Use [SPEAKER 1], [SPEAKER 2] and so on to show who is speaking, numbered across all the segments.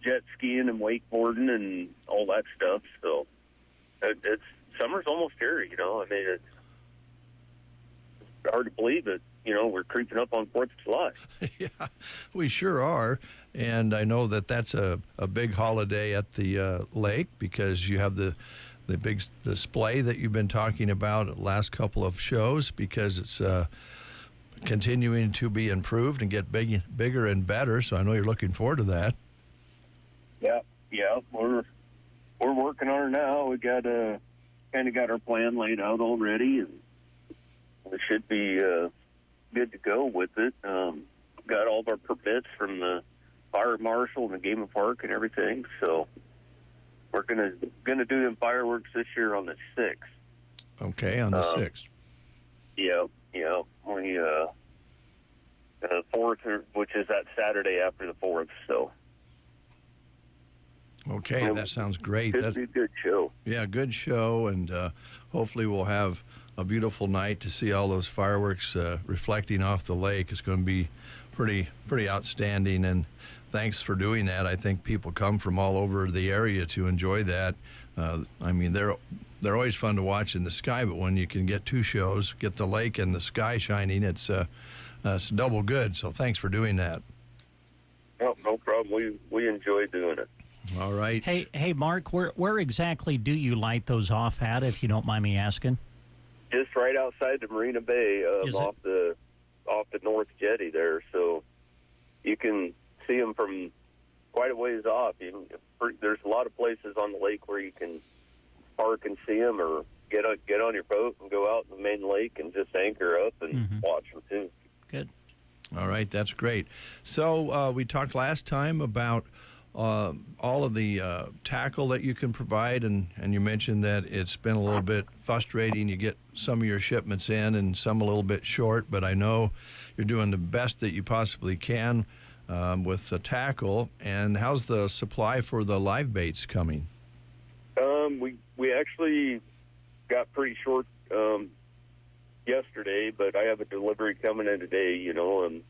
[SPEAKER 1] jet skiing and wakeboarding and all that stuff. So it's summer's almost here, you know. I mean, it's hard to believe it. You know, we're creeping up on 4th of July.
[SPEAKER 2] Yeah, we sure are. And I know that that's a big holiday at the lake, because you have the big display that you've been talking about at the last couple of shows, because it's continuing to be improved and get bigger and better. So I know you're looking forward to that.
[SPEAKER 1] Yeah, we're working on it now. We got kind of got our plan laid out already, and we should be good to go with it. Got all of our permits from the fire marshal and the game and park and everything. So we're gonna do them fireworks this year on the 6th.
[SPEAKER 2] Okay, on the 6th.
[SPEAKER 1] Yeah. We the 4th, which is that Saturday after the 4th. So.
[SPEAKER 2] Okay, that sounds great.
[SPEAKER 1] That'd be a good show.
[SPEAKER 2] Yeah, good show, and hopefully we'll have a beautiful night to see all those fireworks reflecting off the lake. It's going to be pretty outstanding, and thanks for doing that. I think people come from all over the area to enjoy that. I mean, they're always fun to watch in the sky, but when you can get two shows, get the lake and the sky shining, it's double good. So thanks for doing that.
[SPEAKER 1] Oh, no problem. We enjoy doing it.
[SPEAKER 2] All right.
[SPEAKER 3] Hey, Mark, where exactly do you light those off at, if you don't mind me asking?
[SPEAKER 1] Just right outside the Marina Bay, off the North Jetty there. So you can see them from quite a ways off. There's a lot of places on the lake where you can park and see them, or get on your boat and go out in the main lake and just anchor up and watch them too.
[SPEAKER 3] Good.
[SPEAKER 2] All right, that's great. So we talked last time about all of the tackle that you can provide, and you mentioned that it's been a little bit frustrating. You get some of your shipments in and some a little bit short, but I know you're doing the best that you possibly can with the tackle. And how's the supply for the live baits coming?
[SPEAKER 1] We actually got pretty short yesterday, but I have a delivery coming in today, you know, and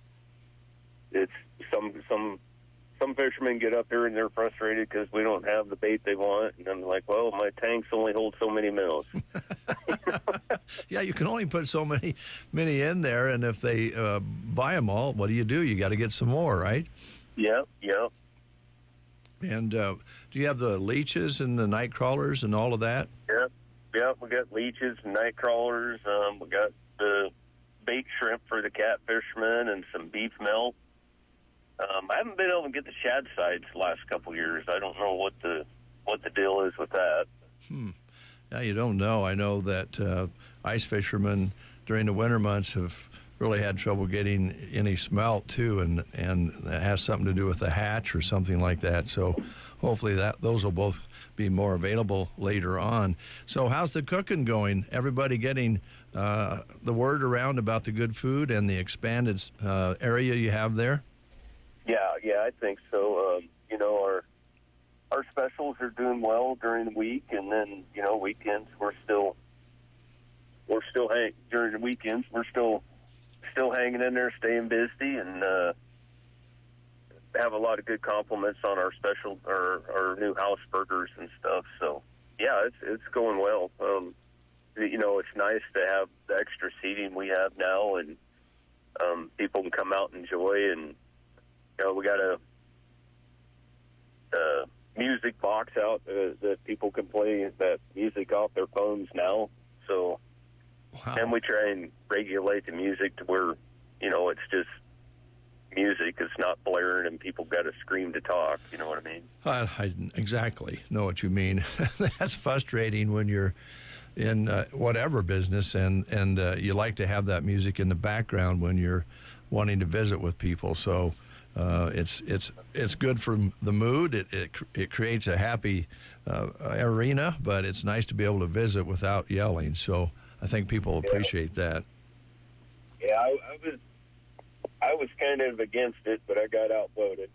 [SPEAKER 1] it's some fishermen get up here and they're frustrated because we don't have the bait they want, and I'm like, well, my tanks only hold so many minnows.
[SPEAKER 2] Yeah, you can only put so many in there, and if they buy them all, what do? You got to get some more, right?
[SPEAKER 1] Yeah.
[SPEAKER 2] And do you have the leeches and the night crawlers and all of that?
[SPEAKER 1] Yeah, we got leeches and night crawlers. We got the bait shrimp for the catfishermen and some beef melt. I haven't been able to get the shad sides the last couple of years. I don't know what the deal is with that.
[SPEAKER 2] Yeah, you don't know. I know that ice fishermen during the winter months have really had trouble getting any smelt too, and that has something to do with the hatch or something like that. So hopefully those will both be more available later on. So how's the cooking going? Everybody getting the word around about the good food and the expanded area you have there?
[SPEAKER 1] Yeah, I think so. You know, our specials are doing well during the week, and then, you know, weekends we're still during the weekends we're still hanging in there, staying busy, and have a lot of good compliments on our special, our new house burgers and stuff. So yeah, it's going well. You know, it's nice to have the extra seating we have now, and people can come out and enjoy. And you know, we got a music box out that people can play that music off their phones now. So, wow. And we try and regulate the music to where, you know, it's just music. It's not blaring and people got to scream to talk. You know what I mean?
[SPEAKER 2] I exactly know what you mean. That's frustrating when you're in whatever business and you like to have that music in the background when you're wanting to visit with people. So it's good for the mood. It creates a happy arena, but it's nice to be able to visit without yelling. So I think people appreciate that.
[SPEAKER 1] Yeah, I was kind of against it, but I got outvoted.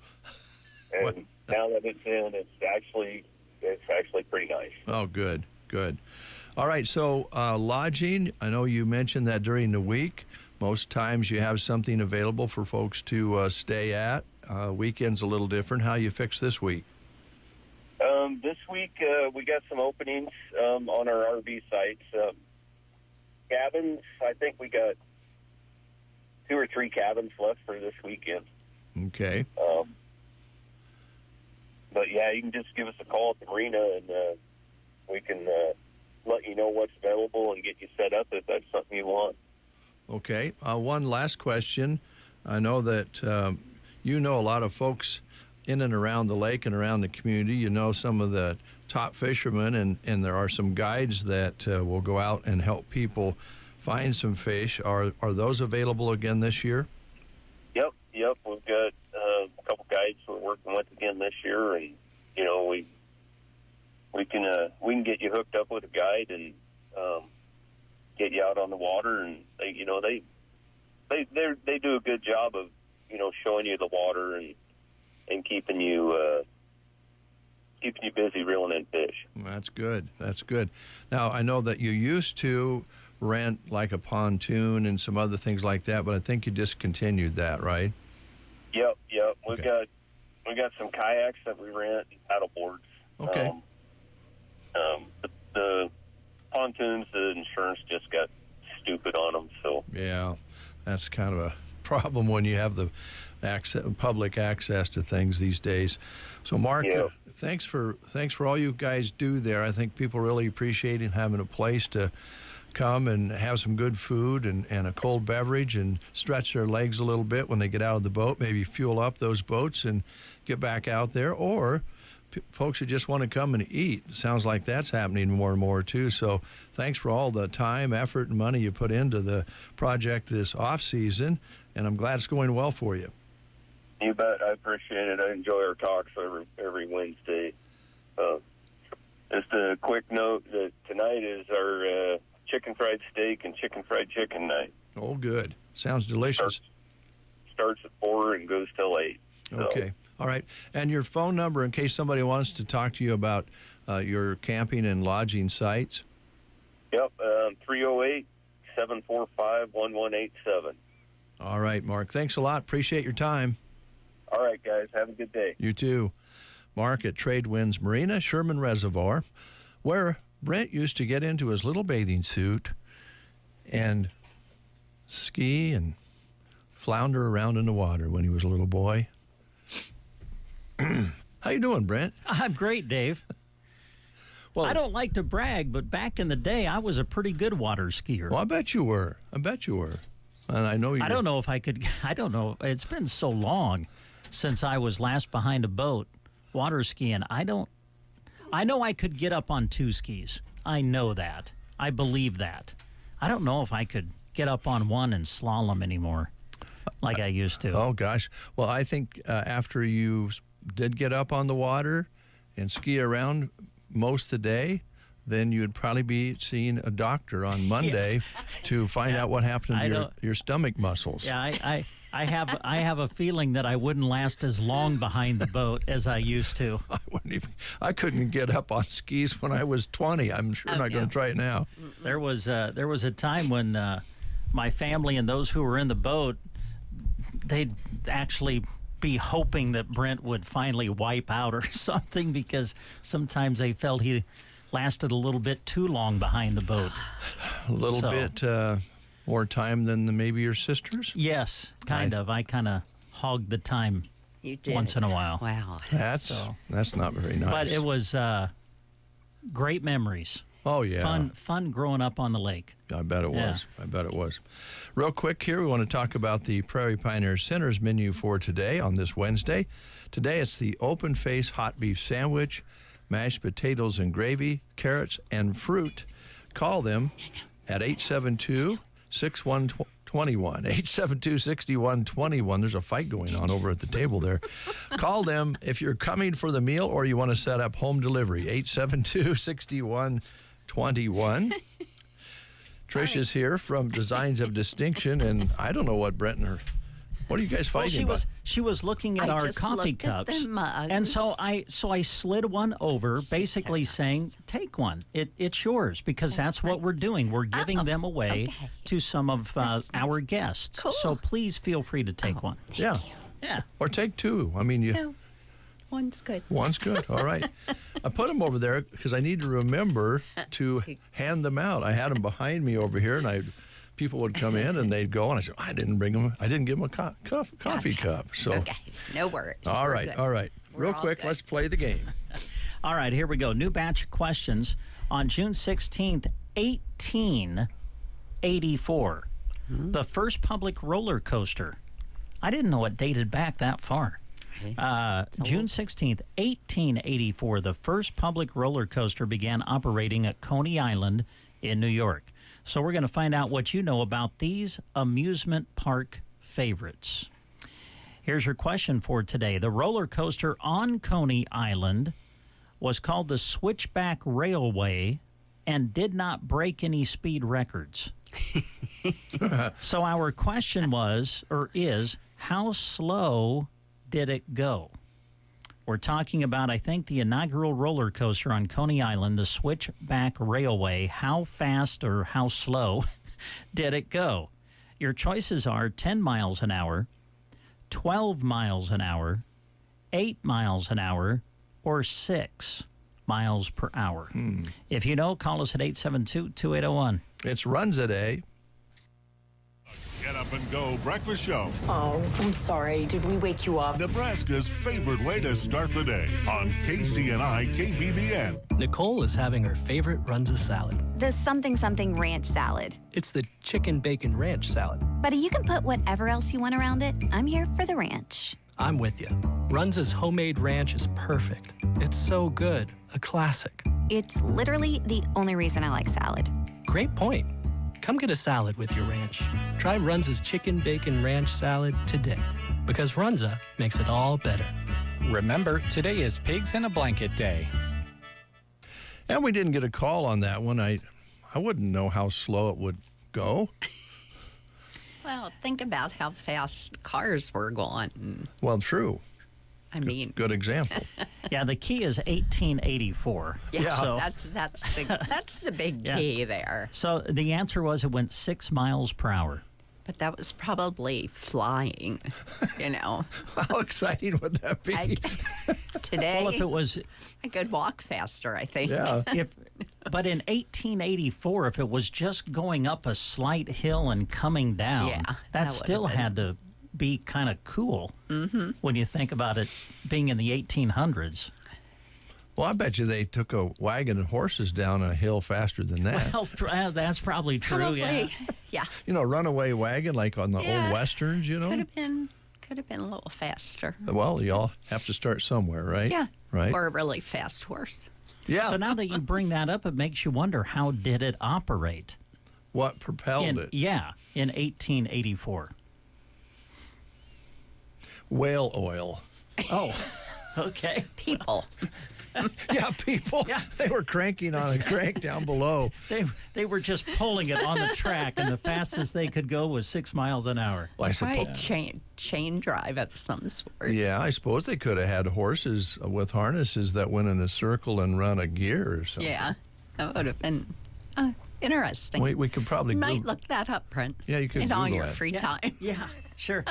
[SPEAKER 1] And now that it's in, it's actually pretty nice.
[SPEAKER 2] Oh, good. All right, so lodging, I know you mentioned that during the week, most times you have something available for folks to stay at. Weekend's a little different. How you fix this week?
[SPEAKER 1] This week, we got some openings on our RV sites. Cabins, I think we got 2 or 3 cabins left for this weekend.
[SPEAKER 2] Okay.
[SPEAKER 1] But, yeah, you can just give us a call at the marina, and we can let you know what's available and get you set up if that's something you want.
[SPEAKER 2] Okay. One last question. I know that you know a lot of folks in and around the lake and around the community. You know some of the top fishermen, and there are some guides that will go out and help people find some fish. Are those available again this year? Yep.
[SPEAKER 1] We've got a couple guides we're working with again this year, and you know we can get you hooked up with a guide and get you out on the water, and they do a good job of showing you the water and keeping you busy reeling in fish.
[SPEAKER 2] That's good. Now, I know that you used to rent like a pontoon and some other things like that, but I think you discontinued that, right?
[SPEAKER 1] Yep.
[SPEAKER 2] Okay.
[SPEAKER 1] We got some kayaks that we rent and paddle boards.
[SPEAKER 2] Okay.
[SPEAKER 1] The pontoons, the insurance just got stupid on them. So
[SPEAKER 2] yeah, that's kind of a problem when you have the public access to things these days. So, Mark, thanks for all you guys do there. I think people really appreciate having a place to come and have some good food and a cold beverage and stretch their legs a little bit when they get out of the boat, maybe fuel up those boats and get back out there, or folks who just want to come and eat. It sounds like that's happening more and more too. So thanks for all the time, effort, and money you put into the project this off season, and I'm glad it's going well for you.
[SPEAKER 1] You bet. I appreciate it. I enjoy our talks every Wednesday. Just a quick note that tonight is our chicken fried steak and chicken fried chicken night.
[SPEAKER 2] Oh, good. Sounds delicious.
[SPEAKER 1] Starts at 4 and goes till 8. So.
[SPEAKER 2] Okay. All right. And your phone number in case somebody wants to talk to you about your camping and lodging sites?
[SPEAKER 1] Yep. 308-745-1187.
[SPEAKER 2] All right, Mark. Thanks a lot. Appreciate your time.
[SPEAKER 1] All right, guys. Have a good day.
[SPEAKER 2] You too. Mark at Tradewinds Marina, Sherman Reservoir, where Brent used to get into his little bathing suit and ski and flounder around in the water when he was a little boy. How you doing, Brent?
[SPEAKER 3] I'm great, Dave.
[SPEAKER 2] Well,
[SPEAKER 3] I don't like to brag, but back in the day, I was a pretty good water skier.
[SPEAKER 2] Well, I bet you were. And I know you.
[SPEAKER 3] I don't know if I could. I don't know. It's been so long since I was last behind a boat water skiing. I know I could get up on 2 skis. I know that. I believe that. I don't know if I could get up on one and slalom anymore like I used to.
[SPEAKER 2] Oh, gosh. Well, I think after you did get up on the water and ski around most of the day, then you'd probably be seeing a doctor on Monday to find out what happened to your stomach muscles.
[SPEAKER 3] Yeah, I have a feeling that I wouldn't last as long behind the boat as I used to.
[SPEAKER 2] I couldn't get up on skis when I was 20. I'm sure not going to try it now.
[SPEAKER 3] There was a time when my family and those who were in the boat, they'd actually be hoping that Brent would finally wipe out or something, because sometimes they felt he lasted a little bit too long behind the boat.
[SPEAKER 2] A little bit more time than maybe your sisters?
[SPEAKER 3] Yes, kind of. I kind of hogged the time once in a while.
[SPEAKER 4] Wow.
[SPEAKER 2] That's not very nice.
[SPEAKER 3] But it was great memories.
[SPEAKER 2] Oh, yeah.
[SPEAKER 3] Fun growing up on the lake.
[SPEAKER 2] I bet it was. I bet it was. Real quick here, we want to talk about the Prairie Pioneer Center's menu for today on this Wednesday. Today it's the open face hot beef sandwich, mashed potatoes and gravy, carrots and fruit. Call them at 872-6121. 872-6121. There's a fight going on over at the table there. Call them if you're coming for the meal or you want to set up home delivery. 872-6121. Trish is here from Designs of Distinction, and I don't know what Brent and her... What are you guys fighting about?
[SPEAKER 3] She was looking at our coffee cups, and so I slid one over, basically saying, "Take one. It's yours," because that's what we're doing. We're giving them away to some of our guests.
[SPEAKER 4] Cool.
[SPEAKER 3] So please feel free to take one.
[SPEAKER 2] Yeah.
[SPEAKER 3] Yeah.
[SPEAKER 2] Or take two. I mean,
[SPEAKER 4] No, one's good.
[SPEAKER 2] One's good. All right. I put them over there because I need to remember to hand them out. I had them behind me over here, and people would come in and they'd go, and I said, I didn't bring them. I didn't give them a coffee cup. So.
[SPEAKER 4] Okay, no worries.
[SPEAKER 2] All
[SPEAKER 4] We're
[SPEAKER 2] right.
[SPEAKER 4] good.
[SPEAKER 2] All right.
[SPEAKER 4] We're
[SPEAKER 2] Real
[SPEAKER 4] all
[SPEAKER 2] quick,
[SPEAKER 4] good.
[SPEAKER 2] let's play the game.
[SPEAKER 3] All right, here we go. New batch of questions. On June 16th, 1884, the first public roller coaster. I didn't know it dated back that far. June 16th, 1884, the first public roller coaster began operating at Coney Island in New York. So we're going to find out what you know about these amusement park favorites. Here's your question for today. The roller coaster on Coney Island was called the Switchback Railway and did not break any speed records. So our question was, or is, how slow did it go? We're talking about, I think, the inaugural roller coaster on Coney Island, the Switchback Railway. How fast or how slow did it go? Your choices are 10 miles an hour, 12 miles an hour, 8 miles an hour, or 6 miles per hour. If you know, call us at 872-2801.
[SPEAKER 2] It's Runs a Day.
[SPEAKER 5] Get up and go breakfast show.
[SPEAKER 6] Oh, I'm sorry. Did we wake you up?
[SPEAKER 5] Nebraska's favorite way to start the day on KCNI KBBN.
[SPEAKER 7] Nicole is having her favorite Runza salad.
[SPEAKER 8] The something something ranch salad.
[SPEAKER 7] It's the chicken bacon ranch salad.
[SPEAKER 8] But you can put whatever else you want around it. I'm here for the ranch.
[SPEAKER 7] I'm with you. Runza's homemade ranch is perfect. It's so good. A classic.
[SPEAKER 8] It's literally the only reason I like salad.
[SPEAKER 7] Great point. Come get a salad with your ranch. Try Runza's chicken bacon ranch salad today, because Runza makes it all better.
[SPEAKER 9] Remember, today is Pigs in a Blanket Day.
[SPEAKER 2] And we didn't get a call on that one. I wouldn't know how slow it would go.
[SPEAKER 4] Well, think about how fast cars were going.
[SPEAKER 2] Well, true.
[SPEAKER 4] I mean,
[SPEAKER 2] Good example.
[SPEAKER 3] Yeah, the key is 1884.
[SPEAKER 4] yeah,
[SPEAKER 3] So,
[SPEAKER 4] that's the big
[SPEAKER 3] Yeah.
[SPEAKER 4] key there.
[SPEAKER 3] so the answer was it went 6 miles per hour.
[SPEAKER 4] But that was probably flying, you know.
[SPEAKER 2] How exciting would that be?
[SPEAKER 4] Today,
[SPEAKER 3] Well, if it was,
[SPEAKER 4] I could walk faster, I think.
[SPEAKER 2] Yeah.
[SPEAKER 3] but in 1884, if it was just going up a slight hill and coming down,
[SPEAKER 4] Yeah,
[SPEAKER 3] that
[SPEAKER 4] that
[SPEAKER 3] still
[SPEAKER 4] would've been-
[SPEAKER 3] had to be kind of cool when you think about it being in the 1800s.
[SPEAKER 2] Well, I bet you they took a wagon and horses down a hill faster than that.
[SPEAKER 3] Well, that's probably true,
[SPEAKER 4] Probably,
[SPEAKER 3] yeah.
[SPEAKER 4] yeah.
[SPEAKER 2] You know, runaway wagon like on the
[SPEAKER 4] Yeah.
[SPEAKER 2] old westerns, you know?
[SPEAKER 4] Could have been a little faster.
[SPEAKER 2] Well, y'all have to start somewhere, right?
[SPEAKER 4] Yeah.
[SPEAKER 2] Right?
[SPEAKER 4] Or a really fast horse.
[SPEAKER 2] Yeah.
[SPEAKER 3] So now that you bring that up, it makes you wonder, how did it operate?
[SPEAKER 2] What propelled it?
[SPEAKER 3] Yeah, in 1884.
[SPEAKER 2] Whale oil.
[SPEAKER 3] Oh, okay.
[SPEAKER 4] People.
[SPEAKER 2] Yeah, people.
[SPEAKER 3] Yeah.
[SPEAKER 2] They were cranking on a crank down below.
[SPEAKER 3] They were just pulling it on the track, and the fastest they could go was 6 miles an hour.
[SPEAKER 2] Well, I suppose.
[SPEAKER 4] Right, chain drive of some sort.
[SPEAKER 2] Yeah, I suppose they could have had horses with harnesses that went in a circle and run a gear or something.
[SPEAKER 4] Yeah, that would have been interesting.
[SPEAKER 2] We could probably
[SPEAKER 4] You might
[SPEAKER 2] Google.
[SPEAKER 4] look that up, Brent.
[SPEAKER 2] Yeah, you could
[SPEAKER 4] in all
[SPEAKER 2] Google
[SPEAKER 4] your
[SPEAKER 2] it.
[SPEAKER 4] free time.
[SPEAKER 3] Yeah, sure.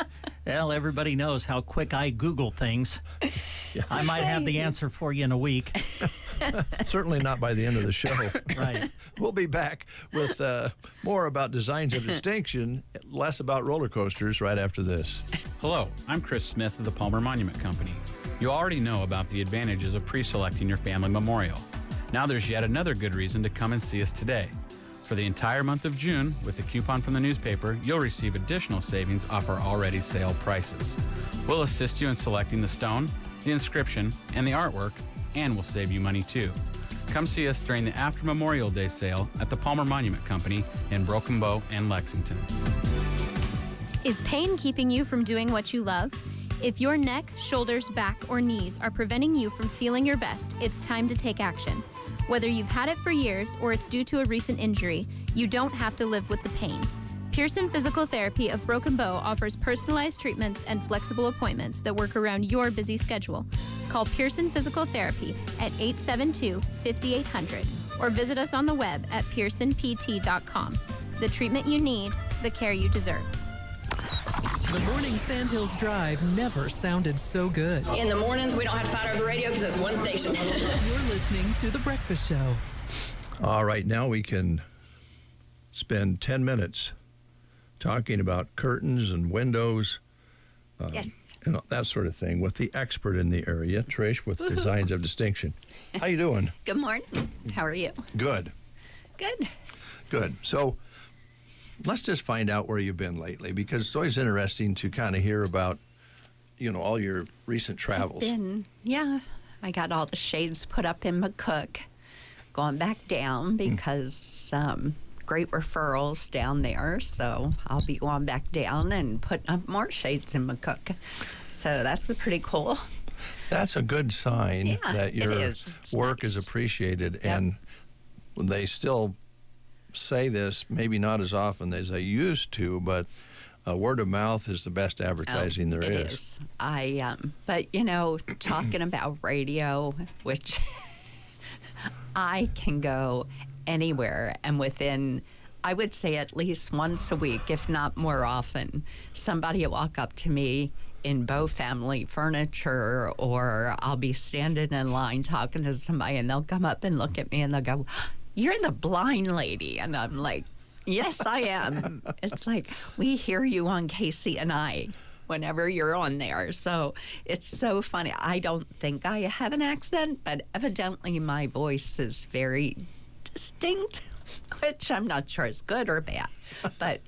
[SPEAKER 3] Well, everybody knows how quick I Google things. I might have the answer for you in a week.
[SPEAKER 2] Certainly not by the end of the show.
[SPEAKER 3] Right.
[SPEAKER 2] We'll be back with more about designs of distinction, less about roller coasters right after this.
[SPEAKER 9] Hello, I'm Chris Smith of the Palmer Monument Company. You already know about the advantages of pre-selecting your family memorial. Now there's yet another good reason to come and see us today. For the entire month of June, with a coupon from the newspaper, you'll receive additional savings off our already sale prices. We'll assist you in selecting the stone, the inscription, and the artwork, and we'll save you money too. Come see us during the After Memorial Day sale at the Palmer Monument Company in Broken Bow and Lexington.
[SPEAKER 10] Is pain keeping you from doing what you love? If your neck, shoulders, back, or knees are preventing you from feeling your best, it's time to take action. Whether you've had it for years or it's due to a recent injury, you don't have to live with the pain. Pearson Physical Therapy of Broken Bow offers personalized treatments and flexible appointments that work around your busy schedule. Call Pearson Physical Therapy at 872-5800 or visit us on the web at pearsonpt.com. The treatment you need, the care you deserve.
[SPEAKER 11] The morning Sandhills Drive never sounded so good.
[SPEAKER 12] In the mornings, we don't have to fight over the radio because it's one station.
[SPEAKER 11] You're listening to The Breakfast Show.
[SPEAKER 2] All right, now we can spend 10 minutes talking about curtains and windows.
[SPEAKER 4] Yes.
[SPEAKER 2] That sort of thing with the expert in the area, Trish, with Designs of Distinction. How you doing?
[SPEAKER 4] Good morning. How are you?
[SPEAKER 2] Good.
[SPEAKER 4] Good.
[SPEAKER 2] So let's just find out where you've been lately, because it's always interesting to kind of hear about, all your recent travels.
[SPEAKER 4] I got all the shades put up in McCook, going back down because great referrals down there. So I'll be going back down and putting up more shades in McCook. So that's pretty cool.
[SPEAKER 2] That's a good sign that your work is appreciated.
[SPEAKER 4] Yep.
[SPEAKER 2] And they still say this, maybe not as often as they used to, but word of mouth is the best advertising there is.
[SPEAKER 4] It is. But talking about radio, which I can go anywhere, and within, I would say at least once a week, if not more often, somebody will walk up to me in Bow Family Furniture, or I'll be standing in line talking to somebody, and they'll come up and look at me and they'll go, "You're the blind lady." And I'm like, "Yes, I am." It's like, we hear you on KCNI whenever you're on there. So it's so funny. I don't think I have an accent, but evidently my voice is very distinct, which I'm not sure is good or bad. But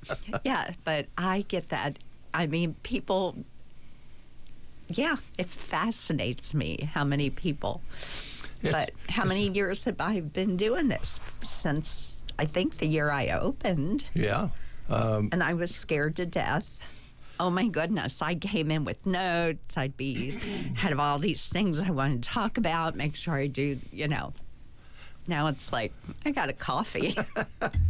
[SPEAKER 4] but I get that. I mean, people, it fascinates me how many people. But how many years have I been doing this? Since, I think, the year I opened.
[SPEAKER 2] Yeah.
[SPEAKER 4] And I was scared to death. Oh, my goodness. I came in with notes. Had all these things I wanted to talk about, make sure I do, Now it's like, I got a coffee.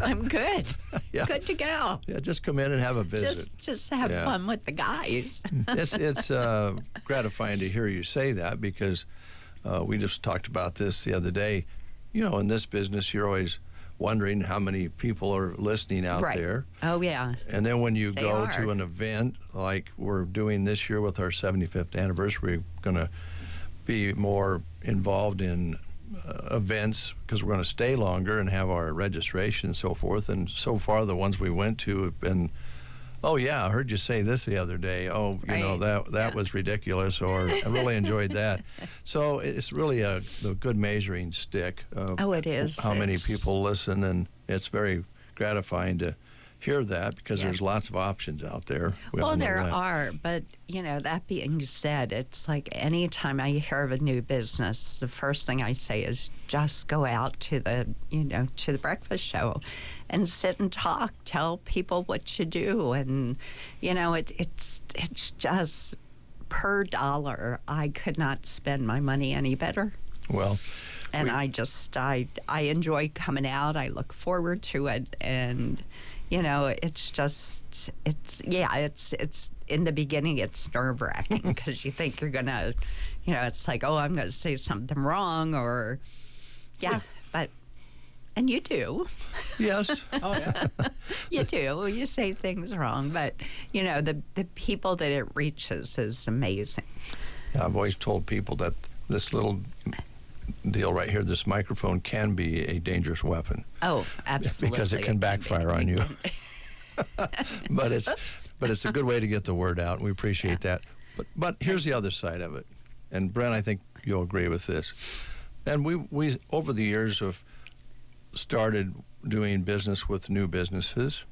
[SPEAKER 4] I'm good. Good to go.
[SPEAKER 2] Yeah, just come in and have a visit.
[SPEAKER 4] Just have fun with the guys.
[SPEAKER 2] It's gratifying to hear you say that, because we just talked about this the other day. In this business, you're always wondering how many people are listening out there.
[SPEAKER 4] Oh, yeah.
[SPEAKER 2] And then when you go to an event like we're doing this year with our 75th anniversary, we're going to be more involved in events because we're going to stay longer and have our registration and so forth. And so far, the ones we went to have been, "Oh, yeah, I heard you say this the other day. Oh, that was ridiculous," or "I really enjoyed that." So it's really a good measuring stick of
[SPEAKER 4] it is.
[SPEAKER 2] How many people listen, and it's very gratifying to hear that, because there's lots of options out there.
[SPEAKER 4] Well, there are, but, that being said, it's like anytime I hear of a new business, the first thing I say is just go out to the breakfast show and sit and talk, tell people what you do. And, it's just per dollar. I could not spend my money any better.
[SPEAKER 2] Well,
[SPEAKER 4] and I enjoy coming out. I look forward to it. And, it's in the beginning, it's nerve-wracking because you think you're going to, it's like, oh, I'm going to say something wrong, or, but, and you do.
[SPEAKER 2] Yes. Oh, yeah.
[SPEAKER 4] You do. You say things wrong, but, the people that it reaches is amazing.
[SPEAKER 2] Yeah, I've always told people that this little deal right here, this microphone, can be a dangerous weapon.
[SPEAKER 4] Oh, absolutely.
[SPEAKER 2] Because it can backfire on you. But it's a good way to get the word out, and we appreciate that. But here's the other side of it. And Brent, I think you'll agree with this. And we over the years have started doing business with new businesses,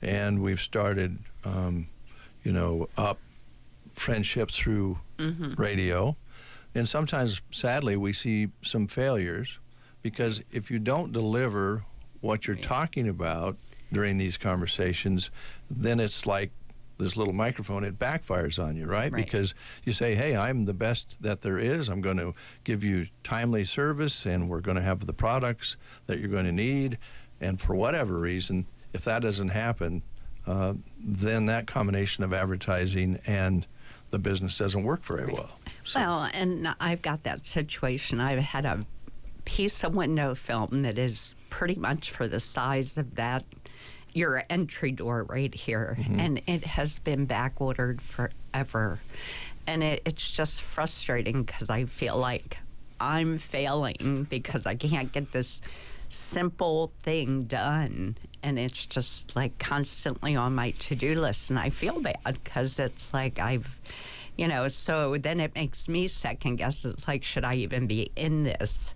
[SPEAKER 2] and we've started up friendships through radio. And sometimes, sadly, we see some failures, because if you don't deliver what you're talking about during these conversations, then it's like this little microphone, it backfires on you, right? Because you say, "Hey, I'm the best that there is. I'm going to give you timely service, and we're going to have the products that you're going to need." And for whatever reason, if that doesn't happen, then that combination of advertising and the business doesn't work very well. So.
[SPEAKER 4] Well, and I've got that situation. I've had a piece of window film that is pretty much for the size of that, your entry door right here, and it has been backordered forever. And it's just frustrating because I feel like I'm failing because I can't get this simple thing done. And it's just like constantly on my to-do list. And I feel bad because it's like so then it makes me second guess. It's like, should I even be in this,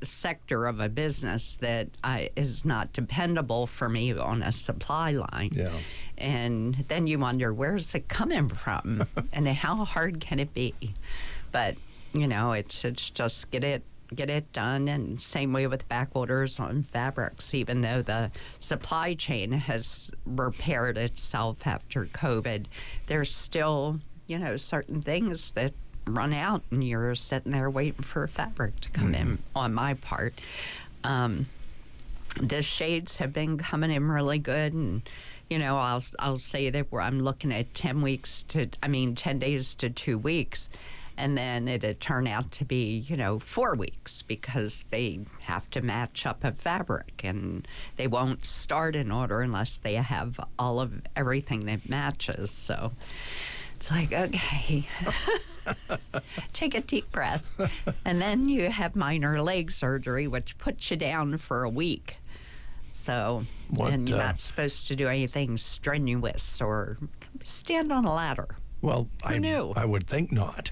[SPEAKER 4] sector of a business that is not dependable for me on a supply line?
[SPEAKER 2] Yeah.
[SPEAKER 4] And then you wonder, where's it coming from? And how hard can it be? But, it's just get it done. And same way with back orders on fabrics, even though the supply chain has repaired itself after COVID, there's still, certain things that run out and you're sitting there waiting for fabric to come in on my part. The shades have been coming in really good, and I'll say that I'm looking at 10 days to 2 weeks. And then it'd turn out to be, 4 weeks because they have to match up a fabric, and they won't start an order unless they have all of everything that matches. So it's like, okay, take a deep breath. And then you have minor leg surgery, which puts you down for a week. So, and you're not supposed to do anything strenuous or stand on a ladder.
[SPEAKER 2] Well, I would think not.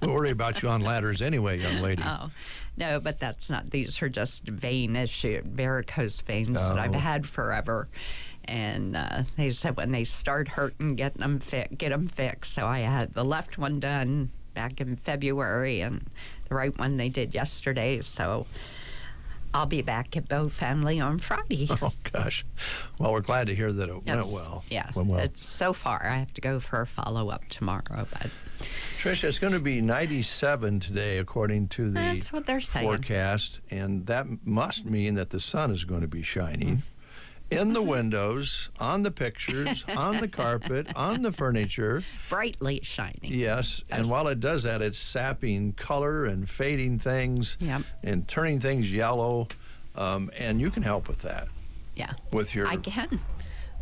[SPEAKER 2] We'll worry about you on ladders anyway, young lady.
[SPEAKER 4] Oh, no, but that's not. These are just vein issue, varicose veins that I've had forever. And they said when they start hurting, get them fixed. So I had the left one done back in February, and the right one they did yesterday. So I'll be back at Bow Family on Friday.
[SPEAKER 2] Oh, gosh. Well, we're glad to hear that it went well.
[SPEAKER 4] Yeah.
[SPEAKER 2] Went well.
[SPEAKER 4] It's so far. I have to go for a follow-up tomorrow. But
[SPEAKER 2] Tricia, it's going to be 97 today, according to the
[SPEAKER 4] that's what they're saying.
[SPEAKER 2] Forecast. And that must mean that the sun is going to be shining in the windows, on the pictures, on the carpet, on the furniture.
[SPEAKER 4] Brightly shining.
[SPEAKER 2] Yes. And while it does that, it's sapping color and fading things and turning things yellow. And you can help with that.
[SPEAKER 4] Yeah.
[SPEAKER 2] I
[SPEAKER 4] can.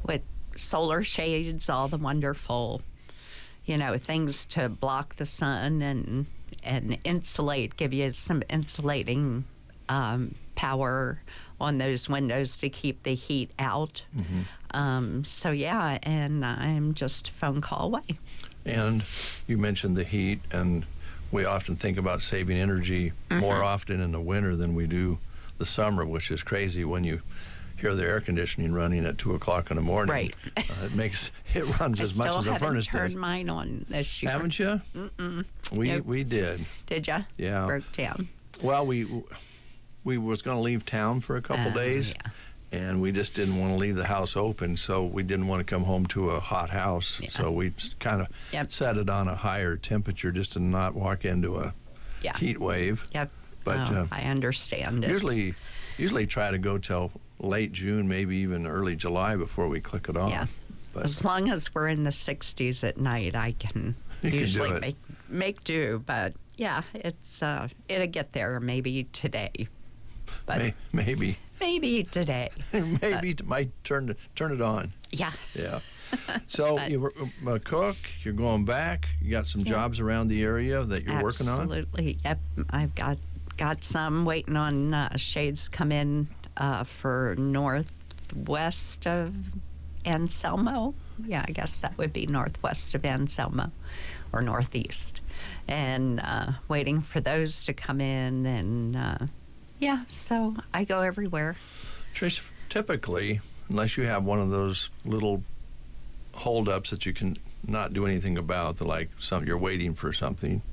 [SPEAKER 4] With solar shades, all the wonderful, things to block the sun and insulate, give you some insulating power on those windows to keep the heat out. So, yeah, and I'm just a phone call away.
[SPEAKER 2] And you mentioned the heat, and we often think about saving energy more often in the winter than we do the summer, which is crazy when you hear the air conditioning running at 2 o'clock in the morning.
[SPEAKER 4] Right.
[SPEAKER 2] It runs as much as a furnace does.
[SPEAKER 4] I still haven't turned mine on this year.
[SPEAKER 2] Haven't you?
[SPEAKER 4] Mm-mm.
[SPEAKER 2] We did.
[SPEAKER 4] Did you?
[SPEAKER 2] Yeah.
[SPEAKER 4] Broke down.
[SPEAKER 2] Well, we was going to leave town for a couple days, and we just didn't want to leave the house open, so we didn't want to come home to a hot house. So we kind of set it on a higher temperature just to not walk into a heat wave.
[SPEAKER 4] Yep.
[SPEAKER 2] But
[SPEAKER 4] I understand it.
[SPEAKER 2] Usually try to go till late June, maybe even early July before we click it on.
[SPEAKER 4] Yeah. But as long as we're in the 60s at night, I can usually make do. But yeah, it'll get there maybe today. But
[SPEAKER 2] maybe
[SPEAKER 4] today.
[SPEAKER 2] Might turn it on.
[SPEAKER 4] Yeah.
[SPEAKER 2] Yeah. So you're a cook. You're going back. You got some jobs around the area that you're working on.
[SPEAKER 4] Absolutely. Yep. I've got some waiting on shades come in for northwest of Anselmo. Yeah, I guess that would be northwest of Anselmo or northeast, and waiting for those to come in and. So I go everywhere.
[SPEAKER 2] Trish, typically, unless you have one of those little holdups that you can not do anything about, you're waiting for something,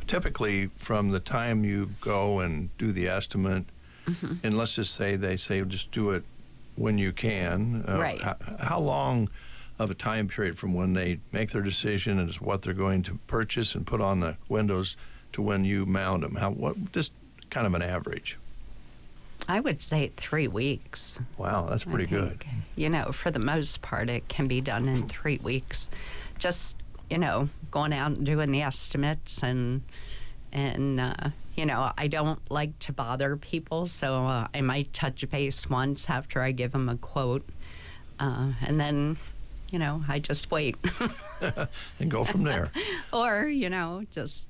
[SPEAKER 2] typically from the time you go and do the estimate, and let's just say they say just do it when you can.
[SPEAKER 4] Right.
[SPEAKER 2] How long of a time period from when they make their decision as what they're going to purchase and put on the windows to when you mount them? Just kind of an average?
[SPEAKER 4] I would say 3 weeks.
[SPEAKER 2] Wow, that's pretty good.
[SPEAKER 4] For the most part, it can be done in 3 weeks. Just, going out and doing the estimates and And, I don't like to bother people, so I might touch base once after I give them a quote. And then, I just wait.
[SPEAKER 2] And go from there.
[SPEAKER 4] Or, just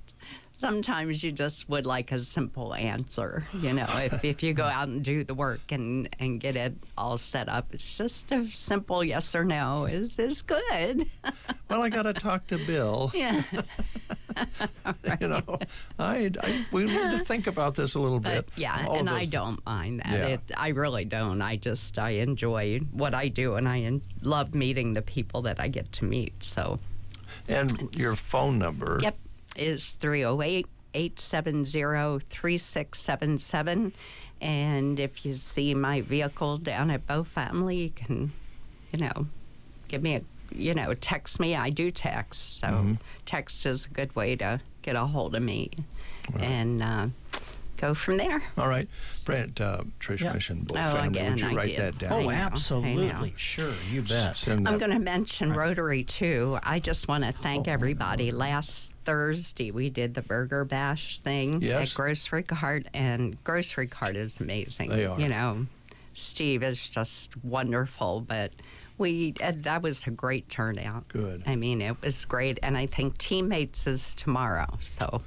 [SPEAKER 4] sometimes you just would like a simple answer. If you go out and do the work and get it all set up, it's just a simple yes or no is good.
[SPEAKER 2] Well, I got to talk to Bill.
[SPEAKER 4] Yeah.
[SPEAKER 2] Right. We need to think about this a little bit.
[SPEAKER 4] Yeah, and I don't mind that.
[SPEAKER 2] Yeah.
[SPEAKER 4] I really don't. I enjoy what I do, and I love meeting the people that I get to meet. So.
[SPEAKER 2] And your phone number.
[SPEAKER 4] Yep, is 308-870-3677. And if you see my vehicle down at Bow Family, you can, give me text me. I do text, so text is a good way to get a hold of me. Right. And go from there.
[SPEAKER 2] All right. Brent, Trish mentioned Bow Family.
[SPEAKER 4] Again,
[SPEAKER 2] would you write that down?
[SPEAKER 3] Oh, absolutely. Sure, you bet.
[SPEAKER 4] I'm going to mention Rotary, too. I just want to thank everybody. Last Thursday, we did the Burger Bash thing at Grocery Cart, and Grocery Cart is amazing.
[SPEAKER 2] They are.
[SPEAKER 4] Steve is just wonderful, but that was a great turnout.
[SPEAKER 2] Good.
[SPEAKER 4] I mean, it was great, and I think Teammates is tomorrow, so...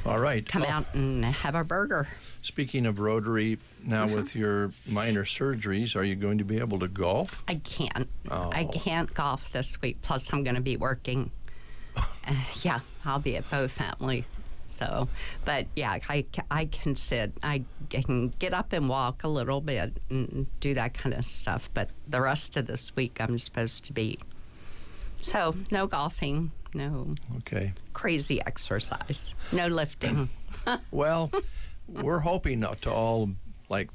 [SPEAKER 2] All right.
[SPEAKER 4] Come out and have a burger.
[SPEAKER 2] Speaking of Rotary, now with your minor surgeries, are you going to be able to golf?
[SPEAKER 4] I can't.
[SPEAKER 2] Oh.
[SPEAKER 4] I can't golf this week. Plus, I'm going to be working. I'll be at Bow Family. So, but yeah, I can sit. I can get up and walk a little bit and do that kind of stuff. But the rest of this week, I'm supposed to be. So, no golfing. No crazy exercise. No lifting.
[SPEAKER 2] Well, we're hoping not to all, like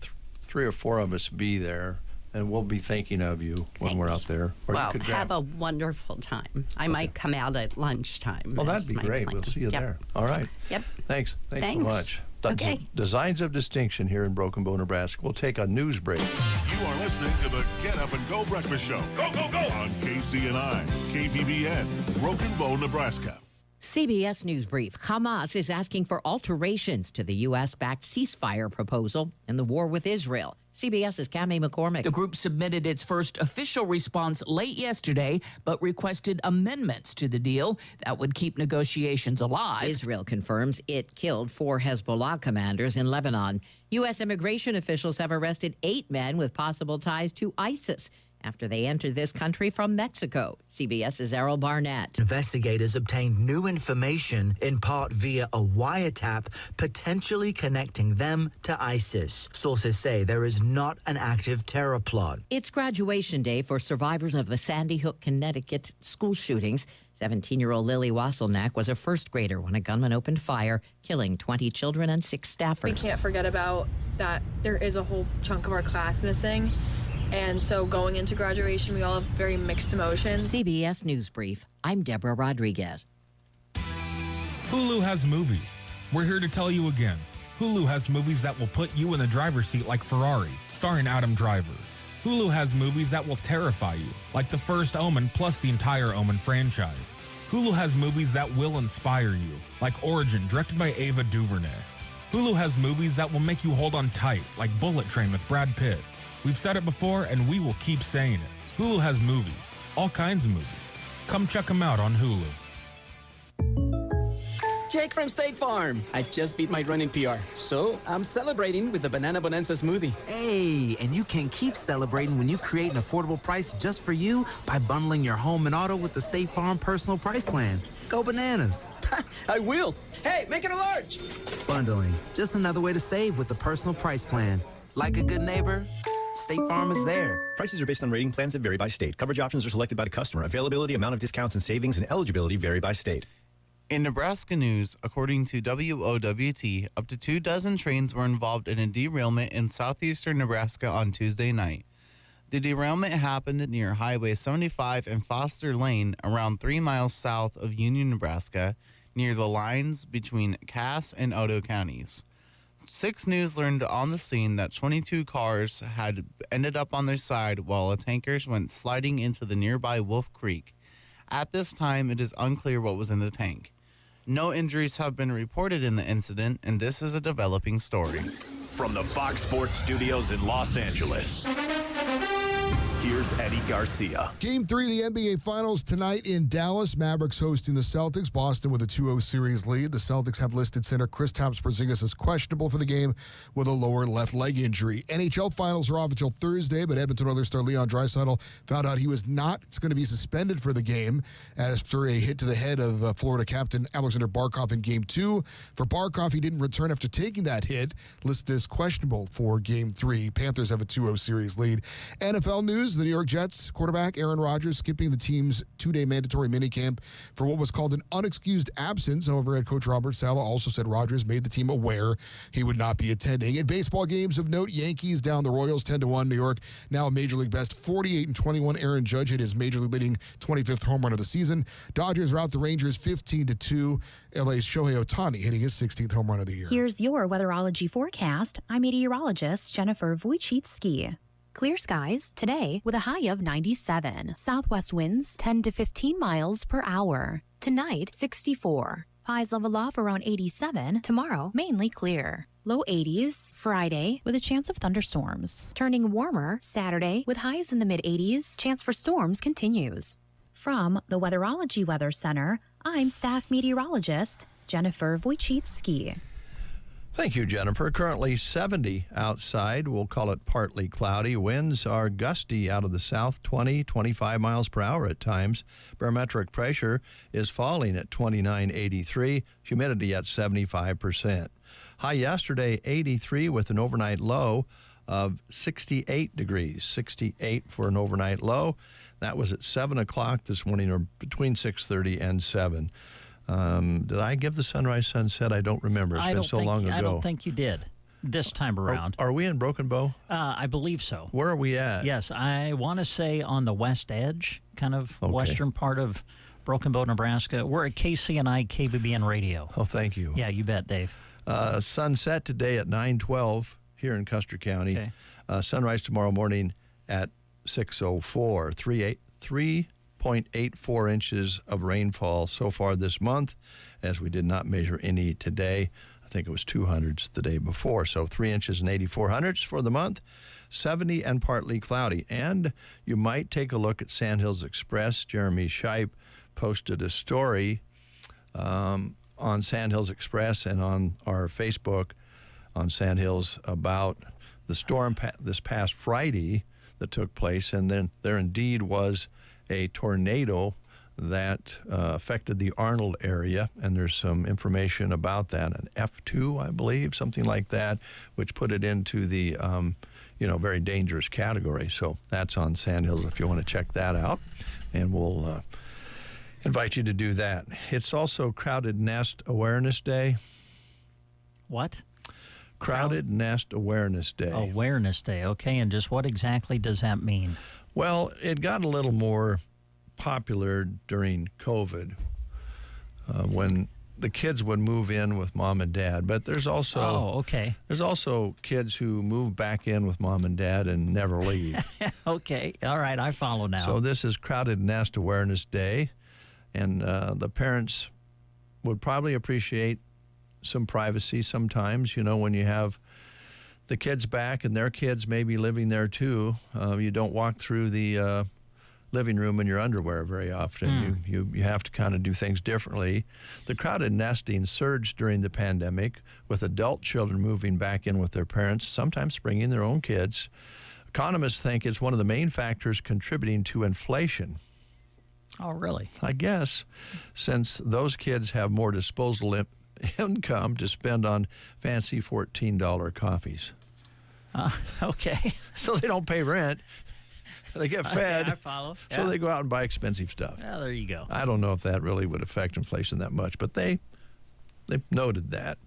[SPEAKER 2] 3 or 4 of us, be there, and we'll be thinking of you when we're out there. Or
[SPEAKER 4] well,
[SPEAKER 2] you could
[SPEAKER 4] have a wonderful time. I might come out at lunchtime.
[SPEAKER 2] Well, that'd be great.
[SPEAKER 4] Plan.
[SPEAKER 2] We'll see you there. All right.
[SPEAKER 4] Yep.
[SPEAKER 2] Thanks so much.
[SPEAKER 4] Okay.
[SPEAKER 2] Designs of Distinction here in Broken Bow, Nebraska. We'll take a news break.
[SPEAKER 5] You are listening to the Get Up and Go Breakfast Show. Go, go, go! On KCNI, KBBN, Broken Bow, Nebraska.
[SPEAKER 13] CBS News Brief. Hamas is asking for alterations to the U.S.-backed ceasefire proposal in the war with Israel. CBS's Cammie McCormick.
[SPEAKER 14] The group submitted its first official response late yesterday, but requested amendments to the deal that would keep negotiations alive.
[SPEAKER 13] Israel confirms it killed 4 Hezbollah commanders in Lebanon. U.S. immigration officials have arrested 8 men with possible ties to ISIS after they entered this country from Mexico. CBS's Errol Barnett.
[SPEAKER 15] Investigators obtained new information, in part via a wiretap, potentially connecting them to ISIS. Sources say there is not an active terror plot.
[SPEAKER 13] It's graduation day for survivors of the Sandy Hook, Connecticut school shootings. 17-year-old Lily Wasselnack was a first grader when a gunman opened fire, killing 20 children and 6 staffers.
[SPEAKER 16] We can't forget about that. There is a whole chunk of our class missing. And so going into graduation, we all have very mixed emotions.
[SPEAKER 13] CBS News Brief. I'm Deborah Rodriguez.
[SPEAKER 17] Hulu has movies. We're here to tell you again. Hulu has movies that will put you in the driver's seat like Ferrari, starring Adam Driver. Hulu has movies that will terrify you, like The First Omen plus the entire Omen franchise. Hulu has movies that will inspire you, like Origin, directed by Ava DuVernay. Hulu has movies that will make you hold on tight, like Bullet Train with Brad Pitt. We've said it before, and we will keep saying it. Hulu has movies, all kinds of movies. Come check them out on Hulu.
[SPEAKER 18] Jake from State Farm. I just beat my running PR, so I'm celebrating with the Banana Bonanza smoothie.
[SPEAKER 19] Hey, and you can keep celebrating when you create an affordable price just for you by bundling your home and auto with the State Farm Personal Price Plan. Go bananas.
[SPEAKER 18] I will. Hey, make it a large.
[SPEAKER 19] Bundling, just another way to save with the Personal Price Plan. Like a good neighbor, State Farm is there.
[SPEAKER 20] Prices are based on rating plans that vary by state. Coverage options are selected by the customer. Availability, amount of discounts and savings, and eligibility vary by state.
[SPEAKER 21] In Nebraska news, according to WOWT, up to 2 dozen trains were involved in a derailment in southeastern Nebraska on Tuesday night. The derailment happened near Highway 75 and Foster Lane, around 3 miles south of Union, Nebraska, near the lines between Cass and Otoe counties. 6 News learned on the scene that 22 cars had ended up on their side while a tanker went sliding into the nearby Wolf Creek. At this time, it is unclear what was in the tank. No injuries have been reported in the incident, and this is a developing story.
[SPEAKER 1] From the Fox Sports Studios in Los Angeles, here's Eddie Garcia.
[SPEAKER 22] Game 3 of the NBA Finals tonight in Dallas. Mavericks hosting the Celtics. Boston with a 2-0 series lead. The Celtics have listed center Kristaps Porzingis as questionable for the game with a lower left leg injury. NHL Finals are off until Thursday, but Edmonton Oilers star Leon Draisaitl found out he was not going to be suspended for the game after a hit to the head of Florida captain Alexander Barkov in Game 2. For Barkov, he didn't return after taking that hit, listed as questionable for Game 3. Panthers have a 2-0 series lead. NFL news. The New York Jets quarterback Aaron Rodgers skipping the team's 2-day mandatory minicamp for what was called an unexcused absence. However, head coach Robert Saleh also said Rodgers made the team aware he would not be attending. In baseball games of note, Yankees down the Royals 10-1. New York now a Major League best 48-21. Aaron Judge hit his Major League leading 25th home run of the season. Dodgers rout the Rangers 15-2. LA's Shohei Ohtani hitting his 16th home run of the year.
[SPEAKER 23] Here's your weatherology forecast. I'm meteorologist Jennifer Wojcicki. Clear skies today with a high of 97. Southwest winds 10 to 15 miles per hour. Tonight, 64. Highs level off around 87. Tomorrow, mainly clear. Low 80s Friday with a chance of thunderstorms. Turning warmer Saturday with highs in the mid-80s. Chance for storms continues. From the Weatherology Weather Center, I'm staff meteorologist Jennifer Wojcicki.
[SPEAKER 2] Thank you, Jennifer. Currently 70 outside. We'll call it partly cloudy. Winds are gusty out of the south, 20, 25 miles per hour at times. Barometric pressure is falling at 29.83. Humidity at 75%. High yesterday, 83 with an overnight low of 68 degrees. 68 for an overnight low. That was at 7 o'clock this morning, or between 6:30 and 7. Did I give the sunrise sunset? I don't remember. It's been so long ago.
[SPEAKER 3] I don't think you did this time around.
[SPEAKER 2] Are we in Broken Bow?
[SPEAKER 3] I believe so.
[SPEAKER 2] Where are we at?
[SPEAKER 3] Yes, I want to say on the west edge, kind of western part of Broken Bow, Nebraska. We're at KCNI KBBN Radio.
[SPEAKER 2] Oh, thank you.
[SPEAKER 3] Yeah, you bet, Dave.
[SPEAKER 2] Sunset today at 9:12 here in Custer County.
[SPEAKER 3] Okay.
[SPEAKER 2] Sunrise tomorrow morning at 6:04. 3.84 inches of rainfall so far this month, as we did not measure any today. I think it was 200s the day before. So 3 inches and 84 hundredths for the month. 70 and partly cloudy. And you might take a look at Sandhills Express. Jeremy Shipe posted a story on Sandhills Express and on our Facebook on Sandhills about the storm this past Friday that took place. And then there indeed was a tornado that affected the Arnold area, and there's some information about that, an F2, I believe, something like that, which put it into the, very dangerous category. So that's on Sandhills if you want to check that out, and we'll invite you to do that. It's also Crowded Nest Awareness Day.
[SPEAKER 3] What?
[SPEAKER 2] Crowded Nest Awareness Day.
[SPEAKER 3] Awareness Day, okay, and just what exactly does that mean?
[SPEAKER 2] Well, it got a little more popular during COVID when the kids would move in with mom and dad. But there's also there's also kids who move back in with mom and dad and never leave.
[SPEAKER 3] Okay, all right, I follow now.
[SPEAKER 2] So this is Crowded Nest Awareness Day, and the parents would probably appreciate some privacy sometimes. When you have the kids back and their kids may be living there too. You don't walk through the living room in your underwear very often. You have to kind of do things differently. The crowded nesting surged during the pandemic, with adult children moving back in with their parents, sometimes bringing their own kids. Economists think it's one of the main factors contributing to inflation.
[SPEAKER 3] Oh, really?
[SPEAKER 2] I guess, since those kids have more disposable income to spend on fancy $14 coffees.
[SPEAKER 3] Okay.
[SPEAKER 2] So they don't pay rent. They get fed.
[SPEAKER 3] Okay, I follow.
[SPEAKER 2] So they go out and buy expensive stuff.
[SPEAKER 3] Yeah, there you go.
[SPEAKER 2] I don't know if that really would affect inflation that much, but they noted that.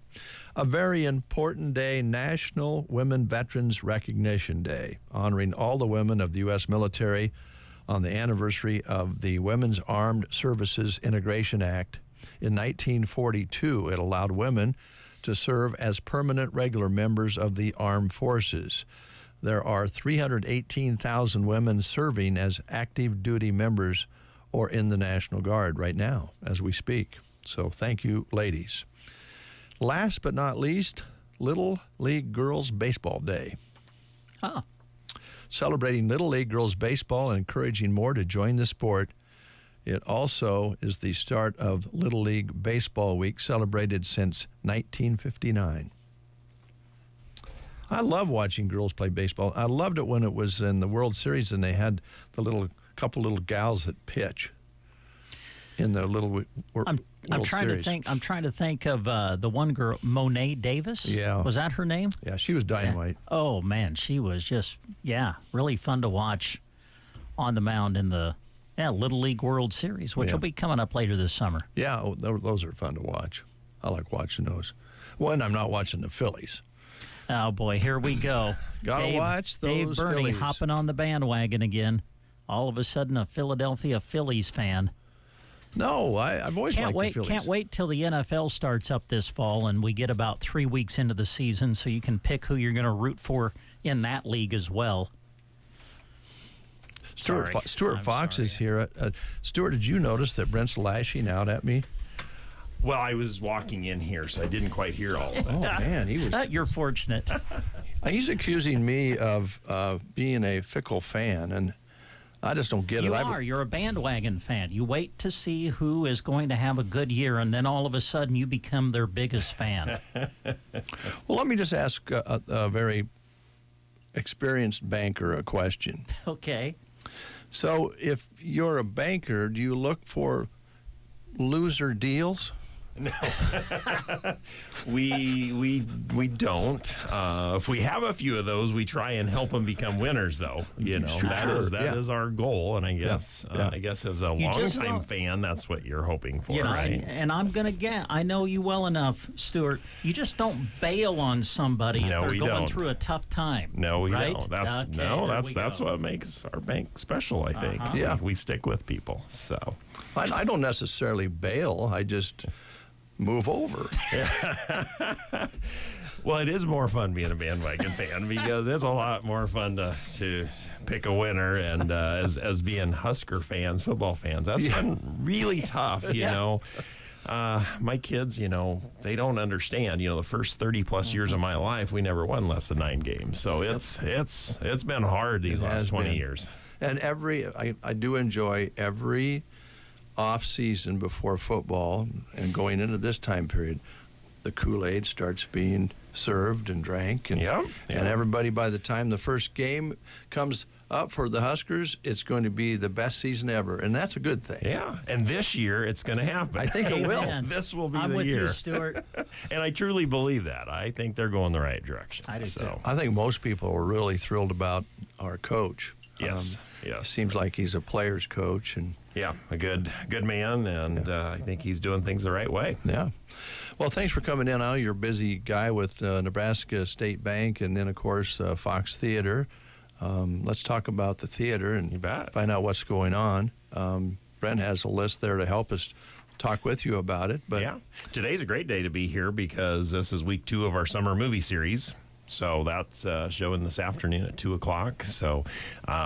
[SPEAKER 2] A very important day, National Women Veterans Recognition Day, honoring all the women of the U.S. military on the anniversary of the Women's Armed Services Integration Act. In 1942, it allowed women to serve as permanent regular members of the armed forces. There are 318,000 women serving as active duty members or in the National Guard right now as we speak. So thank you, ladies. Last but not least, Little League Girls Baseball Day.
[SPEAKER 3] Huh.
[SPEAKER 2] Celebrating Little League Girls Baseball and encouraging more to join the sport. It also is the start of Little League Baseball Week, celebrated since 1959. I love watching girls play baseball. I loved it when it was in the World Series and they had the couple little gals that pitch in the World Series.
[SPEAKER 3] I'm trying to think of the one girl, Monet Davis.
[SPEAKER 2] Yeah.
[SPEAKER 3] Was that her name?
[SPEAKER 2] Yeah, she was dynamite.
[SPEAKER 3] Yeah. Oh man, she was just really fun to watch on the mound in the Little League World Series, which will be coming up later this summer.
[SPEAKER 2] Yeah, those are fun to watch. I like watching those. When I'm not watching the Phillies.
[SPEAKER 3] Oh boy, here we go.
[SPEAKER 2] Gotta watch those
[SPEAKER 3] Dave Burney
[SPEAKER 2] Phillies.
[SPEAKER 3] hopping on the bandwagon again. All of a sudden, a Philadelphia Phillies fan.
[SPEAKER 2] No, I've always liked the Phillies.
[SPEAKER 3] Can't wait till the NFL starts up this fall and we get about 3 weeks into the season so you can pick who you're going to root for in that league as well.
[SPEAKER 2] Stuart Fox is here. Stuart, did you notice that Brent's lashing out at me?
[SPEAKER 6] Well, I was walking in here, so I didn't quite hear all of it.
[SPEAKER 2] Oh, man, he was...
[SPEAKER 3] You're fortunate.
[SPEAKER 2] He's accusing me of being a fickle fan, and I just don't get it.
[SPEAKER 3] You're a bandwagon fan. You wait to see who is going to have a good year, and then all of a sudden you become their biggest fan.
[SPEAKER 2] Well, let me just ask a very experienced banker a question.
[SPEAKER 3] Okay.
[SPEAKER 2] So if you're a banker, do you look for loser deals?
[SPEAKER 6] No, we don't. If we have a few of those, we try and help them become winners. Though that is our goal, and I guess as a longtime fan, that's what you're hoping for, right?
[SPEAKER 3] And I'm gonna get. I know you well enough, Stuart. You just don't bail on somebody if they're going through a tough time.
[SPEAKER 6] No, we
[SPEAKER 3] right?
[SPEAKER 6] don't. That's what makes our bank special. I think. We stick with people. So
[SPEAKER 2] I don't necessarily bail. I just move over.
[SPEAKER 6] Well, it is more fun being a bandwagon fan because it's a lot more fun to pick a winner. And as being Husker fans, football fans, that's been really tough, you know. My kids, they don't understand. The first 30-plus years of my life, we never won less than 9 games. So it's been hard these last 20 years.
[SPEAKER 2] And I do enjoy every off-season before football and going into this time period, the Kool-Aid starts being served and drank. And everybody, by the time the first game comes up for the Huskers, it's going to be the best season ever. And that's a good thing.
[SPEAKER 6] Yeah. And this year, it's going to happen.
[SPEAKER 2] I think it will.
[SPEAKER 6] This will be
[SPEAKER 3] I'm
[SPEAKER 6] the
[SPEAKER 3] with
[SPEAKER 6] year.
[SPEAKER 3] you, Stuart.
[SPEAKER 6] And I truly believe that. I think they're going the right direction.
[SPEAKER 3] I do, too.
[SPEAKER 2] I think most people are really thrilled about our coach.
[SPEAKER 6] Yes.
[SPEAKER 2] Seems like he's a player's coach. And
[SPEAKER 6] a good man, and I think he's doing things the right way.
[SPEAKER 2] Yeah. Well, thanks for coming in, Al. You're a busy guy with Nebraska State Bank and then, of course, Fox Theater. Let's talk about the theater and find out what's going on. Brent has a list there to help us talk with you about it. But
[SPEAKER 6] today's a great day to be here because this is week 2 of our summer movie series. So that's showing this afternoon at 2 o'clock. So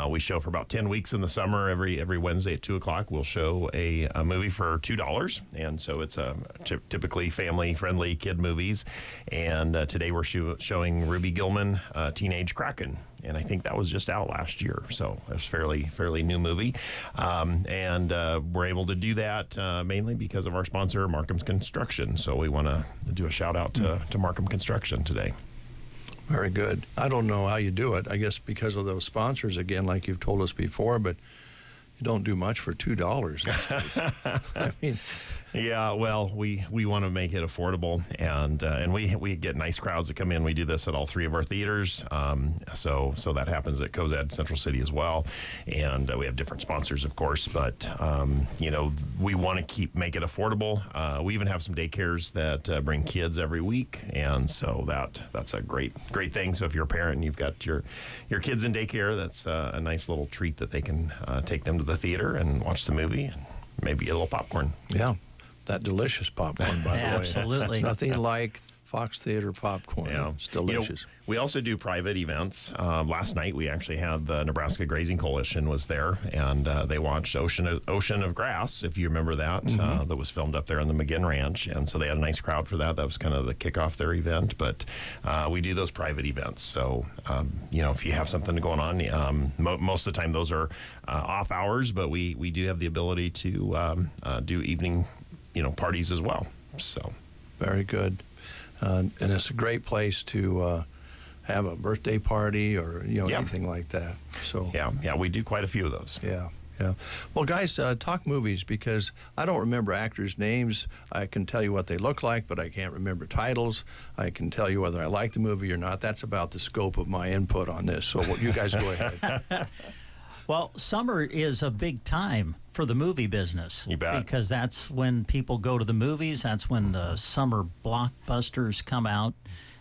[SPEAKER 6] we show for about 10 weeks in the summer. Every Wednesday at 2 o'clock, we'll show a movie for $2. And so it's typically family-friendly kid movies. And today we're showing Ruby Gillman, Teenage Kraken. And I think that was just out last year. So it's fairly new movie. And we're able to do that mainly because of our sponsor, Markham's Construction. So we want to do a shout-out to Markham Construction today.
[SPEAKER 2] Very good. I don't know how you do it. I guess because of those sponsors, again, like you've told us before, but you don't do much for $2. I mean,
[SPEAKER 6] yeah, well, we want to make it affordable, and we get nice crowds that come in. We do this at all 3 of our theaters, so that happens at COZAD Central City as well, and we have different sponsors, of course, but we want to make it affordable. We even have some daycares that bring kids every week, and so that's a great thing. So if you're a parent and you've got your kids in daycare, that's a nice little treat that they can take them to the theater and watch the movie and maybe get a little popcorn.
[SPEAKER 2] Yeah. That delicious popcorn, by the way.
[SPEAKER 3] Absolutely.
[SPEAKER 2] Nothing like Fox Theater popcorn.
[SPEAKER 6] Yeah.
[SPEAKER 2] It's delicious.
[SPEAKER 6] We also do private events. Last night we actually had the Nebraska Grazing Coalition was there, and they watched Ocean of Grass, if you remember that, that was filmed up there on the McGinn Ranch, and so they had a nice crowd for that. That was kind of the kickoff their event, but we do those private events. So, if you have something going on, most of the time those are off hours, but we do have the ability to do evening, parties as well. So,
[SPEAKER 2] very good. And it's a great place to have a birthday party or anything like that. So
[SPEAKER 6] yeah, we do quite a few of those.
[SPEAKER 2] Yeah. Well, guys, talk movies, because I don't remember actors' names. I can tell you what they look like, but I can't remember titles. I can tell you whether I like the movie or not. That's about the scope of my input on this. So you guys go ahead.
[SPEAKER 3] Well, summer is a big time for the movie business.
[SPEAKER 6] You bet.
[SPEAKER 3] Because that's when people go to the movies. That's when the summer blockbusters come out.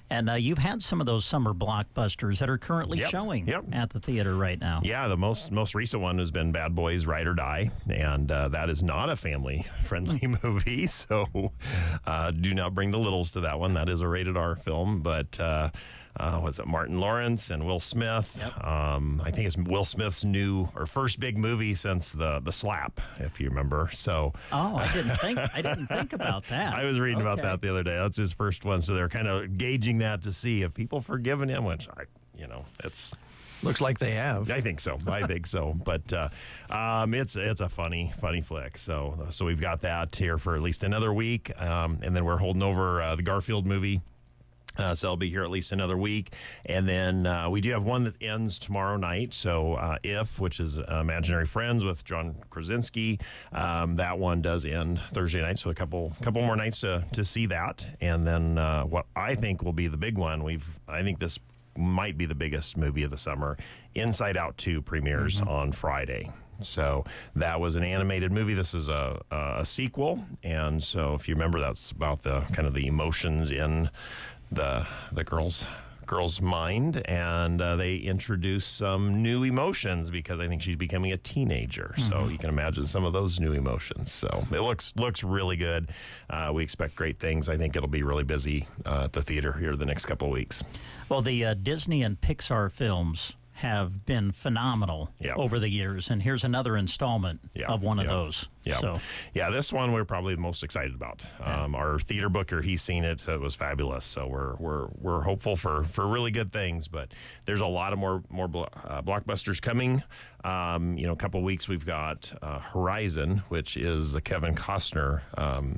[SPEAKER 3] And you've had some of those summer blockbusters that are currently showing at the theater right now.
[SPEAKER 6] Yeah, the most recent one has been Bad Boys Ride or Die, and that is not a family-friendly movie, so do not bring the littles to that one. That is a rated R film, but... was it Martin Lawrence and Will Smith?
[SPEAKER 3] Yep.
[SPEAKER 6] I think it's Will Smith's first big movie since the Slap, if you remember. So
[SPEAKER 3] I didn't think about that.
[SPEAKER 6] I was reading about that the other day. That's his first one. So they're kind of gauging that to see if people forgiven him, which it's.
[SPEAKER 2] Looks like they have.
[SPEAKER 6] I think so. But it's a funny flick. So we've got that here for at least another week, and then we're holding over the Garfield movie. So I'll be here at least another week. And then we do have one that ends tomorrow night. So which is Imaginary Friends with John Krasinski, that one does end Thursday night. So a couple more nights to see that. And then what I think will be the big one, I think this might be the biggest movie of the summer, Inside Out 2 premieres on Friday. So that was an animated movie. This is a sequel. And so if you remember, that's about the kind of the emotions in the girl's mind, and they introduce some new emotions because I think she's becoming a teenager. So you can imagine some of those new emotions. So it looks really good. We expect great things. I think it'll be really busy at the theater here the next couple of weeks.
[SPEAKER 3] Well, the Disney and Pixar films have been phenomenal over the years, and here's another installment of one of those.
[SPEAKER 6] Yeah,
[SPEAKER 3] so.
[SPEAKER 6] Yeah, this one we're probably the most excited about. Our theater booker, he's seen it, so it was fabulous. So we're hopeful for really good things. But there's a lot of more blockbusters coming. A couple of weeks we've got Horizon, which is a Kevin Costner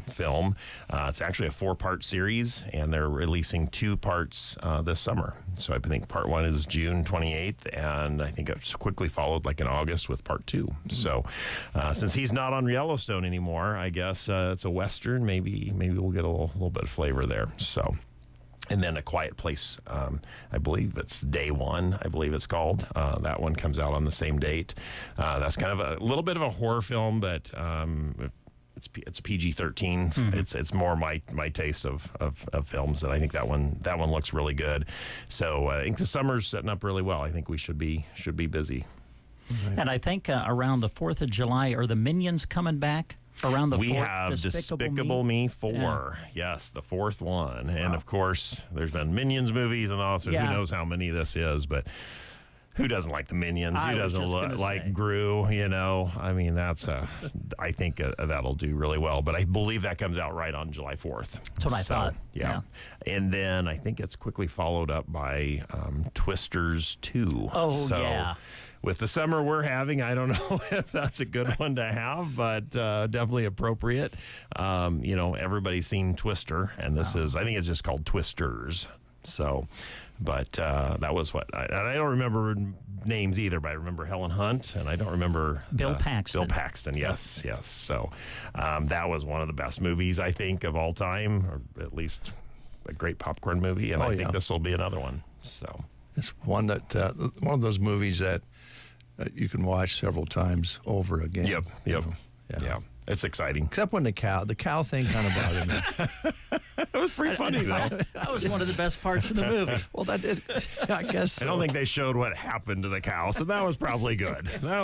[SPEAKER 6] film. It's actually a 4-part series, and they're releasing 2 parts this summer. So I think part 1 is June 28th, and I think it's quickly followed like in August with part 2. So since he's not on Yellowstone anymore, I guess it's a Western. Maybe we'll get a little bit of flavor there. So. And then A Quiet Place, I believe it's Day One, I believe it's called. That one comes out on the same date. That's kind of a little bit of a horror film, but it's PG-13. It's more my taste of films, and I think that one looks really good. So I think the summer's setting up really well. I think we should be busy.
[SPEAKER 3] Right. And I think around the 4th of July, are the Minions coming back? Around the
[SPEAKER 6] we
[SPEAKER 3] 4th,
[SPEAKER 6] have Despicable Me 4. Yes, the 4th one. Wow. And of course, there's been Minions movies and all, so who knows how many this is, but who doesn't like the Minions? Who doesn't like Gru? I mean, I think that'll do really well, but I believe that comes out right on July 4th.
[SPEAKER 3] That's what I thought.
[SPEAKER 6] Yeah. And then I think it's quickly followed up by Twisters 2.
[SPEAKER 3] Yeah.
[SPEAKER 6] With the summer we're having, I don't know if that's a good one to have, but definitely appropriate. Everybody's seen Twister, and this is, I think it's just called Twisters. So, but that was what, and I don't remember names either, but I remember Helen Hunt, and I don't remember
[SPEAKER 3] Bill Paxton.
[SPEAKER 6] Bill Paxton, yes. So that was one of the best movies, I think, of all time, or at least a great popcorn movie, and I think this will be another one. So
[SPEAKER 2] it's one that one of those movies that you can watch several times over again.
[SPEAKER 6] Yep. Yeah. It's exciting.
[SPEAKER 2] Except when the cow thing kind of bothered me.
[SPEAKER 6] It was pretty funny, though.
[SPEAKER 3] That was one of the best parts of the movie.
[SPEAKER 2] Well, that did, I guess so.
[SPEAKER 6] I don't think they showed what happened to the cow, so that was probably good.
[SPEAKER 2] I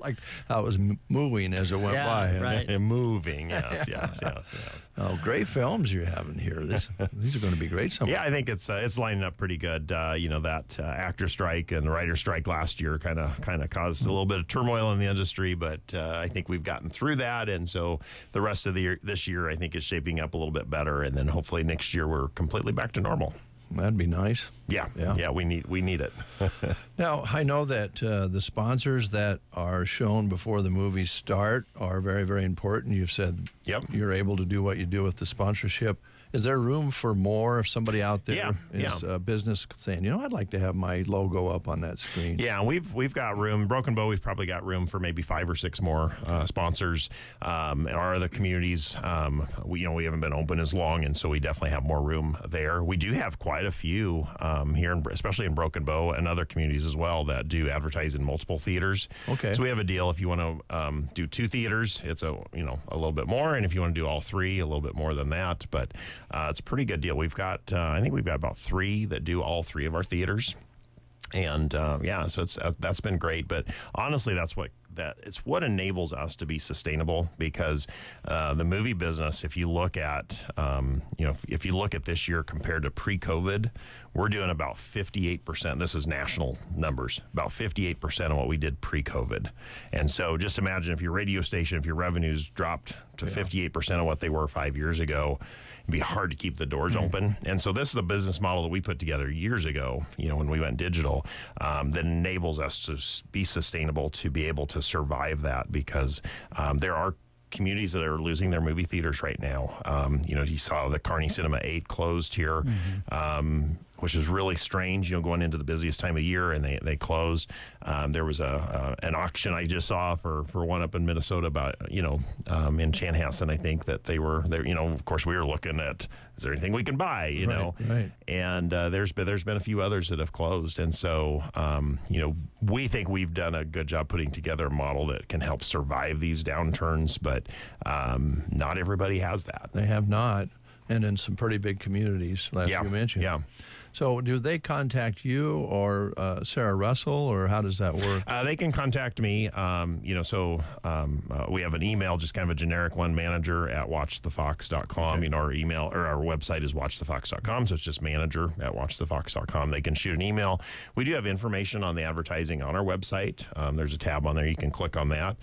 [SPEAKER 2] liked how it was mooing as it went by.
[SPEAKER 3] Right.
[SPEAKER 6] And moving, yes.
[SPEAKER 2] Oh, great films you're having here. These are going to be great.
[SPEAKER 6] Yeah, I think it's lining up pretty good. That actor strike and the writer strike last year kind of caused a little bit of turmoil in the industry, but I think we've gotten through that, and so the rest of this year I think is shaping up a little bit better, and then hopefully next year we're completely back to normal.
[SPEAKER 2] That'd be nice.
[SPEAKER 6] Yeah. We need it.
[SPEAKER 2] Now, I know that the sponsors that are shown before the movies start are very, very important. You've said you're able to do what you do with the sponsorship. Is there room for more if somebody out there is a business saying, I'd like to have my logo up on that screen?
[SPEAKER 6] Yeah, we've got room. Broken Bow, we've probably got room for maybe 5 or 6 more sponsors. In our other communities, we haven't been open as long, and so we definitely have more room there. We do have quite a few here, especially in Broken Bow and other communities as well, that do advertise in multiple theaters.
[SPEAKER 2] Okay.
[SPEAKER 6] So we have a deal if you want to do 2 theaters, it's a little bit more, and if you want to do all 3, a little bit more than that. But it's a pretty good deal. We've got, I think we've got about 3 that do all 3 of our theaters, and so that's been great. But honestly, it's what enables us to be sustainable, because the movie business, if you look at if you look at this year compared to pre-COVID, we're doing about 58%. This is national numbers, about 58% of what we did pre-COVID. And so just imagine if your radio station, if your revenues dropped to 58% of what they were 5 years ago, it'd be hard to keep the doors open. And so this is a business model that we put together years ago, when we went digital, that enables us to be sustainable, to be able to survive that, because there are communities that are losing their movie theaters right now. You saw the Kearney Cinema 8 closed here, which is really strange, going into the busiest time of year, and they closed. There was an auction I just saw for one up in Minnesota about, in Chanhassen, I think, that they were there. Of course, we were looking at, is there anything we can buy,
[SPEAKER 2] Right.
[SPEAKER 6] And there's been a few others that have closed. And so, we think we've done a good job putting together a model that can help survive these downturns, but not everybody has that.
[SPEAKER 2] They have not. And in some pretty big communities, like you mentioned.
[SPEAKER 6] Yeah.
[SPEAKER 2] So do they contact you or Sarah Russell, or how does that work?
[SPEAKER 6] They can contact me. We have an email, just kind of a generic one, manager@watchthefox.com. Our email or our website is watchthefox.com, so it's just manager@watchthefox.com. They can shoot an email. We do have information on the advertising on our website. There's a tab on there. You can click on that.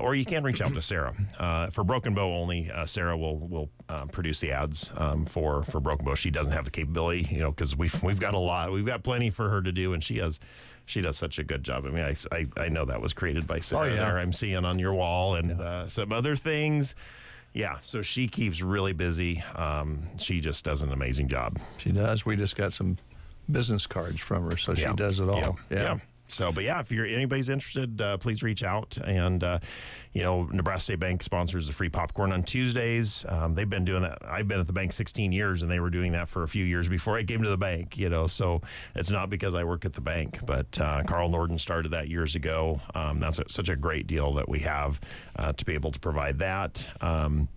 [SPEAKER 6] Or you can reach out to Sarah. For Broken Bow only, Sarah will produce the ads for Broken Bow. She doesn't have the capability, because we've got a lot. We've got plenty for her to do, and she does such a good job. I mean, I know that was created by Sarah. There I'm seeing on your wall, and some other things. Yeah, so she keeps really busy. She just does an amazing job.
[SPEAKER 2] She does. We just got some business cards from her, so she does it all.
[SPEAKER 6] Yeah. So, but if anybody's interested, please reach out. And, Nebraska State Bank sponsors the free popcorn on Tuesdays. They've been doing that. I've been at the bank 16 years, and they were doing that for a few years before I came to the bank, So it's not because I work at the bank, but Carl Norden started that years ago. That's such a great deal that we have to be able to provide that. And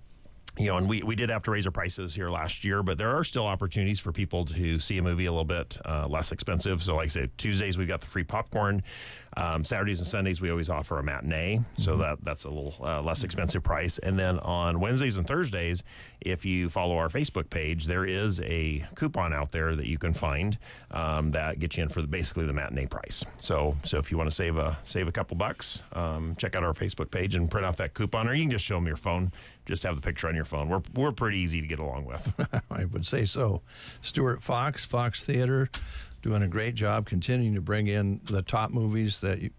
[SPEAKER 6] we did have to raise our prices here last year, but there are still opportunities for people to see a movie a little bit less expensive. So like I said, Tuesdays, we've got the free popcorn. Saturdays and Sundays, we always offer a matinee. So that's a little less expensive price. And then on Wednesdays and Thursdays, if you follow our Facebook page, there is a coupon out there that you can find that gets you in for basically the matinee price. So if you want to save a couple bucks, check out our Facebook page and print off that coupon, or you can just show them your phone. Just have the picture on your phone. We're pretty easy to get along with.
[SPEAKER 2] I would say so. Stuart Fox Theater, doing a great job continuing to bring in the top movies that you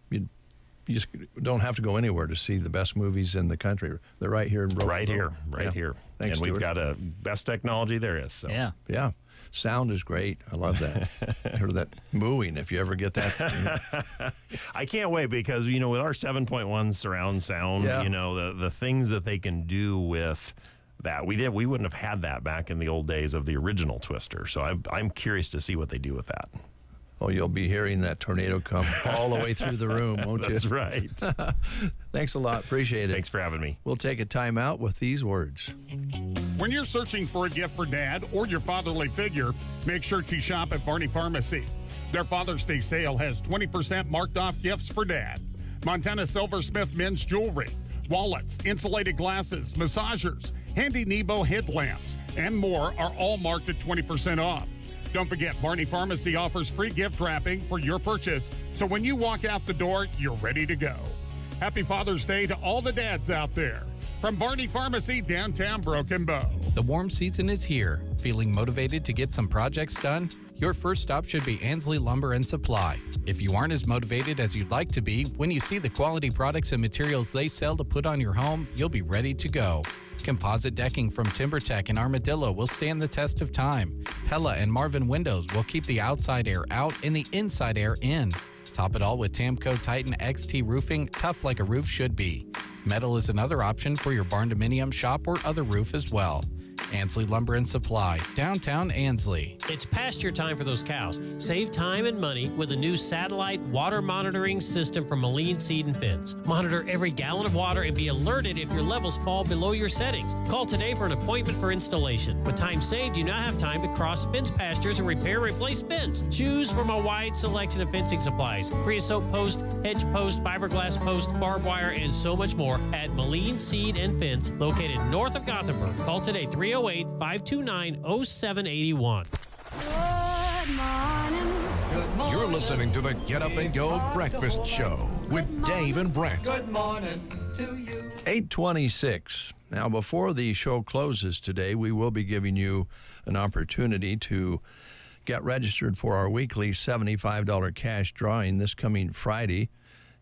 [SPEAKER 2] just don't have to go anywhere to see the best movies in the country. They're right here in Broken Bow.
[SPEAKER 6] Right here.
[SPEAKER 2] Thanks,
[SPEAKER 6] and we've
[SPEAKER 2] Stuart.
[SPEAKER 6] got a best technology there is. So.
[SPEAKER 2] Yeah. Sound is great. I love that. I heard that mooing, if you ever get that.
[SPEAKER 6] I can't wait because, with our 7.1 surround sound, the things that they can do with that, we wouldn't have had that back in the old days of the original Twister. So I'm curious to see what they do with that.
[SPEAKER 2] Oh, you'll be hearing that tornado come all the way through the room, won't you?
[SPEAKER 6] That's right.
[SPEAKER 2] Thanks a lot. Appreciate it.
[SPEAKER 6] Thanks for having me.
[SPEAKER 2] We'll take a time out with these words.
[SPEAKER 7] When you're searching for a gift for Dad or your fatherly figure, make sure to shop at Barney Pharmacy. Their Father's Day sale has 20% marked off gifts for Dad. Montana Silversmith men's jewelry, wallets, insulated glasses, massagers, Handy Nebo headlamps, and more are all marked at 20% off. Don't forget, Barney Pharmacy offers free gift wrapping for your purchase, so when you walk out the door, you're ready to go. Happy Father's Day to all the dads out there. From Barney Pharmacy, downtown Broken Bow.
[SPEAKER 8] The warm season is here. Feeling motivated to get some projects done? Your first stop should be Ansley Lumber and Supply. If you aren't as motivated as you'd like to be, when you see the quality products and materials they sell to put on your home, you'll be ready to go. Composite decking from TimberTech and Armadillo will stand the test of time. Pella and Marvin windows will keep the outside air out and the inside air in. Top it all with Tamco Titan XT roofing, tough like a roof should be. Metal is another option for your barn dominium, shop, or other roof as well. Ansley Lumber and Supply, downtown Ansley.
[SPEAKER 9] It's past your time for those cows. Save time and money with a new satellite water monitoring system from Moline Seed and Fence. Monitor every gallon of water and be alerted if your levels fall below your settings. Call today for an appointment for installation. With time saved, you now have time to cross fence pastures and repair and replace fence. Choose from a wide selection of fencing supplies. Creosote post, hedge post, fiberglass post, barbed wire, and so much more at Moline Seed and Fence, located north of Gothenburg. Call today, 308-529-0781.
[SPEAKER 10] You're listening to the Get Up and Go Breakfast Show with Dave and Brent.
[SPEAKER 24] Good morning to you.
[SPEAKER 2] 8:26. Now, before the show closes today, we will be giving you an opportunity to get registered for our weekly $75 cash drawing this coming Friday.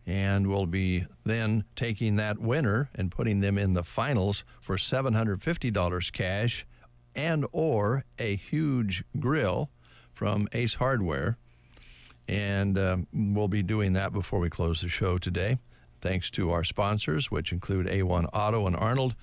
[SPEAKER 2] And we'll be then taking that winner and putting them in the finals for $750 cash and or a huge grill from Ace Hardware. And we'll be doing that before we close the show today. Thanks to our sponsors, which include A1 Auto and Arnold,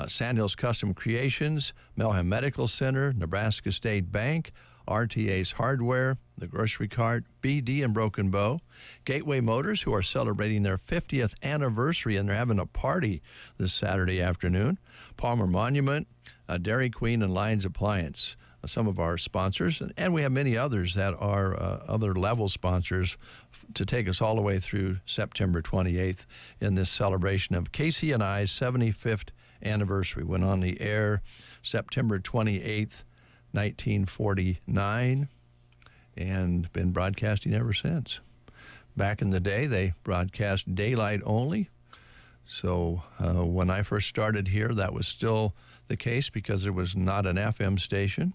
[SPEAKER 2] Sandhills Custom Creations, Melham Medical Center, Nebraska State Bank, RTA's Hardware, The Grocery Cart, BD and Broken Bow, Gateway Motors, who are celebrating their 50th anniversary, and they're having a party this Saturday afternoon, Palmer Monument, Dairy Queen, and Lions Appliance, some of our sponsors, and we have many others that are other level sponsors to take us all the way through September 28th in this celebration of KCNI's 75th anniversary. Went on the air September 28th, 1949, and been broadcasting ever since. Back in the day, they broadcast daylight only. So when I first started here, that was still the case because there was not an FM station.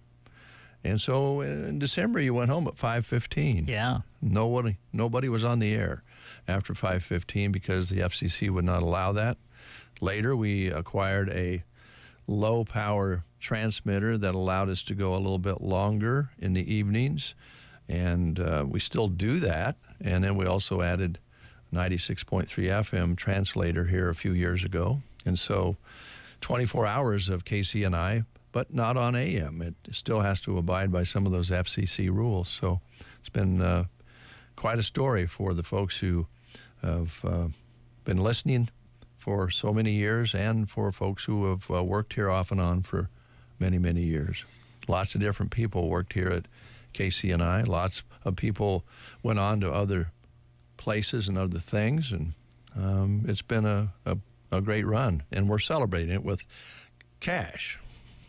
[SPEAKER 2] And so in December, you went home at 5:15.
[SPEAKER 3] Yeah.
[SPEAKER 2] Nobody was on the air after 5:15 because the FCC would not allow that. Later, we acquired a low-power transmitter that allowed us to go a little bit longer in the evenings, and we still do that. And then we also added 96.3 FM translator here a few years ago. And so 24 hours of KCNI, but not on AM. It still has to abide by some of those FCC rules. So it's been quite a story for the folks who have been listening for so many years, and for folks who have worked here off and on for many, many years. Lots of different people worked here at KCNI. Lots of people went on to other places and other things, and it's been a great run, and we're celebrating it with cash.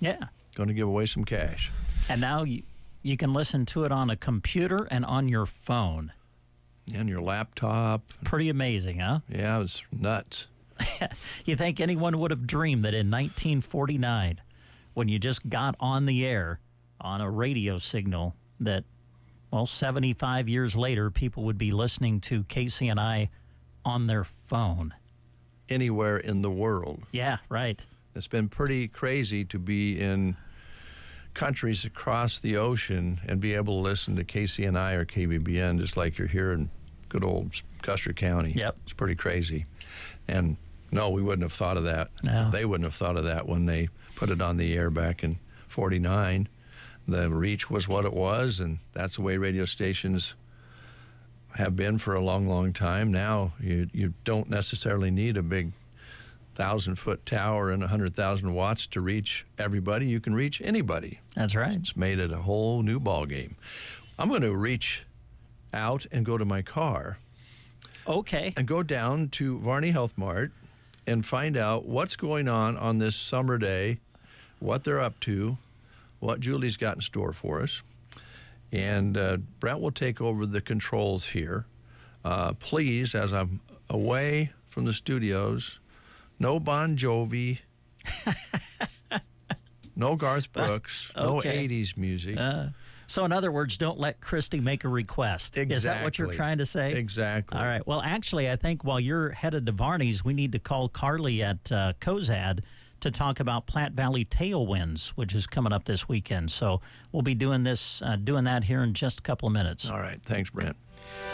[SPEAKER 3] Yeah.
[SPEAKER 2] Going to give away some cash.
[SPEAKER 3] And now you can listen to it on a computer and on your phone.
[SPEAKER 2] And your laptop.
[SPEAKER 3] Pretty amazing, huh?
[SPEAKER 2] Yeah, it's nuts.
[SPEAKER 3] You think anyone would have dreamed that in 1949, when you just got on the air on a radio signal, that, well, 75 years later, people would be listening to KCNI on their phone.
[SPEAKER 2] Anywhere in the world.
[SPEAKER 3] Yeah, right.
[SPEAKER 2] It's been pretty crazy to be in countries across the ocean and be able to listen to KCNI or KBBN just like you're here in good old Custer County.
[SPEAKER 3] Yep.
[SPEAKER 2] It's pretty crazy. And no, we wouldn't have thought of that.
[SPEAKER 3] No.
[SPEAKER 2] They wouldn't have thought of that when they put it on the air back in 49. The reach was what it was, and that's the way radio stations have been for a long, long time. Now you don't necessarily need a big 1,000-foot tower and 100,000 watts to reach everybody. You can reach anybody.
[SPEAKER 3] That's right.
[SPEAKER 2] It's made it a whole new ball game. I'm going to reach out and go to my car.
[SPEAKER 3] Okay.
[SPEAKER 2] And go down to Varney Health Mart and find out what's going on this summer day, what they're up to, what Julie's got in store for us. And Brent will take over the controls here. Please, as I'm away from the studios, no Bon Jovi, no Garth Brooks, no 80s music.
[SPEAKER 3] So in other words, don't let Christy make a request.
[SPEAKER 2] Exactly.
[SPEAKER 3] Is that what you're trying to say?
[SPEAKER 2] Exactly.
[SPEAKER 3] All right. Well, actually, I think while you're headed to Varney's, we need to call Carly at Cozad to talk about Platte Valley Tailwinds, which is coming up this weekend. So we'll be doing that here in just a couple of minutes.
[SPEAKER 2] All right. Thanks, Brent.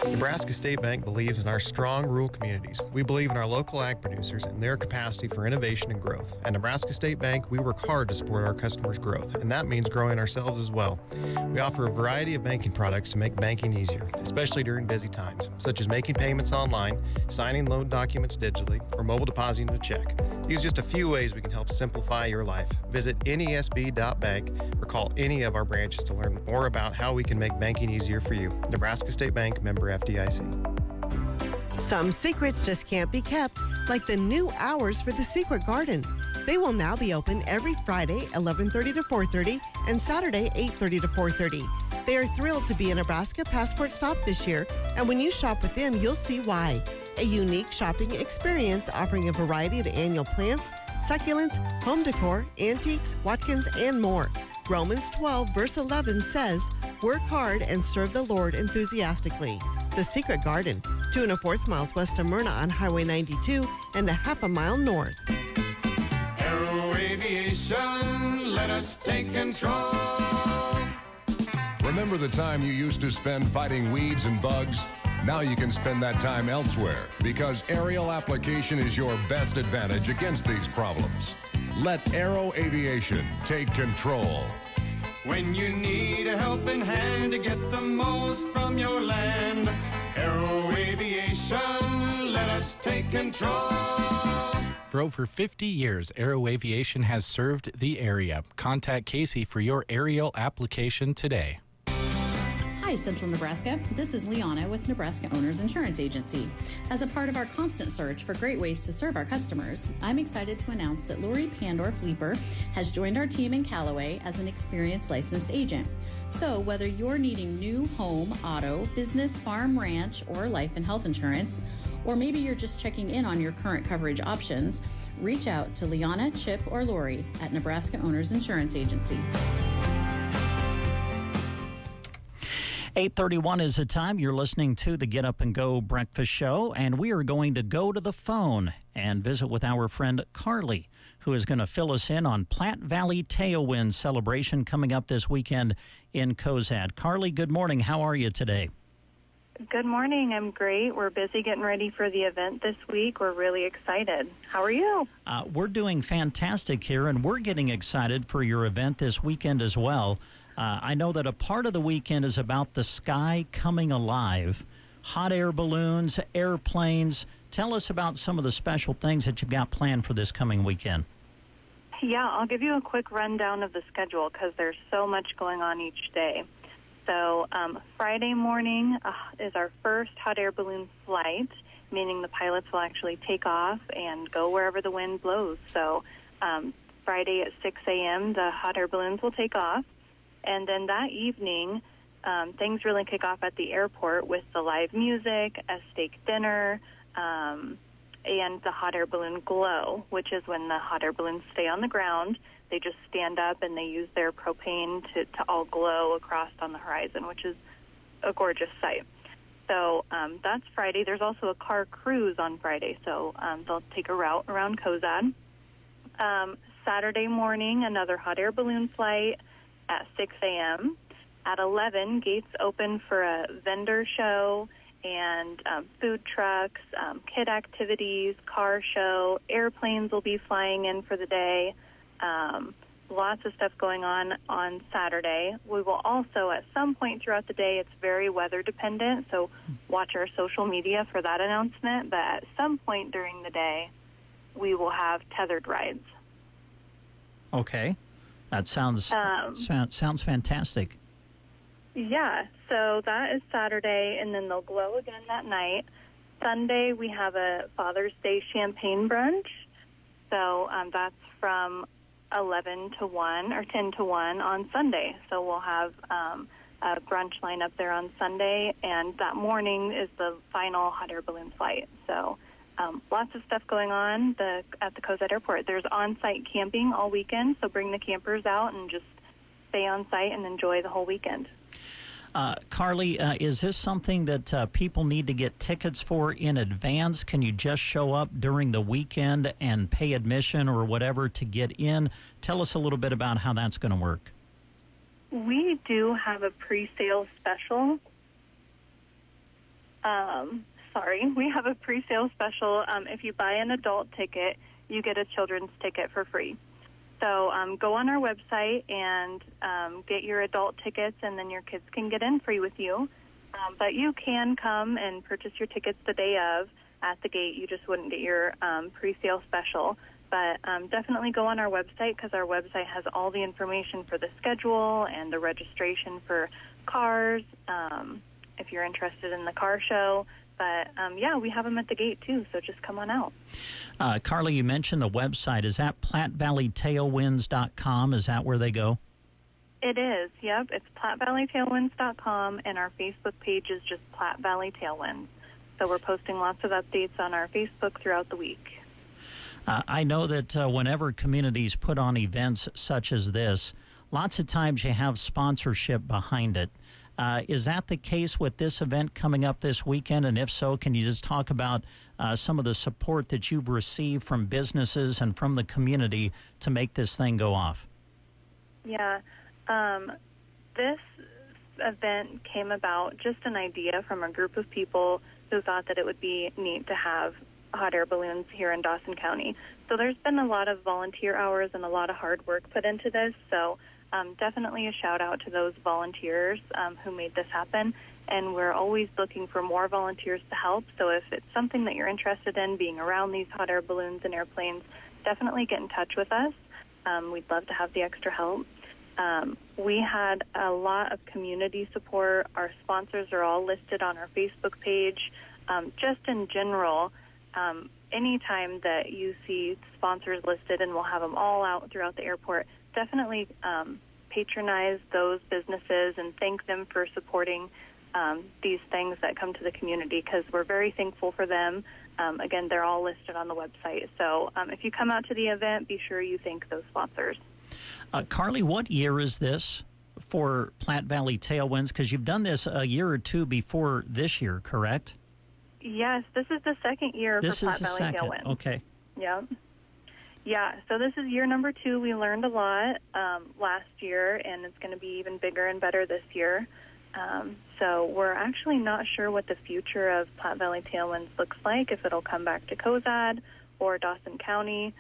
[SPEAKER 4] Nebraska State Bank believes in our strong rural communities. We believe in our local ag producers and their capacity for innovation and growth. At Nebraska State Bank, we work hard to support our customers' growth, and that means growing ourselves as well. We offer a variety of banking products to make banking easier, especially during busy times, such as making payments online, signing loan documents digitally, or mobile depositing a check. These are just a few ways we can help simplify your life. Visit nesb.bank or call any of our branches to learn more about how we can make banking easier for you. Nebraska State Bank, member FDIC.
[SPEAKER 5] Some secrets just can't be kept, like the new hours for the Secret Garden. They will now be open every Friday, 11:30 to 4:30, and Saturday, 8:30 to 4:30. They are thrilled to be a Nebraska Passport stop this year, and when you shop with them, you'll see why. A unique shopping experience offering a variety of annual plants, succulents, home decor, antiques, Watkins, and more. Romans 12, verse 11 says, "Work hard and serve the Lord enthusiastically." The Secret Garden, 2 1/4 miles west of Myrna on Highway 92 and a half a mile north.
[SPEAKER 24] Aero Aviation, let us take control.
[SPEAKER 11] Remember the time you used to spend fighting weeds and bugs? Now you can spend that time elsewhere because aerial application is your best advantage against these problems. Let Aero Aviation take control.
[SPEAKER 24] When you need a helping hand to get the most from your land, Aero Aviation, let us take control.
[SPEAKER 8] For over 50 years, Aero Aviation has served the area. Contact Casey for your aerial application today.
[SPEAKER 12] Hi, Central Nebraska. This is Liana with Nebraska Owners Insurance Agency. As a part of our constant search for great ways to serve our customers, I'm excited to announce that Lori Pandorf-Leeper has joined our team in Callaway as an experienced licensed agent. So whether you're needing new home, auto, business, farm, ranch, or life and health insurance, or maybe you're just checking in on your current coverage options, reach out to Liana, Chip, or Lori at Nebraska Owners Insurance Agency.
[SPEAKER 3] 8:31 is the time. You're listening to the Get Up and Go Breakfast Show, and we are going to go to the phone and visit with our friend Carly, who is going to fill us in on Platte Valley Tailwind celebration coming up this weekend in Cozad. Carly, good morning. How are you today?
[SPEAKER 25] Good morning. I'm great. We're busy getting ready for the event this week. We're really excited. How are you?
[SPEAKER 3] We're doing fantastic here, and we're getting excited for your event this weekend as well. I know that a part of the weekend is about the sky coming alive, hot air balloons, airplanes. Tell us about some of the special things that you've got planned for this coming weekend.
[SPEAKER 25] Yeah, I'll give you a quick rundown of the schedule because there's so much going on each day. So Friday morning is our first hot air balloon flight, meaning the pilots will actually take off and go wherever the wind blows. So Friday at 6 a.m., the hot air balloons will take off. And then that evening, things really kick off at the airport with the live music, a steak dinner, and the hot air balloon glow, which is when the hot air balloons stay on the ground. They just stand up and they use their propane to all glow across on the horizon, which is a gorgeous sight. So that's Friday. There's also a car cruise on Friday, so they'll take a route around Cozad. Saturday morning, another hot air balloon flight at 6 a.m. At 11, gates open for a vendor show and food trucks, kid activities, car show. Airplanes will be flying in for the day. Lots of stuff going on Saturday. We will also, at some point throughout the day, it's very weather dependent, so watch our social media for that announcement. But at some point during the day, we will have tethered rides.
[SPEAKER 3] Okay. That sounds fantastic.
[SPEAKER 25] Yeah, so that is Saturday, and then they'll glow again that night. Sunday, we have a Father's Day champagne brunch. So that's from 11 to 1 or 10 to 1 on Sunday. So we'll have a brunch line up there on Sunday, and that morning is the final hot air balloon flight. So lots of stuff going on at the Cozad Airport. There's on-site camping all weekend, so bring the campers out and just stay on site and enjoy the whole weekend.
[SPEAKER 3] Carly, is this something that people need to get tickets for in advance? Can you just show up during the weekend and pay admission or whatever to get in? Tell us a little bit about how that's going to work.
[SPEAKER 25] We do have a pre-sale special. We have a pre-sale special. If you buy an adult ticket, you get a children's ticket for free. So go on our website and get your adult tickets, and then your kids can get in free with you. But you can come and purchase your tickets the day of at the gate. You just wouldn't get your pre-sale special. But definitely go on our website, because our website has all the information for the schedule and the registration for cars, if you're interested in the car show. But, we have them at the gate, too, so just come on out.
[SPEAKER 3] Carly, you mentioned the website. Is that PlatteValleyTailwinds.com? Is that where they go?
[SPEAKER 25] It is, yep. It's PlatteValleyTailwinds.com, and our Facebook page is just Platte Valley Tailwinds. So we're posting lots of updates on our Facebook throughout the week.
[SPEAKER 3] I know that whenever communities put on events such as this, lots of times you have sponsorship behind it. Is that the case with this event coming up this weekend? And if so, can you just talk about some of the support that you've received from businesses and from the community to make this thing go off?
[SPEAKER 25] Yeah. This event came about just an idea from a group of people who thought that it would be neat to have hot air balloons here in Dawson County. So there's been a lot of volunteer hours and a lot of hard work put into this. So definitely a shout out to those volunteers who made this happen. And we're always looking for more volunteers to help. So if it's something that you're interested in, being around these hot air balloons and airplanes, definitely get in touch with us. We'd love to have the extra help. We had a lot of community support. Our sponsors are all listed on our Facebook page. Just in general, anytime that you see sponsors listed, and we'll have them all out throughout the airport, definitely patronize those businesses and thank them for supporting these things that come to the community, because we're very thankful for them. Again, they're all listed on the website. So if you come out to the event, be sure you thank those sponsors.
[SPEAKER 3] Carly, what year is this for Platte Valley Tailwinds? Because you've done this a year or two before this year, correct?
[SPEAKER 25] Yes, this is the second year for Platte Valley Tailwinds.
[SPEAKER 3] Okay.
[SPEAKER 25] Yeah. Yeah, so this is year number 2. We learned a lot last year, and it's going to be even bigger and better this year. So we're actually not sure what the future of Platte Valley Tailwinds looks like, if it'll come back to Cozad or Dawson County.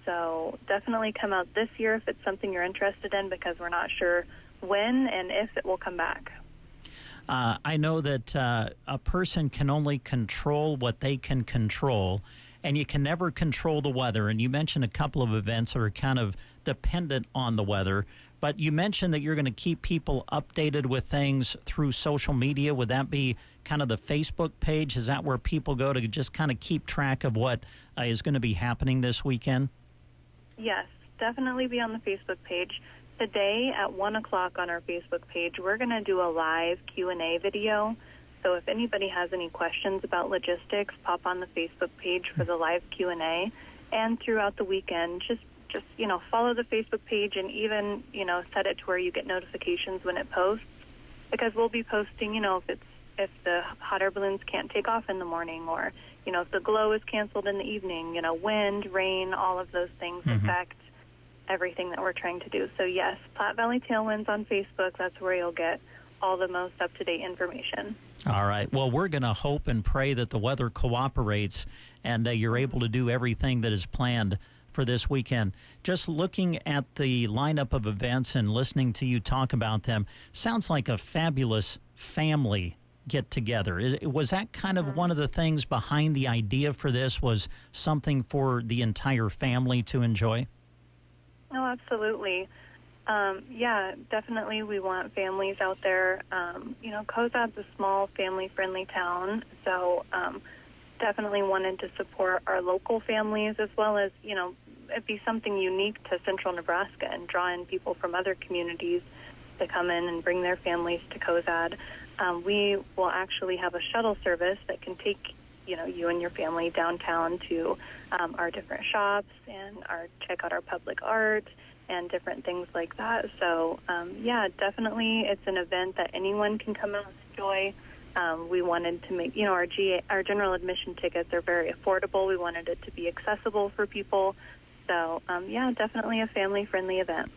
[SPEAKER 25] So definitely come out this year if it's something you're interested in, because we're not sure when and if it will come back.
[SPEAKER 3] I know that a person can only control what they can control, and you can never control the weather. And you mentioned a couple of events that are kind of dependent on the weather, but you mentioned that you're going to keep people updated with things through social media. Would that be kind of the Facebook page? Is that where people go to just kind of keep track of what is going to be happening this weekend?
[SPEAKER 25] Yes, definitely be on the Facebook page. Today at 1 o'clock on our Facebook page, we're going to do a live Q&A video. So if anybody has any questions about logistics, pop on the Facebook page for the live Q&A. And throughout the weekend, just follow the Facebook page, and even, set it to where you get notifications when it posts. Because we'll be posting, if the hot air balloons can't take off in the morning, or, if the glow is canceled in the evening, wind, rain, all of those things affect everything that we're trying to do. So yes, Platte Valley Tailwinds on Facebook, that's where you'll get all the most up-to-date information.
[SPEAKER 3] All right. Well, we're going to hope and pray that the weather cooperates and you're able to do everything that is planned for this weekend. Just looking at the lineup of events and listening to you talk about them, sounds like a fabulous family get-together. Was that kind of one of the things behind the idea for this, was something for the entire family to enjoy?
[SPEAKER 25] Oh, absolutely. Yeah, definitely we want families out there. Cozad's a small, family-friendly town, so definitely wanted to support our local families as well as, it'd be something unique to central Nebraska and draw in people from other communities to come in and bring their families to Cozad. We will actually have a shuttle service that can take, you and your family downtown to our different shops and check out our public art and different things like that. So, definitely it's an event that anyone can come out and enjoy. We wanted to make, our general admission tickets are very affordable. We wanted it to be accessible for people. So, definitely a family-friendly event.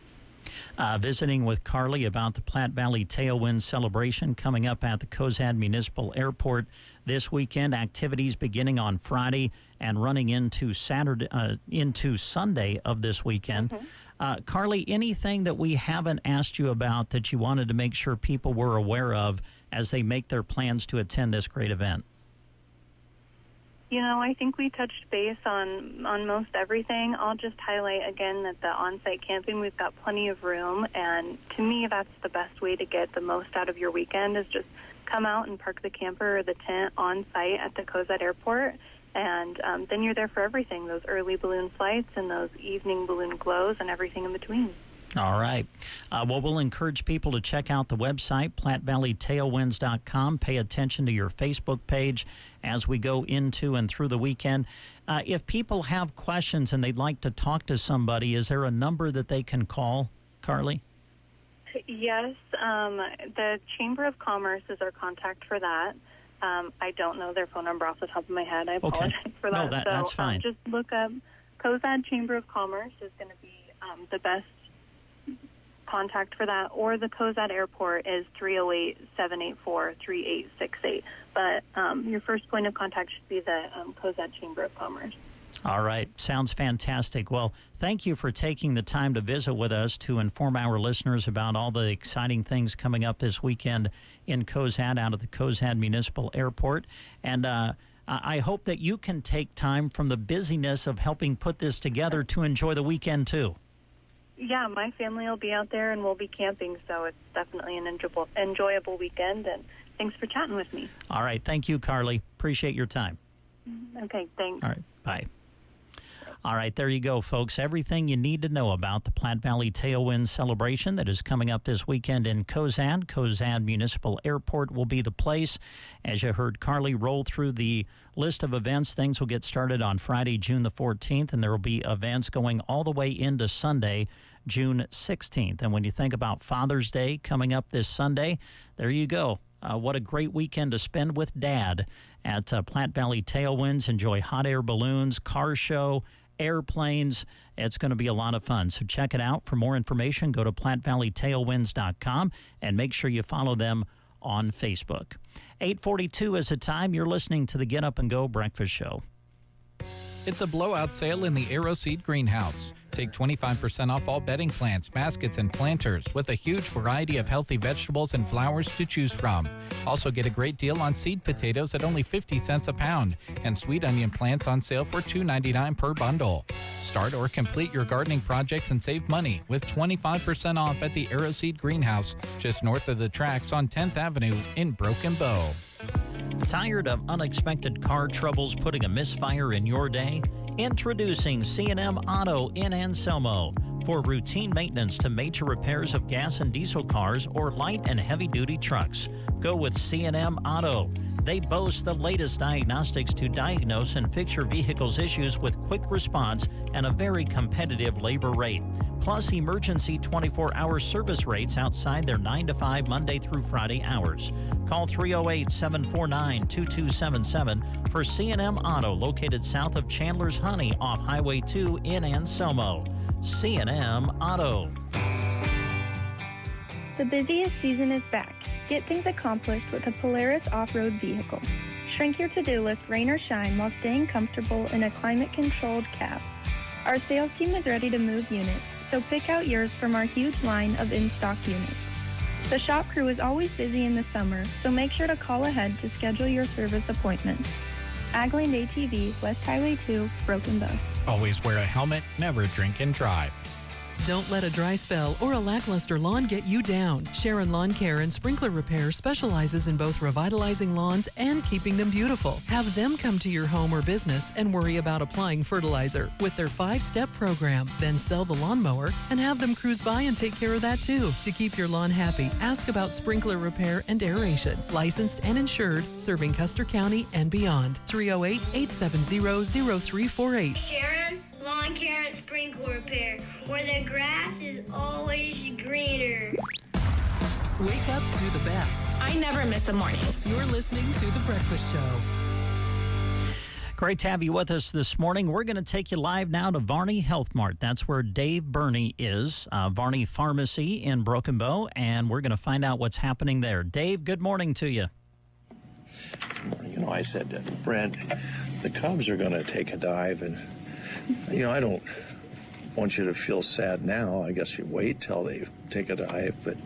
[SPEAKER 3] Visiting with Carly about the Platte Valley Tailwind celebration coming up at the Cozad Municipal Airport this weekend. Activities beginning on Friday and running into Sunday of this weekend. Carly, anything that we haven't asked you about that you wanted to make sure people were aware of as they make their plans to attend this great event?
[SPEAKER 25] I think we touched base on most everything. I'll just highlight again that the on-site camping, we've got plenty of room, and to me that's the best way to get the most out of your weekend is just come out and park the camper or the tent on-site at the Cozad Airport, and then you're there for everything, those early balloon flights and those evening balloon glows and everything in between.
[SPEAKER 3] All right. We'll encourage people to check out the website, PlatteValleyTailwinds.com. Pay attention to your Facebook page as we go into and through the weekend. If people have questions and they'd like to talk to somebody, is there a number that they can call, Carly?
[SPEAKER 25] Yes. The Chamber of Commerce is our contact for that. I don't know their phone number off the top of my head. I apologize for that.
[SPEAKER 3] No, that's fine.
[SPEAKER 25] Just look up Cozad Chamber of Commerce is going to be the best contact for that, or the Cozad Airport is 308-784-3868. But your first point of contact should be the Cozad Chamber of Commerce.
[SPEAKER 3] All right. Sounds fantastic. Well, thank you for taking the time to visit with us to inform our listeners about all the exciting things coming up this weekend in Cozad out of the Cozad Municipal Airport. And I hope that you can take time from the busyness of helping put this together to enjoy the weekend, too.
[SPEAKER 25] Yeah, my family will be out there and we'll be camping, so it's definitely an enjoyable weekend, and thanks for chatting with me.
[SPEAKER 3] All right. Thank you, Carly. Appreciate your time.
[SPEAKER 25] Okay, thanks.
[SPEAKER 3] All right. Bye. All right, there you go, folks. Everything you need to know about the Platte Valley Tailwind celebration that is coming up this weekend in Cozad. Cozad Municipal Airport will be the place. As you heard Carly roll through the list of events, things will get started on Friday, June the 14th, and there will be events going all the way into Sunday, June 16th. And when you think about Father's Day coming up this Sunday, there you go. What a great weekend to spend with Dad at Platte Valley Tailwinds. Enjoy hot air balloons, car show, airplanes. It's going to be a lot of fun. So check it out. For more information, go to PlatteValleyTailwinds.com and make sure you follow them on Facebook. 8:42 is the time. You're listening to the Get Up and Go Breakfast Show.
[SPEAKER 8] It's a blowout sale in the Aeroseed Greenhouse. Take 25% off all bedding plants, baskets, and planters with a huge variety of healthy vegetables and flowers to choose from. Also get a great deal on seed potatoes at only 50 cents a pound and sweet onion plants on sale for $2.99 per bundle. Start or complete your gardening projects and save money with 25% off at the Aeroseed Greenhouse just north of the tracks on 10th Avenue in Broken Bow.
[SPEAKER 3] Tired of unexpected car troubles putting a misfire in your day? Introducing C&M Auto in Anselmo. For routine maintenance to major repairs of gas and diesel cars or light and heavy-duty trucks, go with C&M Auto. They boast the latest diagnostics to diagnose and fix your vehicle's issues with quick response and a very competitive labor rate. Plus emergency 24-hour service rates outside their 9 to 5 Monday through Friday hours. Call 308-749-2277 for C&M Auto, located south of Chandler's Honey off Highway 2 in Anselmo. C&M Auto.
[SPEAKER 13] The busiest season is back. Get things accomplished with a Polaris off-road vehicle. Shrink your to-do list, rain or shine, while staying comfortable in a climate-controlled cab. Our sales team is ready to move units, so pick out yours from our huge line of in-stock units. The shop crew is always busy in the summer, so make sure to call ahead to schedule your service appointment. Agland ATV, West Highway 2, Broken Bow.
[SPEAKER 8] Always wear a helmet, never drink and drive.
[SPEAKER 14] Don't let a dry spell or a lackluster lawn get you down. Sharon Lawn Care and Sprinkler Repair specializes in both revitalizing lawns and keeping them beautiful. Have them come to your home or business and worry about applying fertilizer with their 5-step program. Then sell the lawnmower and have them cruise by and take care of that too. To keep your lawn happy, ask about sprinkler repair and aeration. Licensed and insured, serving Custer County and beyond. 308-870-0348.
[SPEAKER 15] Sharon Lawn Care and Sprinkler Repair, where the grass is always greener.
[SPEAKER 14] Wake up to the best.
[SPEAKER 16] I never miss a morning.
[SPEAKER 14] You're listening to The Breakfast Show.
[SPEAKER 3] Great to have you with us this morning. We're going to take you live now to Varney Health Mart. That's where Dave Burney is, Varney Pharmacy in Broken Bow, and we're going to find out what's happening there. Dave, good morning to you.
[SPEAKER 2] You know, I said to Brent, the Cubs are going to take a dive, and, you know, I don't want you to feel sad now. I guess you wait till they take a dive, but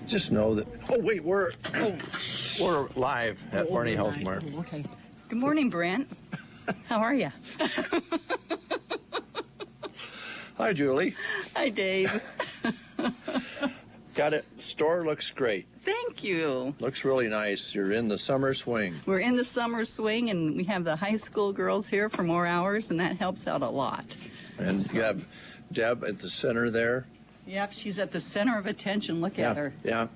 [SPEAKER 2] just know that, oh, wait, we're live at Varney Health Mart.
[SPEAKER 17] Okay. Good morning, Brent. How are you?
[SPEAKER 2] Hi, Julie.
[SPEAKER 17] Hi, Dave.
[SPEAKER 2] Got it. Store looks great.
[SPEAKER 17] Thank you.
[SPEAKER 2] Looks really nice. You're in the summer swing.
[SPEAKER 17] We're in the summer swing, and we have the high school girls here for more hours, and that helps out a lot.
[SPEAKER 2] And you have Deb at the center there.
[SPEAKER 17] Yep, she's at the center of attention. Look at her.
[SPEAKER 2] Yeah.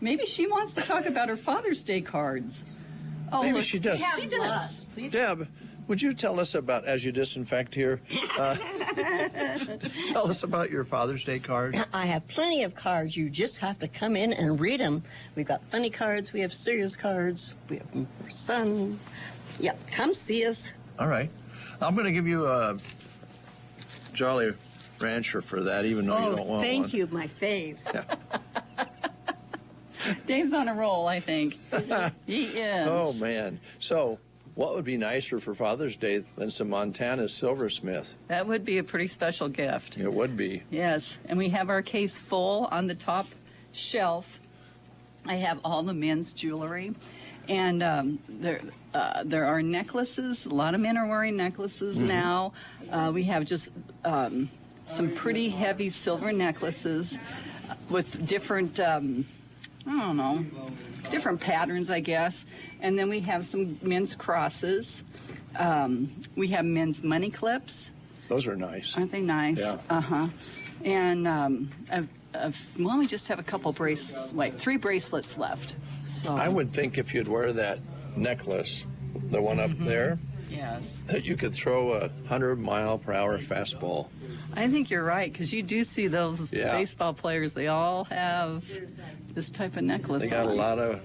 [SPEAKER 17] Maybe she wants to talk about her Father's Day cards. Oh,
[SPEAKER 2] Maybe
[SPEAKER 17] look,
[SPEAKER 2] she does.
[SPEAKER 17] She does. Please.
[SPEAKER 2] Deb, would you tell us about, as you disinfect here, tell us about your Father's Day cards?
[SPEAKER 18] I have plenty of cards. You just have to come in and read them. We've got funny cards. We have serious cards. We have them for son. Yeah, come see us.
[SPEAKER 2] All right. I'm going to give you a Jolly Rancher for that, even though you don't want one.
[SPEAKER 18] Thank you, my fave.
[SPEAKER 2] Yeah.
[SPEAKER 17] Dave's on a roll, I think. He is.
[SPEAKER 2] Oh, man. So, what would be nicer for Father's Day than some Montana Silversmith?
[SPEAKER 17] That would be a pretty special gift.
[SPEAKER 2] It would be.
[SPEAKER 17] Yes, and we have our case full on the top shelf. I have all the men's jewelry, and there are necklaces. A lot of men are wearing necklaces now. We have just some pretty heavy silver necklaces with different, I don't know, different patterns, I guess. And then we have some men's crosses. We have men's money clips.
[SPEAKER 2] Those are nice.
[SPEAKER 17] Aren't they nice?
[SPEAKER 2] Yeah.
[SPEAKER 17] Uh-huh. And we just have a couple 3 bracelets left. So
[SPEAKER 2] I would think if you'd wear that necklace, the one up there,
[SPEAKER 17] yes,
[SPEAKER 2] that you could throw a 100-mile-per-hour fastball.
[SPEAKER 17] I think you're right, because you do see those baseball players. They all have this type of necklace.
[SPEAKER 2] They got
[SPEAKER 17] on.
[SPEAKER 2] a lot of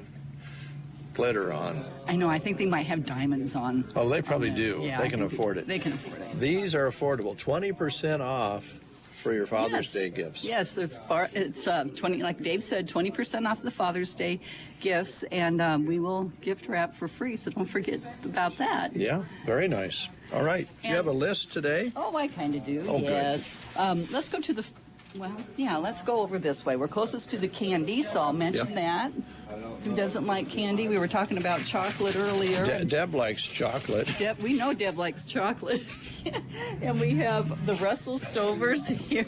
[SPEAKER 2] glitter on.
[SPEAKER 17] I know. I think they might have diamonds on.
[SPEAKER 2] Oh, they probably do.
[SPEAKER 17] Yeah,
[SPEAKER 2] they can afford it.
[SPEAKER 17] They can afford it.
[SPEAKER 2] These are affordable. 20% off for your Father's Day gifts.
[SPEAKER 17] Yes, it's 20. Like Dave said, 20% off the Father's Day gifts, and we will gift wrap for free. So don't forget about that.
[SPEAKER 2] Yeah, very nice. All right. Do you have a list today?
[SPEAKER 17] Oh, I kind of do.
[SPEAKER 2] Oh,
[SPEAKER 17] yes. Let's go to the. Let's go over this way. We're closest to the candy, so I'll mention that. Who doesn't like candy? We were talking about chocolate earlier.
[SPEAKER 2] Deb likes chocolate.
[SPEAKER 17] We know Deb likes chocolate. And we have the Russell Stovers here.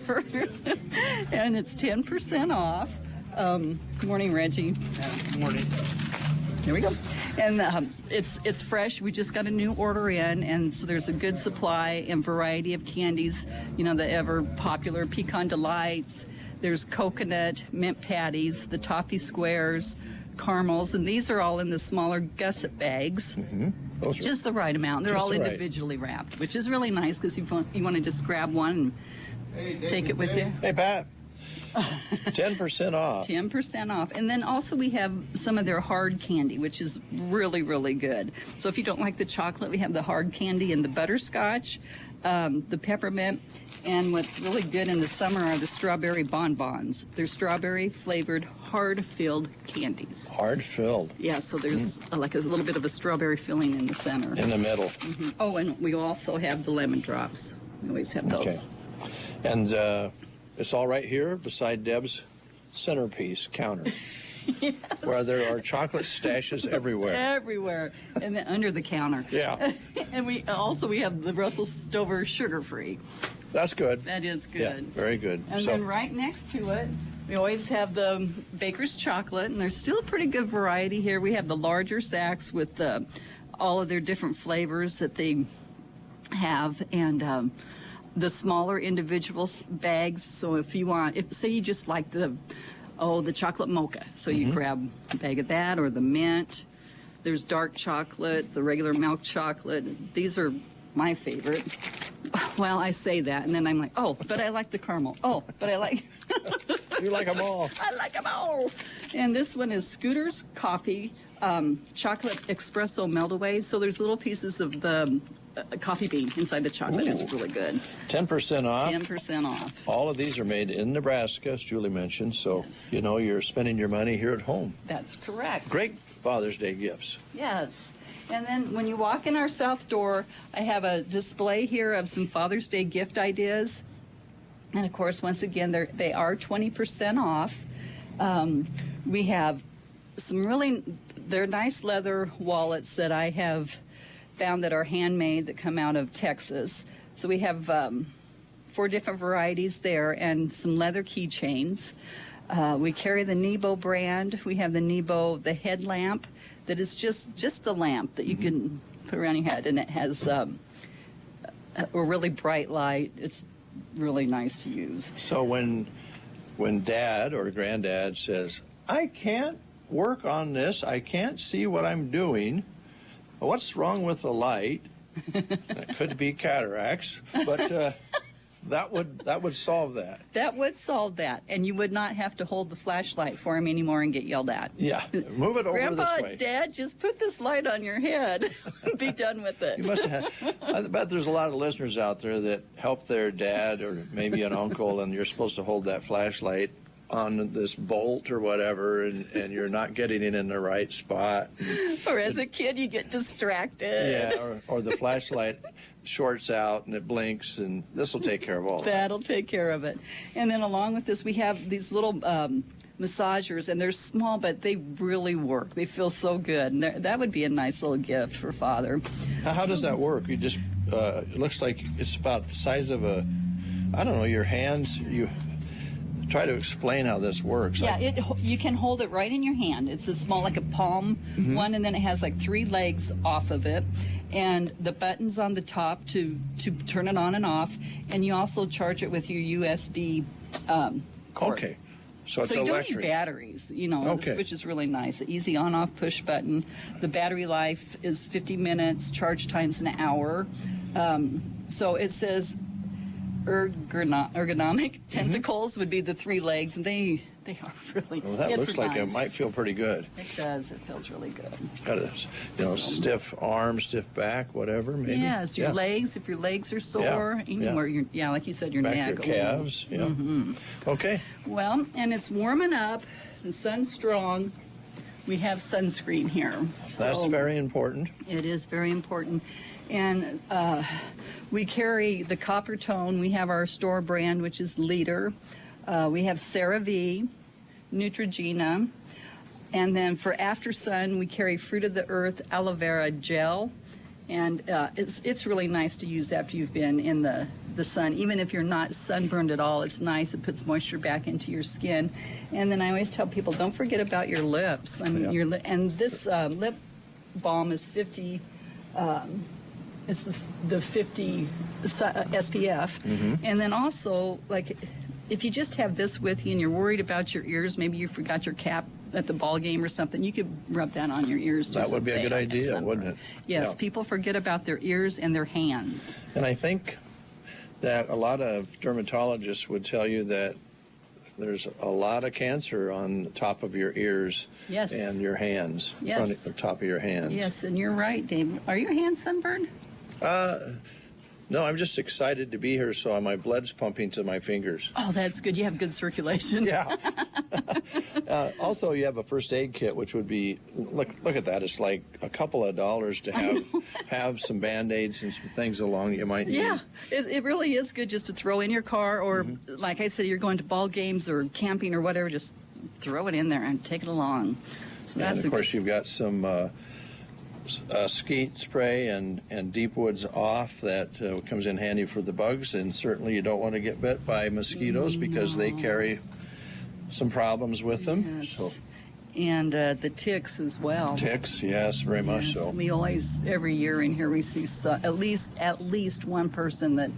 [SPEAKER 17] And it's 10% off. Good morning, Reggie.
[SPEAKER 26] Good morning.
[SPEAKER 17] There we go. And it's fresh. We just got a new order in, and so there's a good supply and variety of candies. You know, the ever popular Pecan Delights. There's coconut, mint patties, the toffee squares, caramels, and these are all in the smaller gusset bags.
[SPEAKER 2] Mm-hmm.
[SPEAKER 17] Just the right amount. They're all individually wrapped, which is really nice because you want to just grab one and take it with you.
[SPEAKER 2] Hey, Pat. 10% off.
[SPEAKER 17] 10% off. And then also we have some of their hard candy, which is really, really good. So if you don't like the chocolate, we have the hard candy and the butterscotch, the peppermint, and what's really good in the summer are the strawberry bonbons. They're strawberry-flavored, hard-filled candies.
[SPEAKER 2] Hard-filled?
[SPEAKER 17] Yeah, so there's like a little bit of a strawberry filling in the center.
[SPEAKER 2] In the middle.
[SPEAKER 17] Mm-hmm. Oh, and we also have the lemon drops. We always have those.
[SPEAKER 2] Okay. And it's all right here beside Deb's centerpiece counter.
[SPEAKER 17] Yes.
[SPEAKER 2] Where there are chocolate stashes everywhere.
[SPEAKER 17] Everywhere. And then under the counter.
[SPEAKER 2] Yeah.
[SPEAKER 17] And we have the Russell Stover sugar-free.
[SPEAKER 2] That's good.
[SPEAKER 17] That is good.
[SPEAKER 2] Yeah, very good.
[SPEAKER 17] And then right next to it, we always have the Baker's chocolate, and there's still a pretty good variety here. We have the larger sacks with all of their different flavors that they have, and the smaller individual bags. So if you want, say you just like the chocolate mocha, so you grab a bag of that, or the mint. There's dark chocolate, the regular milk chocolate. These are my favorite. Well, I say that, and then I'm like, oh, but I like the caramel. Oh, but I like...
[SPEAKER 2] You like them all.
[SPEAKER 17] I like them all. And this one is Scooter's Coffee Chocolate Espresso Melt-A-Ways. So there's little pieces of the coffee bean inside the chocolate.
[SPEAKER 2] Ooh.
[SPEAKER 17] It's really good.
[SPEAKER 2] 10% off.
[SPEAKER 17] 10% off.
[SPEAKER 2] All of these are made in Nebraska, as Julie mentioned, so you know you're spending your money here at home.
[SPEAKER 17] That's correct.
[SPEAKER 2] Great Father's Day gifts.
[SPEAKER 17] Yes. And then when you walk in our south door, I have a display here of some Father's Day gift ideas. And of course, once again, they are 20% off. We have some they're nice leather wallets that I have found that are handmade that come out of Texas. So we have 4 different varieties there and some leather keychains. We carry the Nebo brand. We have the Nebo, the headlamp that is just the lamp that you can put around your head, and it has a really bright light. It's really nice to use.
[SPEAKER 2] So when Dad or Granddad says, I can't work on this, I can't see what I'm doing, what's wrong with the light? It could be cataracts, but that would solve that.
[SPEAKER 17] That would solve that, and you would not have to hold the flashlight for him anymore and get yelled at.
[SPEAKER 2] Yeah, move it over
[SPEAKER 17] Grandpa,
[SPEAKER 2] this way.
[SPEAKER 17] Dad, just put this light on your head. Be done with it.
[SPEAKER 2] You must have. I bet there's a lot of listeners out there that help their dad or maybe an uncle, and you're supposed to hold that flashlight on this bolt or whatever, and you're not getting it in the right spot.
[SPEAKER 17] Or as a kid, you get distracted.
[SPEAKER 2] Yeah, or the flashlight shorts out and it blinks, and this will take care of all that.
[SPEAKER 17] That'll take care of it. And then along with this, we have these little massagers, and they're small, but they really work. They feel so good, and that would be a nice little gift for Father.
[SPEAKER 2] How does that work? You just, it looks like it's about the size of your hands. You try to explain how this works.
[SPEAKER 17] Yeah, you can hold it right in your hand. It's a small, like a palm one, and then it has like 3 legs off of it, and the buttons on the top to turn it on and off, and you also charge it with your USB cord.
[SPEAKER 2] Okay. So it's
[SPEAKER 17] you
[SPEAKER 2] electric.
[SPEAKER 17] don't need batteries,
[SPEAKER 2] Okay.
[SPEAKER 17] which is really nice. An easy on-off push button. The battery life is 50 minutes, charge time's an hour. So it says ergonomic tentacles would be the 3 legs, and they are really.
[SPEAKER 2] Well, that looks like
[SPEAKER 17] nice.
[SPEAKER 2] it might feel pretty good.
[SPEAKER 17] It does. It feels really good.
[SPEAKER 2] Got a stiff arm, stiff back, whatever. Maybe.
[SPEAKER 17] Yes, your legs. If your legs are sore, anywhere, like you said, your
[SPEAKER 2] back,
[SPEAKER 17] neck,
[SPEAKER 2] your calves. Yeah. Okay.
[SPEAKER 17] Well, and it's warming up. The sun's strong. We have sunscreen here.
[SPEAKER 2] That's very important.
[SPEAKER 17] It is very important. And we carry the Copper Tone. We have our store brand, which is Leader. We have CeraVe, Neutrogena. And then for After Sun, we carry Fruit of the Earth Aloe Vera Gel. And it's really nice to use after you've been in the sun. Even if you're not sunburned at all, it's nice. It puts moisture back into your skin. And then I always tell people, don't forget about your lips. I mean, and this lip balm is 50... it's the 50 SPF. And then also, like, if you just have this with you and you're worried about your ears, maybe you forgot your cap at the ball game or something, you could rub that on your ears.
[SPEAKER 2] That would be a good idea, wouldn't it?
[SPEAKER 17] Yes,
[SPEAKER 2] Yeah.
[SPEAKER 17] people forget about their ears and their hands.
[SPEAKER 2] And I think that a lot of dermatologists would tell you that there's a lot of cancer on the top of your ears and your hands,
[SPEAKER 17] Yes.
[SPEAKER 2] front, top of your hands.
[SPEAKER 17] Yes, and you're right, Dave. Are your hands sunburned?
[SPEAKER 2] No, I'm just excited to be here, so my blood's pumping to my fingers.
[SPEAKER 17] Oh, that's good. You have good circulation.
[SPEAKER 2] Yeah. Also, you have a first aid kit, which would be, look at that. It's like a couple of dollars to have some Band-Aids and some things along you might need.
[SPEAKER 17] Yeah, it really is good just to throw in your car, or like I said, you're going to ball games or camping or whatever, just throw it in there and take it along. So
[SPEAKER 2] And of course, you've got some skeet spray and deep woods off that comes in handy for the bugs, and certainly you don't want to get bit by mosquitoes because they carry some problems with them.
[SPEAKER 17] Yes.
[SPEAKER 2] So
[SPEAKER 17] And the ticks as well.
[SPEAKER 2] ticks, yes, very much so.
[SPEAKER 17] We always, every year in here, we see at least one person that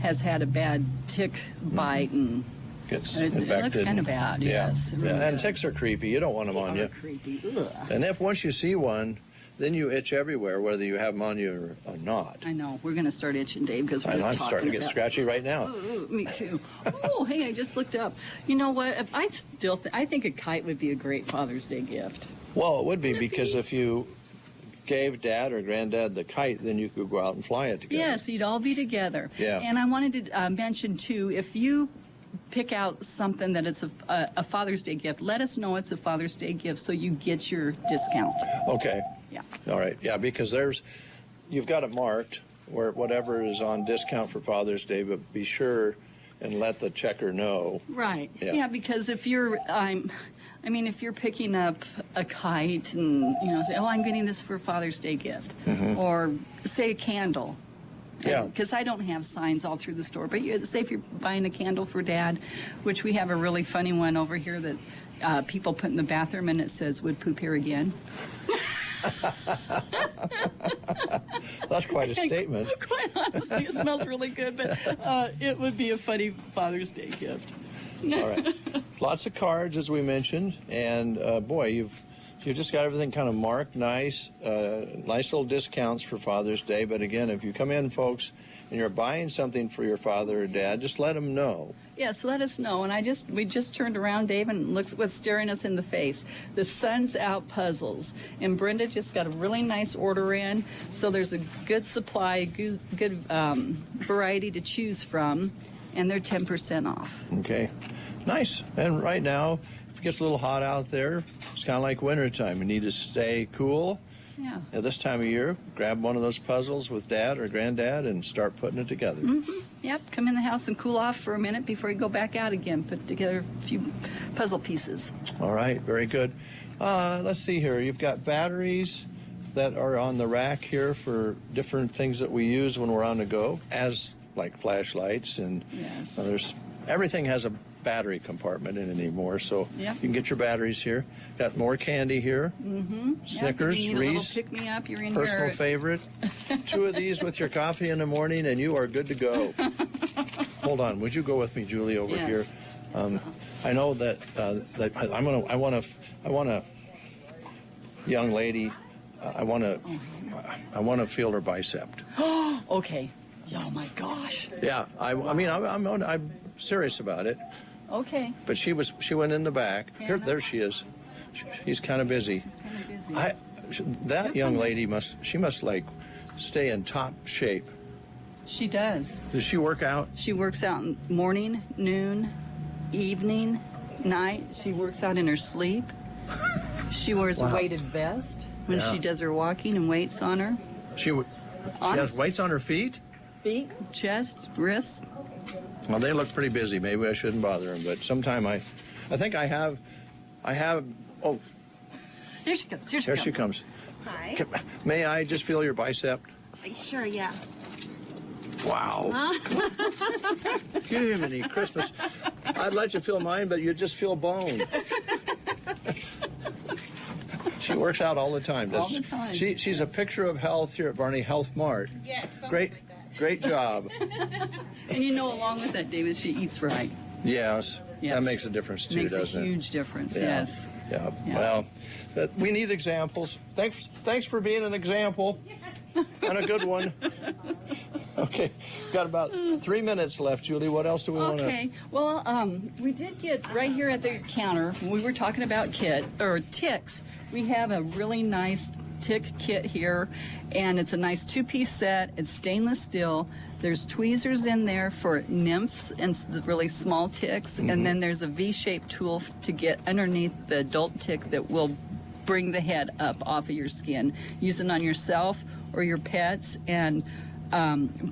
[SPEAKER 17] has had a bad tick bite, and
[SPEAKER 2] Gets
[SPEAKER 17] it looks
[SPEAKER 2] infected.
[SPEAKER 17] kind of bad.
[SPEAKER 2] Yeah.
[SPEAKER 17] Yes, it really
[SPEAKER 2] Yeah, and
[SPEAKER 17] does.
[SPEAKER 2] ticks are creepy. You don't want them on you.
[SPEAKER 17] Creepy. Ugh.
[SPEAKER 2] And if once you see one, then you itch everywhere, whether you have them on you or not.
[SPEAKER 17] I know. We're going to start itching, Dave, because we're
[SPEAKER 2] I know,
[SPEAKER 17] just
[SPEAKER 2] I'm
[SPEAKER 17] talking
[SPEAKER 2] starting to get
[SPEAKER 17] about-
[SPEAKER 2] scratchy right now.
[SPEAKER 17] Ooh, me too. Oh, hey, I just looked up. You know what? If I still, I think a kite would be a great Father's Day gift.
[SPEAKER 2] Well, it would be, because if you gave Dad or Granddad the kite, then you could go out and fly it together.
[SPEAKER 17] Yes, you'd all be together.
[SPEAKER 2] Yeah.
[SPEAKER 17] And I wanted to mention too, if you pick out something that it's a Father's Day gift, let us know it's a Father's Day gift so you get your discount.
[SPEAKER 2] Okay.
[SPEAKER 17] Yeah.
[SPEAKER 2] All right. Yeah, because you've got it marked where whatever is on discount for Father's Day, but be sure and let the checker know.
[SPEAKER 17] Right.
[SPEAKER 2] Yeah.
[SPEAKER 17] Yeah, because if you're, if you're picking up a kite and, say, oh, I'm getting this for Father's Day gift, or say a candle.
[SPEAKER 2] Yeah.
[SPEAKER 17] Because I don't have signs all through the store, but say if you're buying a candle for Dad, which we have a really funny one over here that people put in the bathroom, and it says, "Would poop here again."
[SPEAKER 2] That's quite a statement.
[SPEAKER 17] Quite honestly, it smells really good, but it would be a funny Father's Day gift.
[SPEAKER 2] All right. Lots of cards, as we mentioned, and boy, you've just got everything kind of marked nice. Nice little discounts for Father's Day. But again, if you come in, folks, and you're buying something for your father or dad, just let them know.
[SPEAKER 17] Yes, let us know. And we just turned around, Dave, and look what's staring us in the face. The Sun's Out puzzles. And Brenda just got a really nice order in. So there's a good supply, good variety to choose from. And they're 10% off.
[SPEAKER 2] Okay. Nice. And right now, if it gets a little hot out there, it's kind of like wintertime. You need to stay cool.
[SPEAKER 17] Yeah.
[SPEAKER 2] At this time of year, grab one of those puzzles with Dad or Granddad and start putting it together.
[SPEAKER 17] Yep, come in the house and cool off for a minute before you go back out again. Put together a few puzzle pieces.
[SPEAKER 2] All right, very good. Let's see here. You've got batteries that are on the rack here for different things that we use when we're on the go, as like flashlights, and
[SPEAKER 17] yes.
[SPEAKER 2] Everything has a battery compartment in it anymore, so
[SPEAKER 17] Yep.
[SPEAKER 2] you can get your batteries here. Got more candy here. Snickers,
[SPEAKER 17] you need a little
[SPEAKER 2] Reese,
[SPEAKER 17] pick-me-up, you're in
[SPEAKER 2] personal
[SPEAKER 17] here.
[SPEAKER 2] favorite. 2 of these with your coffee in the morning, and you are good to go. Hold on, would you go with me, Julie, over
[SPEAKER 17] Yes.
[SPEAKER 2] here? I know that I want a young lady. I want to feel her bicep.
[SPEAKER 17] Okay. Oh my gosh.
[SPEAKER 2] Yeah, I'm serious about it.
[SPEAKER 17] Okay.
[SPEAKER 2] But she went in the back. Here, there she is. She's kind of busy. That young lady must like stay in top shape.
[SPEAKER 17] She does.
[SPEAKER 2] Does she work out?
[SPEAKER 17] She works out in morning, noon, evening, night. She works out in her sleep. She wears a weighted vest when
[SPEAKER 2] Yeah.
[SPEAKER 17] she does her walking and weights on her.
[SPEAKER 2] She has weights on her feet?
[SPEAKER 17] Feet, chest, wrists.
[SPEAKER 2] Well, they look pretty busy. Maybe I shouldn't bother them, but sometime I think I have, oh.
[SPEAKER 17] Here she comes.
[SPEAKER 2] Here she comes.
[SPEAKER 1] Hi.
[SPEAKER 2] May I just feel your bicep?
[SPEAKER 1] Sure, yeah.
[SPEAKER 2] Wow. Jiminy Christmas. I'd let you feel mine, but you just feel bone. She works out all the time.
[SPEAKER 17] All the time.
[SPEAKER 2] She's a picture of health here at Varney Health Mart.
[SPEAKER 1] Yes.
[SPEAKER 2] Great job.
[SPEAKER 17] And along with that, David, she eats right.
[SPEAKER 2] Yes.
[SPEAKER 17] Yes.
[SPEAKER 2] That makes a difference too, doesn't it?
[SPEAKER 17] Makes a huge difference,
[SPEAKER 2] Yeah.
[SPEAKER 17] yes.
[SPEAKER 2] Yeah.
[SPEAKER 17] Yeah.
[SPEAKER 2] Well, we need examples. Thanks for being an example. And a good one. Okay, got about 3 minutes left, Julie. What else do we want to?
[SPEAKER 17] Okay. Well, we did get right here at the counter when we were talking about ticks. We have a really nice tick kit here, and it's a nice 2-piece set. It's stainless steel. There's tweezers in there for nymphs and the really small ticks, and then there's a V-shaped tool to get underneath the adult tick that will bring the head up off of your skin. Use it on yourself or your pets. And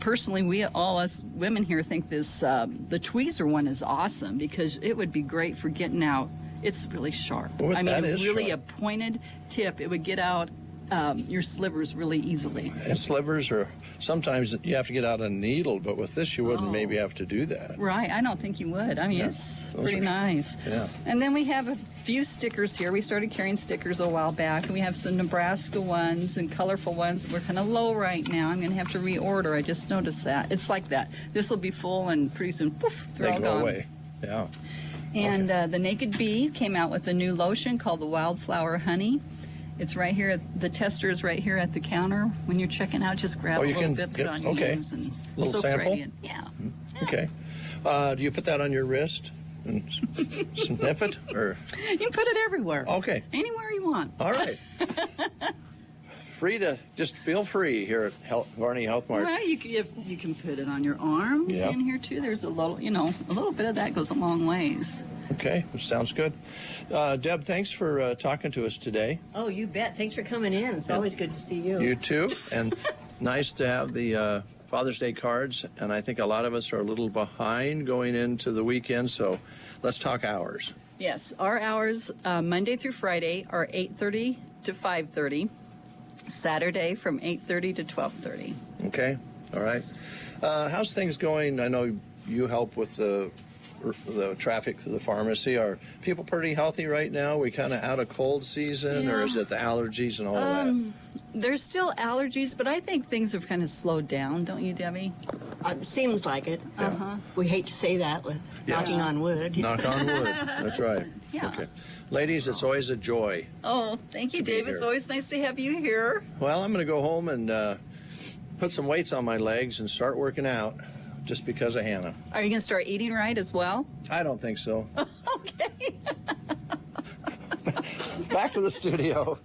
[SPEAKER 17] personally, all us women here think this the tweezer one is awesome because it would be great for getting out. It's really sharp.
[SPEAKER 2] Well, that is
[SPEAKER 17] really
[SPEAKER 2] sharp.
[SPEAKER 17] a pointed tip. It would get out your slivers really easily.
[SPEAKER 2] And slivers are, sometimes you have to get out a needle, but with this you wouldn't maybe have to do that.
[SPEAKER 17] Right, I don't think you would. I mean,
[SPEAKER 2] Yeah.
[SPEAKER 17] it's
[SPEAKER 2] Those
[SPEAKER 17] pretty
[SPEAKER 2] are-
[SPEAKER 17] nice.
[SPEAKER 2] Yeah.
[SPEAKER 17] And then we have a few stickers here. We started carrying stickers a while back, and we have some Nebraska ones and colorful ones. We're kind of low right now. I'm going to have to reorder. I just noticed that. It's like that. This will be full, and pretty soon, poof, they're
[SPEAKER 2] They
[SPEAKER 17] all
[SPEAKER 2] go
[SPEAKER 17] gone.
[SPEAKER 2] away. Yeah.
[SPEAKER 17] And the Naked Bee came out with a new lotion called the Wildflower Honey. It's right here. The tester is right here at the counter. When you're checking out, just grab a
[SPEAKER 2] you
[SPEAKER 17] little
[SPEAKER 2] can
[SPEAKER 17] bit, put it
[SPEAKER 2] get-
[SPEAKER 17] on your
[SPEAKER 2] okay.
[SPEAKER 17] hands, and
[SPEAKER 2] Little
[SPEAKER 17] soaks
[SPEAKER 2] sample?
[SPEAKER 17] right in. Yeah.
[SPEAKER 2] Okay. Do you put that on your wrist and sniff it? Or?
[SPEAKER 17] You can put it everywhere.
[SPEAKER 2] Okay.
[SPEAKER 17] Anywhere you want.
[SPEAKER 2] All right. Free to, just feel free here at Varney Health Mart.
[SPEAKER 17] Well, you can put it on your arms
[SPEAKER 2] Yeah.
[SPEAKER 17] in here too. There's a little, a little bit of that goes a long ways.
[SPEAKER 2] Okay, sounds good. Deb, thanks for talking to us today.
[SPEAKER 18] Oh, you bet. Thanks for coming in. It's always good to see you.
[SPEAKER 2] You too. And nice to have the Father's Day cards. And I think a lot of us are a little behind going into the weekend, so let's talk hours.
[SPEAKER 17] Yes, our hours Monday through Friday are 8:30 to 5:30. Saturday from 8:30 to 12:30.
[SPEAKER 2] Okay, all right. How's things going? I know you help with the traffic to the pharmacy. Are people pretty healthy right now? We kind of out of cold season, or is it the allergies and all that?
[SPEAKER 17] There's still allergies, but I think things have kind of slowed down, don't you, Debbie?
[SPEAKER 18] Seems like it. We hate to say that with knocking on wood.
[SPEAKER 2] Knock on wood. That's right.
[SPEAKER 17] Yeah.
[SPEAKER 2] Okay. Ladies, it's always a joy.
[SPEAKER 17] Oh, thank you,
[SPEAKER 2] To be
[SPEAKER 17] Dave. It's
[SPEAKER 2] here.
[SPEAKER 17] always nice to have you here.
[SPEAKER 2] Well, I'm going to go home and put some weights on my legs and start working out just because of Hannah.
[SPEAKER 17] Are you going to start eating right as well?
[SPEAKER 2] I don't think so.
[SPEAKER 17] Okay.
[SPEAKER 2] Back to the studio.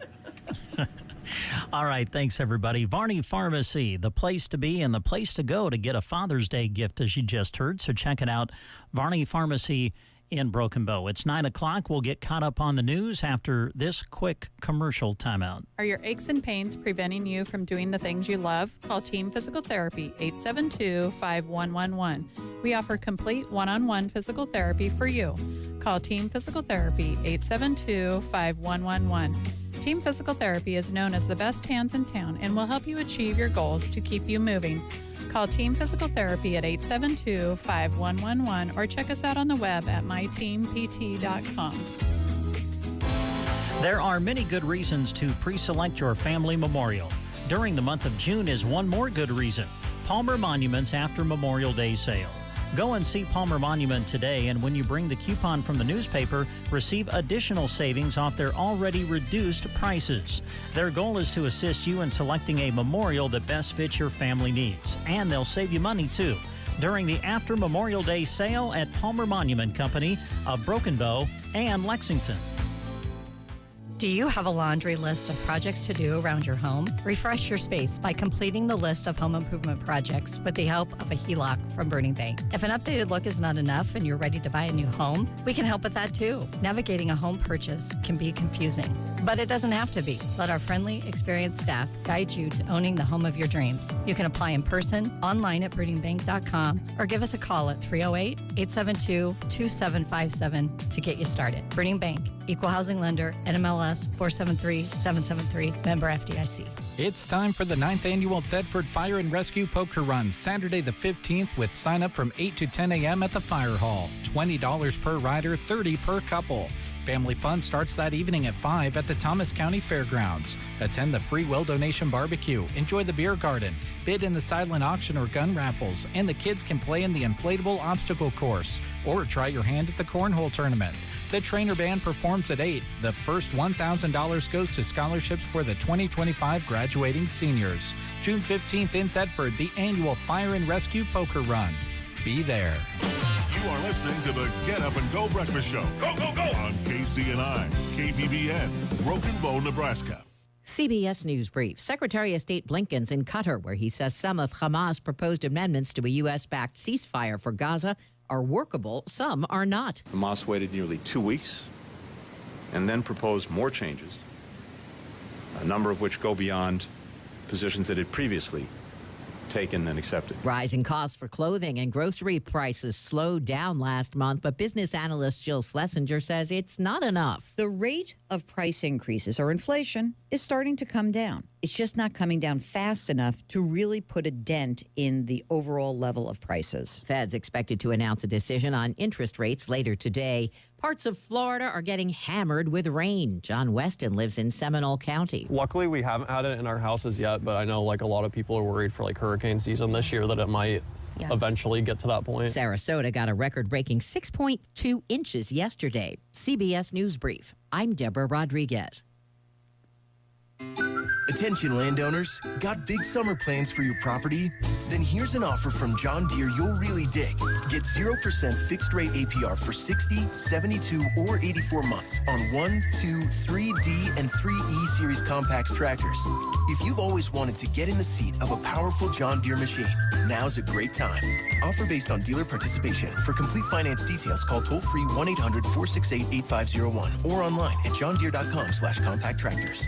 [SPEAKER 3] All right, thanks, everybody. Varney Pharmacy, the place to be and the place to go to get a Father's Day gift, as you just heard. So check it out, Varney Pharmacy in Broken Bow. It's 9 o'clock. We'll get caught up on the news after this quick commercial timeout.
[SPEAKER 1] Are your aches and pains preventing you from doing the things you love? Call Team Physical Therapy, 872-5111. We offer complete one-on-one physical therapy for you. Call Team Physical Therapy, 872-5111. Team Physical Therapy is known as the best hands in town and will help you achieve your goals to keep you moving. Call Team Physical Therapy at 872-5111 or check us out on the web at myteampt.com.
[SPEAKER 3] There are many good reasons to pre-select your family memorial. During the month of June is one more good reason. Palmer Monuments After Memorial Day Sale. Go and see Palmer Monument today, and when you bring the coupon from the newspaper, receive additional savings off their already reduced prices. Their goal is to assist you in selecting a memorial that best fits your family needs, and they'll save you money too. During the After Memorial Day sale at Palmer Monument Company of Broken Bow and Lexington.
[SPEAKER 16] Do you have a laundry list of projects to do around your home? Refresh your space by completing the list of home improvement projects with the help of a HELOC from Burning Bank. If an updated look is not enough and you're ready to buy a new home, we can help with that too. Navigating a home purchase can be confusing, but it doesn't have to be. Let our friendly, experienced staff guide you to owning the home of your dreams. You can apply in person, online at burningbank.com, or give us a call at 308-872-2757 to get you started. Burning Bank, Equal Housing Lender, NMLS 473773, member FDIC.
[SPEAKER 8] It's time for the 9th annual Thetford Fire and Rescue Poker Run, Saturday the 15th, with sign up from 8 to 10 a.m. at the Fire Hall. $20 per rider, $30 per couple. Family fun starts that evening at 5 at the Thomas County Fairgrounds. Attend the free will donation barbecue, enjoy the beer garden, bid in the silent auction or gun raffles, and the kids can play in the inflatable obstacle course or try your hand at the cornhole tournament. The Trainer Band performs at 8. The first $1,000 goes to scholarships for the 2025 graduating seniors. June 15th in Thetford, the annual Fire and Rescue Poker Run. Be there.
[SPEAKER 19] You are listening to the Get Up and Go Breakfast Show. Go, go, go! On KCNI, KBBN, Broken Bow, Nebraska.
[SPEAKER 20] CBS News Brief. Secretary of State Blinken's in Qatar, where he says some of Hamas' proposed amendments to a U.S.-backed ceasefire for Gaza are workable, some are not.
[SPEAKER 21] Hamas waited nearly 2 weeks and then proposed more changes, a number of which go beyond positions that it previously taken and accepted.
[SPEAKER 20] Rising costs for clothing and grocery prices slowed down last month, but business analyst Jill Schlesinger says it's not enough.
[SPEAKER 6] The rate of price increases or inflation is starting to come down. It's just not coming down fast enough to really put a dent in the overall level of prices.
[SPEAKER 20] Fed's expected to announce a decision on interest rates later today. Parts of Florida are getting hammered with rain. John Weston lives in Seminole County.
[SPEAKER 7] Luckily, we haven't had it in our houses yet, but I know like a lot of people are worried for like hurricane season this year that it might eventually get to that point.
[SPEAKER 20] Sarasota got a record-breaking 6.2 inches yesterday. CBS News Brief. I'm Deborah Rodriguez.
[SPEAKER 9] Attention landowners, got big summer plans for your property? Then here's an offer from John Deere you'll really dig. Get 0% fixed rate APR for 60, 72, or 84 months on 1, 2, 3D, and 3E series compacts tractors. If you've always wanted to get in the seat of a powerful John Deere machine, now's a great time. Offer based on dealer participation. For complete finance details, call toll-free 1-800-468-8501 or online at johndeere.com/compact tractors.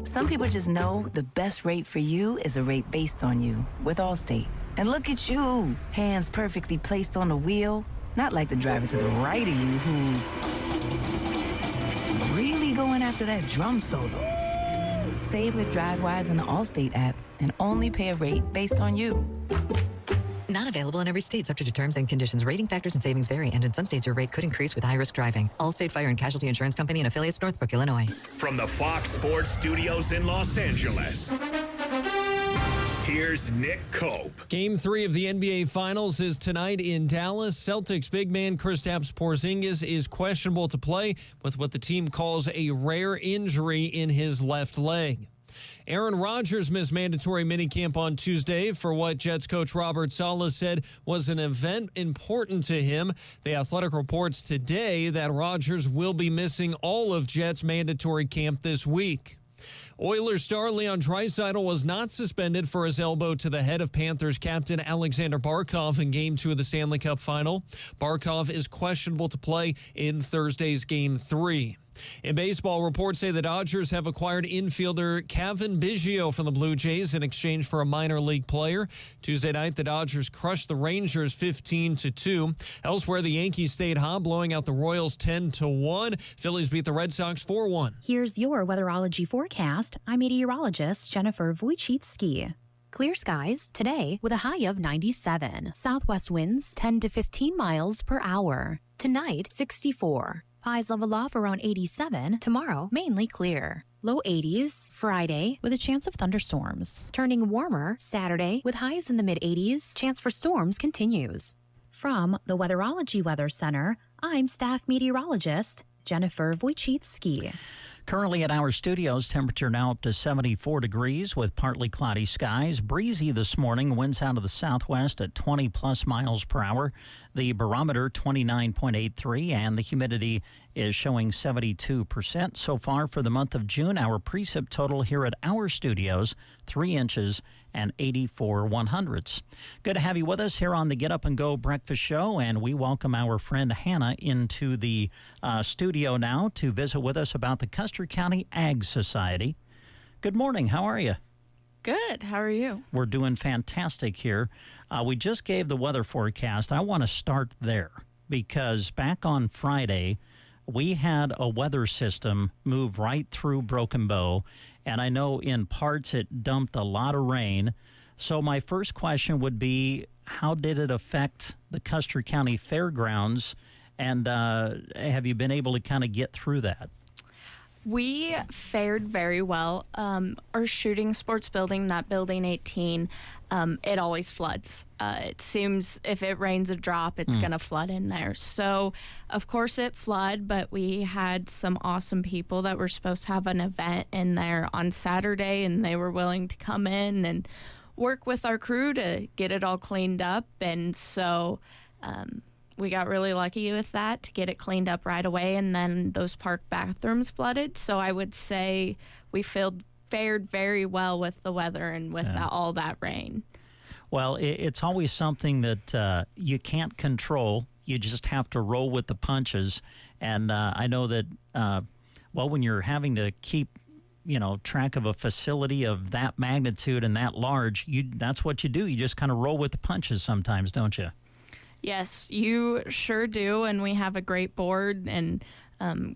[SPEAKER 22] Some people just know the best rate for you is a rate based on you with Allstate. And look at you, hands perfectly placed on the wheel, not like the driver to the right of you who's really going after that drum solo. Save with DriveWise in the Allstate app and only pay a rate based on you.
[SPEAKER 23] Not available in every state, subject to terms and conditions. Rating factors and savings vary, and in some states your rate could increase with high-risk driving. Allstate Fire and Casualty Insurance Company and affiliates, Northbrook, Illinois.
[SPEAKER 26] From the Fox Sports Studios in Los Angeles, here's Nick Cope.
[SPEAKER 27] Game 3 of the NBA Finals is tonight in Dallas. Celtics big man Kristaps Porzingis is questionable to play with what the team calls a rare injury in his left leg. Aaron Rodgers missed mandatory minicamp on Tuesday for what Jets coach Robert Saleh said was an event important to him. The Athletic reports today that Rodgers will be missing all of Jets' mandatory camp this week. Oilers star Leon Draisaitl was not suspended for his elbow to the head of Panthers captain Alexander Barkov in Game 2 of the Stanley Cup Final. Barkov is questionable to play in Thursday's Game 3. In baseball, reports say the Dodgers have acquired infielder Kevin Biggio from the Blue Jays in exchange for a minor league player. Tuesday night, the Dodgers crushed the Rangers 15-2. Elsewhere, the Yankees stayed hot, blowing out the Royals 10-1. Phillies beat the Red Sox 4-1.
[SPEAKER 28] Here's your weatherology forecast. I'm meteorologist Jennifer Wojcicki. Clear skies today with a high of 97. Southwest winds 10 to 15 miles per hour. Tonight, 64. Highs level off around 87. Tomorrow, mainly clear. Low 80s Friday with a chance of thunderstorms. Turning warmer Saturday with highs in the mid-80s. Chance for storms continues. From the Weatherology Weather Center, I'm staff meteorologist Jennifer Wojcicki.
[SPEAKER 3] Currently at our studios, temperature now up to 74 degrees with partly cloudy skies. Breezy this morning, winds out of the southwest at 20-plus miles per hour. The barometer 29.83, and the humidity is showing 72%. So far for the month of June, our precip total here at our studios, 3 inches and 84 100ths. Good to have you with us here on the Get Up and Go Breakfast Show, and we welcome our friend Hannah into the studio now to visit with us about the Custer County Ag Society. Good morning. How are you?
[SPEAKER 29] Good. How are you?
[SPEAKER 3] We're doing fantastic here. We just gave the weather forecast. I want to start there because back on Friday, we had a weather system move right through Broken Bow, and I know in parts it dumped a lot of rain. So my first question would be, how did it affect the Custer County Fairgrounds, and have you been able to kind of get through that?
[SPEAKER 29] We fared very well. Our shooting sports building, that building 18, it always floods. It seems if it rains a drop, it's going to flood in there. So, of course, it flooded, but we had some awesome people that were supposed to have an event in there on Saturday, and they were willing to come in and work with our crew to get it all cleaned up. And so we got really lucky with that to get it cleaned up right away, and then those park bathrooms flooded. So I would say we fared very well with the weather and with all that rain.
[SPEAKER 3] Well, it's always something that you can't control. You just have to roll with the punches. And I know that, when you're having to keep track of a facility of that magnitude and that large, that's what you do. You just kind of roll with the punches sometimes, don't you?
[SPEAKER 29] Yes, you sure do. And we have a great board and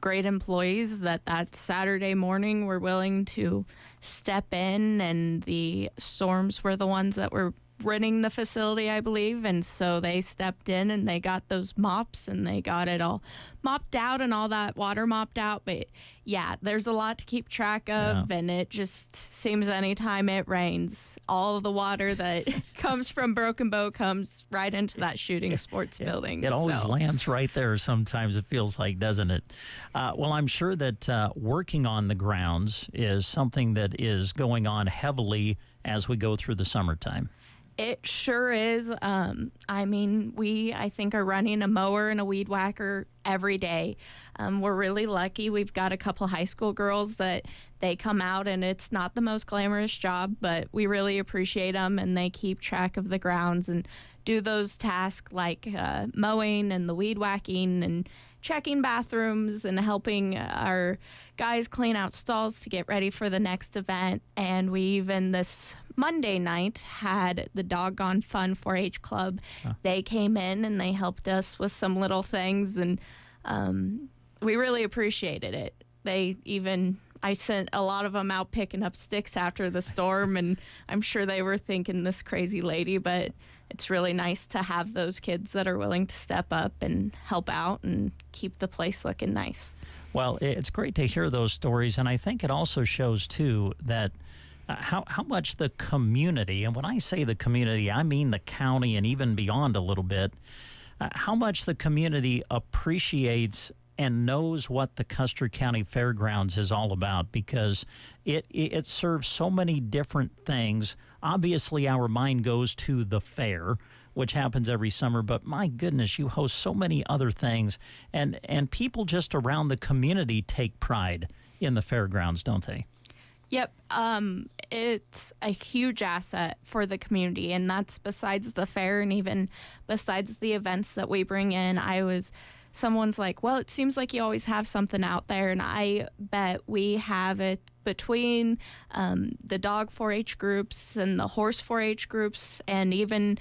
[SPEAKER 29] great employees that Saturday morning were willing to step in, and the Storms were the ones that were running the facility, I believe, and so they stepped in and they got those mops and they got it all mopped out and all that water mopped out. But yeah, there's a lot to keep track of, and it just seems anytime it rains, all of the water that comes from Broken Bow comes right into that shooting sports building.
[SPEAKER 3] It always lands right there sometimes, it feels like, doesn't it? Well, I'm sure that working on the grounds is something that is going on heavily as we go through the summertime.
[SPEAKER 29] It sure is. I think are running a mower and a weed whacker every day. We're really lucky. We've got a couple high school girls that they come out, and it's not the most glamorous job, but we really appreciate them, and they keep track of the grounds and do those tasks like mowing and the weed whacking and checking bathrooms and helping our guys clean out stalls to get ready for the next event. And we even this Monday night had the Doggone Fun 4-H Club. They came in and they helped us with some little things, and we really appreciated it. I sent a lot of them out picking up sticks after the storm, and I'm sure they were thinking, this crazy lady, but it's really nice to have those kids that are willing to step up and help out and keep the place looking nice.
[SPEAKER 3] Well, it's great to hear those stories, and I think it also shows, too, that how much the community, and when I say the community, I mean the county and even beyond a little bit, how much the community appreciates and knows what the Custer County Fairgrounds is all about, because it serves so many different things. Obviously, our mind goes to the fair, which happens every summer, but my goodness, you host so many other things, and people just around the community take pride in the fairgrounds, don't they?
[SPEAKER 29] Yep. It's a huge asset for the community, and that's besides the fair and even besides the events that we bring in. Someone's like, well, it seems like you always have something out there, and I bet we have it between the dog 4-H groups and the horse 4-H groups, and even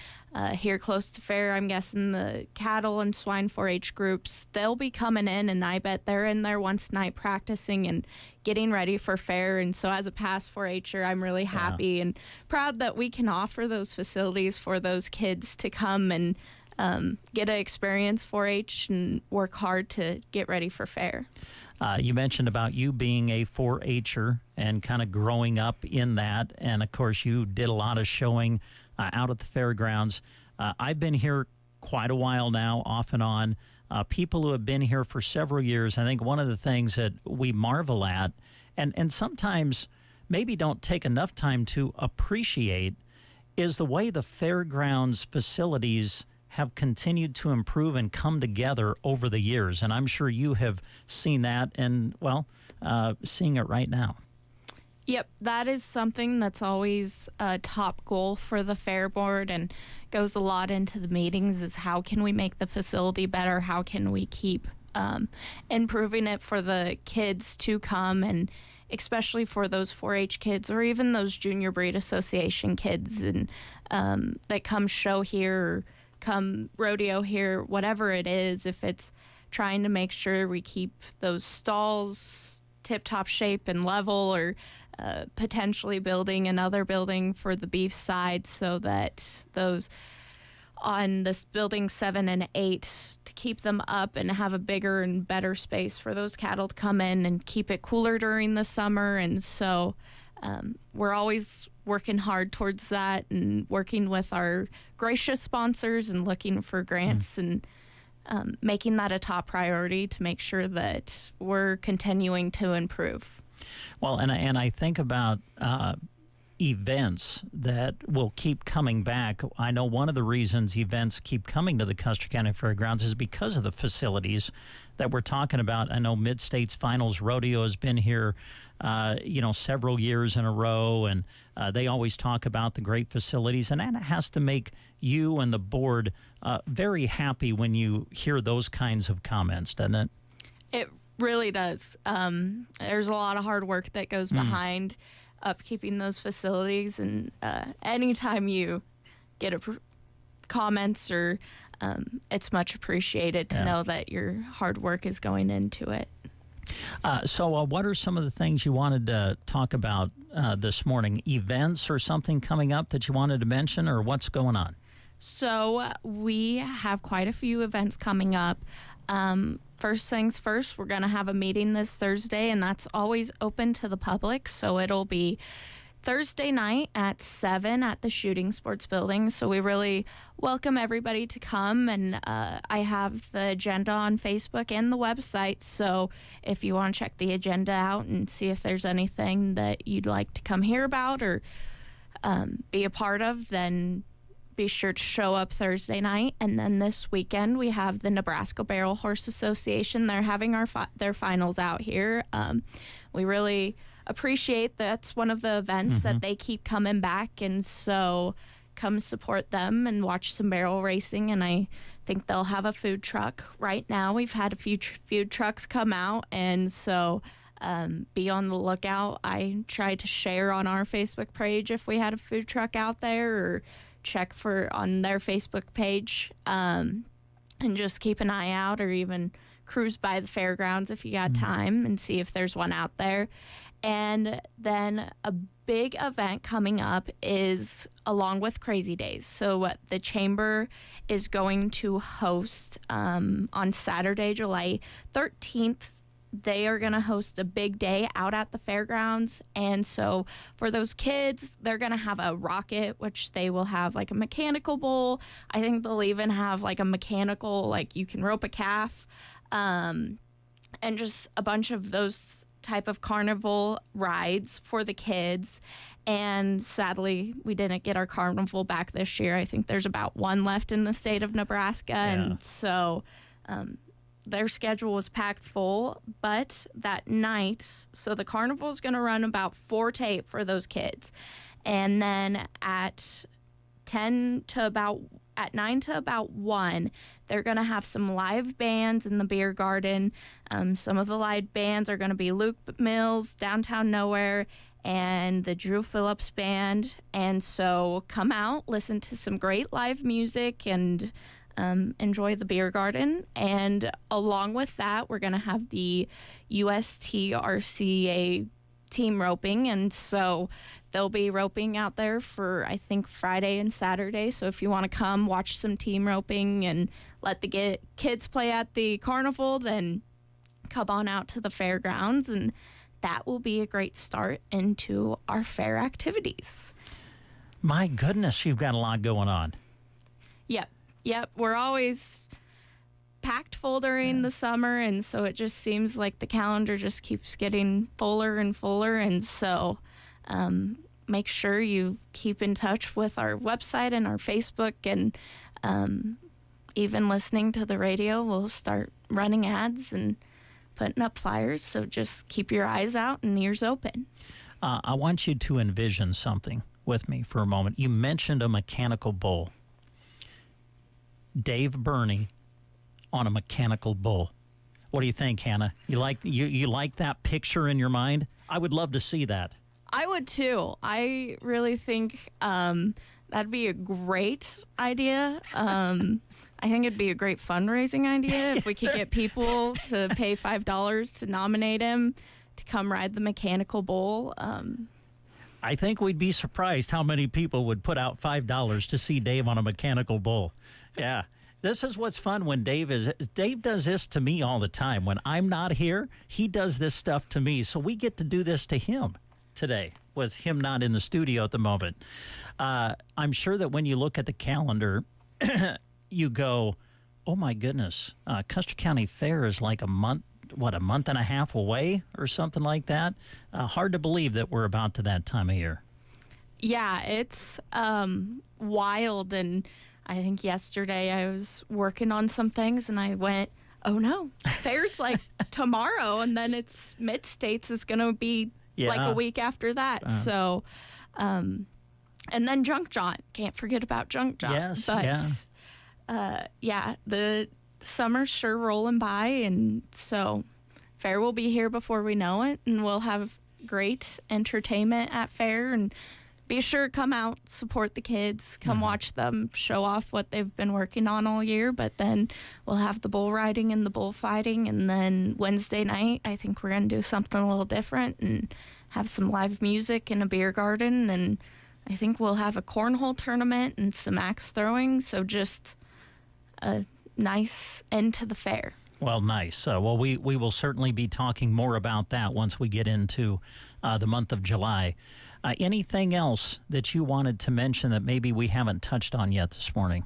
[SPEAKER 29] here close to fair, I'm guessing the cattle and swine 4-H groups. They'll be coming in, and I bet they're in there once a night practicing and getting ready for fair. And so as a past 4-H'er, I'm really happy and proud that we can offer those facilities for those kids to come and get an experience 4-H and work hard to get ready for fair.
[SPEAKER 3] You mentioned about you being a 4-H'er and kind of growing up in that, and of course you did a lot of showing out at the fairgrounds. I've been here quite a while now, off and on. People who have been here for several years, I think one of the things that we marvel at, and sometimes maybe don't take enough time to appreciate, is the way the fairgrounds facilities have continued to improve and come together over the years. And I'm sure you have seen that and, seeing it right now.
[SPEAKER 29] Yep, that is something that's always a top goal for the Fair Board and goes a lot into the meetings, is how can we make the facility better? How can we keep improving it for the kids to come, and especially for those 4-H kids or even those Junior Breed Association kids and that come show here or come rodeo here, whatever it is, if it's trying to make sure we keep those stalls tip-top shape and level, or potentially building another building for the beef side so that those on this building 7 and 8 to keep them up and have a bigger and better space for those cattle to come in and keep it cooler during the summer. And so we're always working hard towards that and working with our gracious sponsors and looking for grants and making that a top priority to make sure that we're continuing to improve.
[SPEAKER 3] Well, and I think about events that will keep coming back. I know one of the reasons events keep coming to the Custer County Fairgrounds is because of the facilities that we're talking about. I know Mid-States Finals Rodeo has been here several years in a row, and they always talk about the great facilities, and that has to make you and the board very happy when you hear those kinds of comments, doesn't it?
[SPEAKER 29] It Really does. There's a lot of hard work that goes behind upkeeping those facilities, and anytime you get comments or it's much appreciated to know that your hard work is going into it.
[SPEAKER 3] So what are some of the things you wanted to talk about this morning? Events or something coming up that you wanted to mention, or what's going on?
[SPEAKER 29] So we have quite a few events coming up. First things first, we're going to have a meeting this Thursday, and that's always open to the public. So it'll be Thursday night at 7 at the Shooting Sports Building. So we really welcome everybody to come, and I have the agenda on Facebook and the website. So if you want to check the agenda out and see if there's anything that you'd like to come hear about or be a part of, then be sure to show up Thursday night. And then this weekend we have the Nebraska Barrel Horse Association. They're having their finals out here. We really appreciate that's one of the events that they keep coming back, and so come support them and watch some barrel racing. And I think they'll have a food truck right now. We've had a few food trucks come out, and so be on the lookout. I tried to share on our Facebook page if we had a food truck out there, or check for on their Facebook page, and just keep an eye out, or even cruise by the fairgrounds if you got time and see if there's one out there. And then a big event coming up is along with Crazy Days. So the Chamber is going to host on Saturday, July 13th. They are going to host a big day out at the fairgrounds. And so for those kids, they're going to have a rocket, which they will have like a mechanical bull. I think they'll even have like a mechanical, like you can rope a calf, and just a bunch of those type of carnival rides for the kids. And sadly, we didn't get our carnival back this year. I think there's about one left in the state of Nebraska. And so their schedule was packed full, but that night, so the carnival is going to run about 4 to 8 for those kids. And then at 9 to about 1, they're going to have some live bands in the beer garden. Some of the live bands are going to be Luke Mills, Downtown Nowhere, and the Drew Phillips Band. And so come out, listen to some great live music, and enjoy the beer garden. And along with that, we're going to have the USTRCA team roping, and so they'll be roping out there for, I think, Friday and Saturday. So if you want to come watch some team roping and let the kids play at the carnival, then come on out to the fairgrounds, and that will be a great start into our fair activities.
[SPEAKER 3] My goodness, you've got a lot going on.
[SPEAKER 29] Yep, we're always packed full during the summer, and so it just seems like the calendar just keeps getting fuller and fuller. And so make sure you keep in touch with our website and our Facebook, and even listening to the radio. We'll start running ads and putting up flyers, so just keep your eyes out and ears open.
[SPEAKER 3] I want you to envision something with me for a moment. You mentioned a mechanical bull. Dave Burney on a mechanical bull. What do you think, Hannah? You like that picture in your mind? I would love to see that.
[SPEAKER 29] I would too. I really think that'd be a great idea. I think it'd be a great fundraising idea if we could get people to pay $5 to nominate him to come ride the mechanical bull.
[SPEAKER 3] I think we'd be surprised how many people would put out $5 to see Dave on a mechanical bull. Yeah. This is what's fun when Dave does this to me all the time. When I'm not here, he does this stuff to me. So we get to do this to him today with him not in the studio at the moment. I'm sure that when you look at the calendar, you go, oh my goodness, Custer County Fair is like a month and a half away or something like that. Hard to believe that we're about to that time of year.
[SPEAKER 29] Yeah, it's wild. And I think yesterday I was working on some things and I went, oh no, fair's like tomorrow, and then it's Mid-States is going to be like a week after that. So, and then Junk Jaunt. Can't forget about Junk Jaunt.
[SPEAKER 3] Yes,
[SPEAKER 29] but, the summer's sure rolling by, and so fair will be here before we know it, and we'll have great entertainment at fair. And be sure to come out, support the kids, come watch them show off what they've been working on all year. But then we'll have the bull riding and the bullfighting, and then Wednesday night, I think we're going to do something a little different and have some live music in a beer garden, and I think we'll have a cornhole tournament and some axe throwing. So just a nice end to the fair.
[SPEAKER 3] Well, nice. Well, we will certainly be talking more about that once we get into the month of July. Anything else that you wanted to mention that maybe we haven't touched on yet this morning?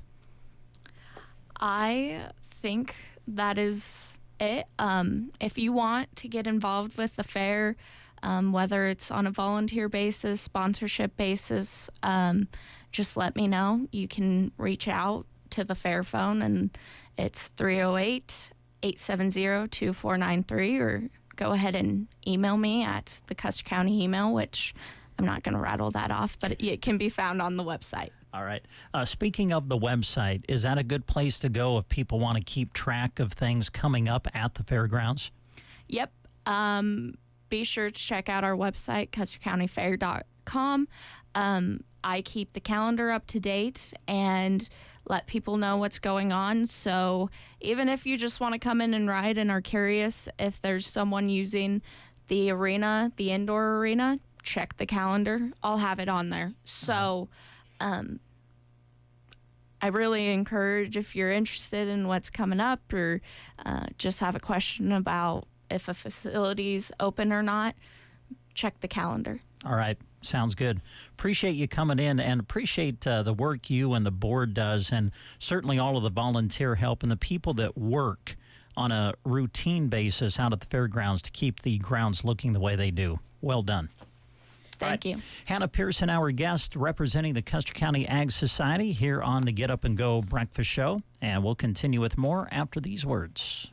[SPEAKER 29] I think that is it. If you want to get involved with the fair, whether it's on a volunteer basis, sponsorship basis, just let me know. You can reach out to the fair phone, and it's 308-870-2493, or go ahead and email me at the Custer County email, which I'm not going to rattle that off, but it can be found on the website.
[SPEAKER 3] All right. Speaking of the website, is that a good place to go if people want to keep track of things coming up at the fairgrounds?
[SPEAKER 29] Yep. Be sure to check out our website, CusterCountyFair.com. I keep the calendar up to date and let people know what's going on. So even if you just want to come in and ride and are curious if there's someone using the arena, the indoor arena, check the calendar. I'll have it on there. So I really encourage, if you're interested in what's coming up, or just have a question about if a facility's open or not, check the calendar.
[SPEAKER 3] All right. Sounds good. Appreciate you coming in, and appreciate the work you and the board does, and certainly all of the volunteer help and the people that work on a routine basis out at the fairgrounds to keep the grounds looking the way they do. Well done.
[SPEAKER 29] Thank you.
[SPEAKER 3] Hannah Pearson, our guest, representing the Custer County Ag Society here on the Get Up and Go Breakfast Show, and we'll continue with more after these words.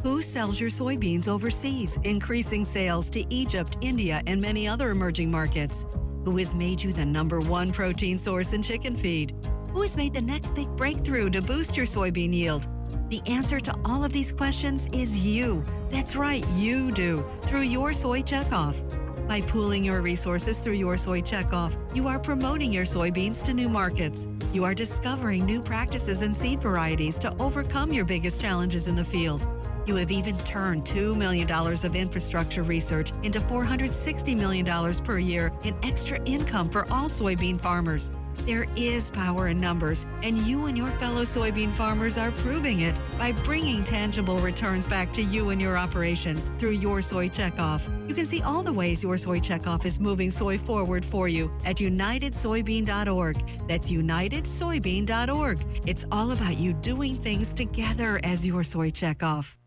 [SPEAKER 4] Who sells your soybeans overseas, increasing sales to Egypt, India, and many other emerging markets? Who has made you the #1 protein source in chicken feed? Who has made the next big breakthrough to boost your soybean yield? The answer to all of these questions is you. That's right, you do, through Your Soy Checkoff. By pooling your resources through Your Soy Checkoff, you are promoting your soybeans to new markets. You are discovering new practices and seed varieties to overcome your biggest challenges in the field. You have even turned $2 million of infrastructure research into $460 million per year in extra income for all soybean farmers. There is power in numbers, and you and your fellow soybean farmers are proving it by bringing tangible returns back to you and your operations through Your Soy Checkoff. You can see all the ways Your Soy Checkoff is moving soy forward for you at unitedsoybean.org. That's unitedsoybean.org. It's all about you doing things together as Your Soy Checkoff.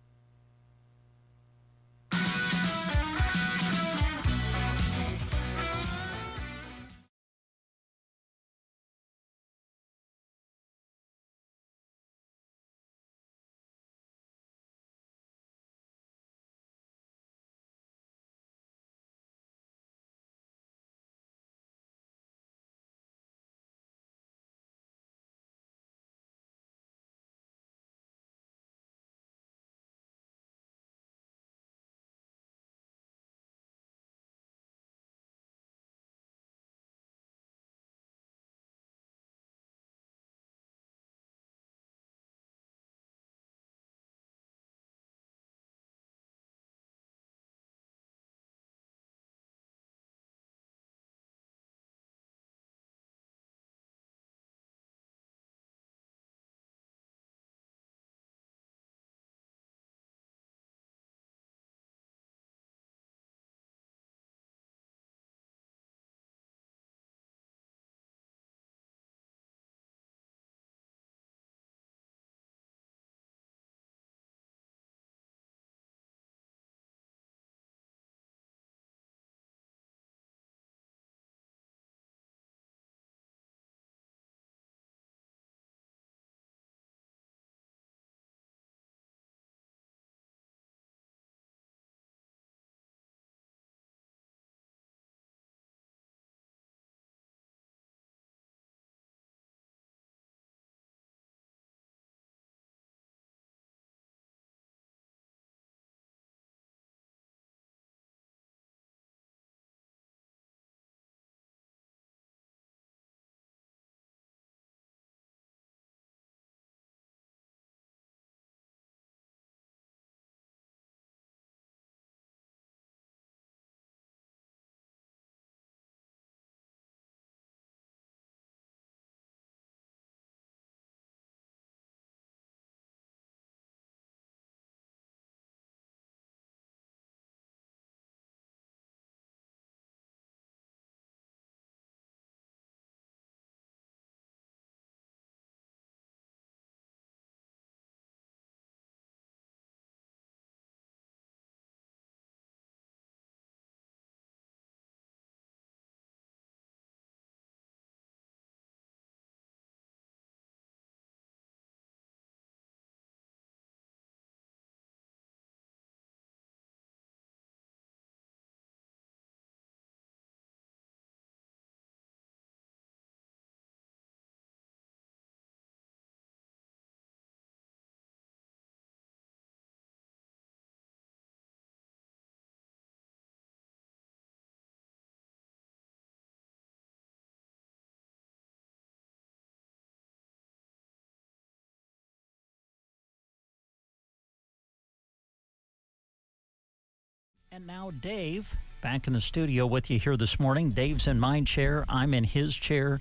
[SPEAKER 3] And now Dave, back in the studio with you here this morning. Dave's in my chair. I'm in his chair.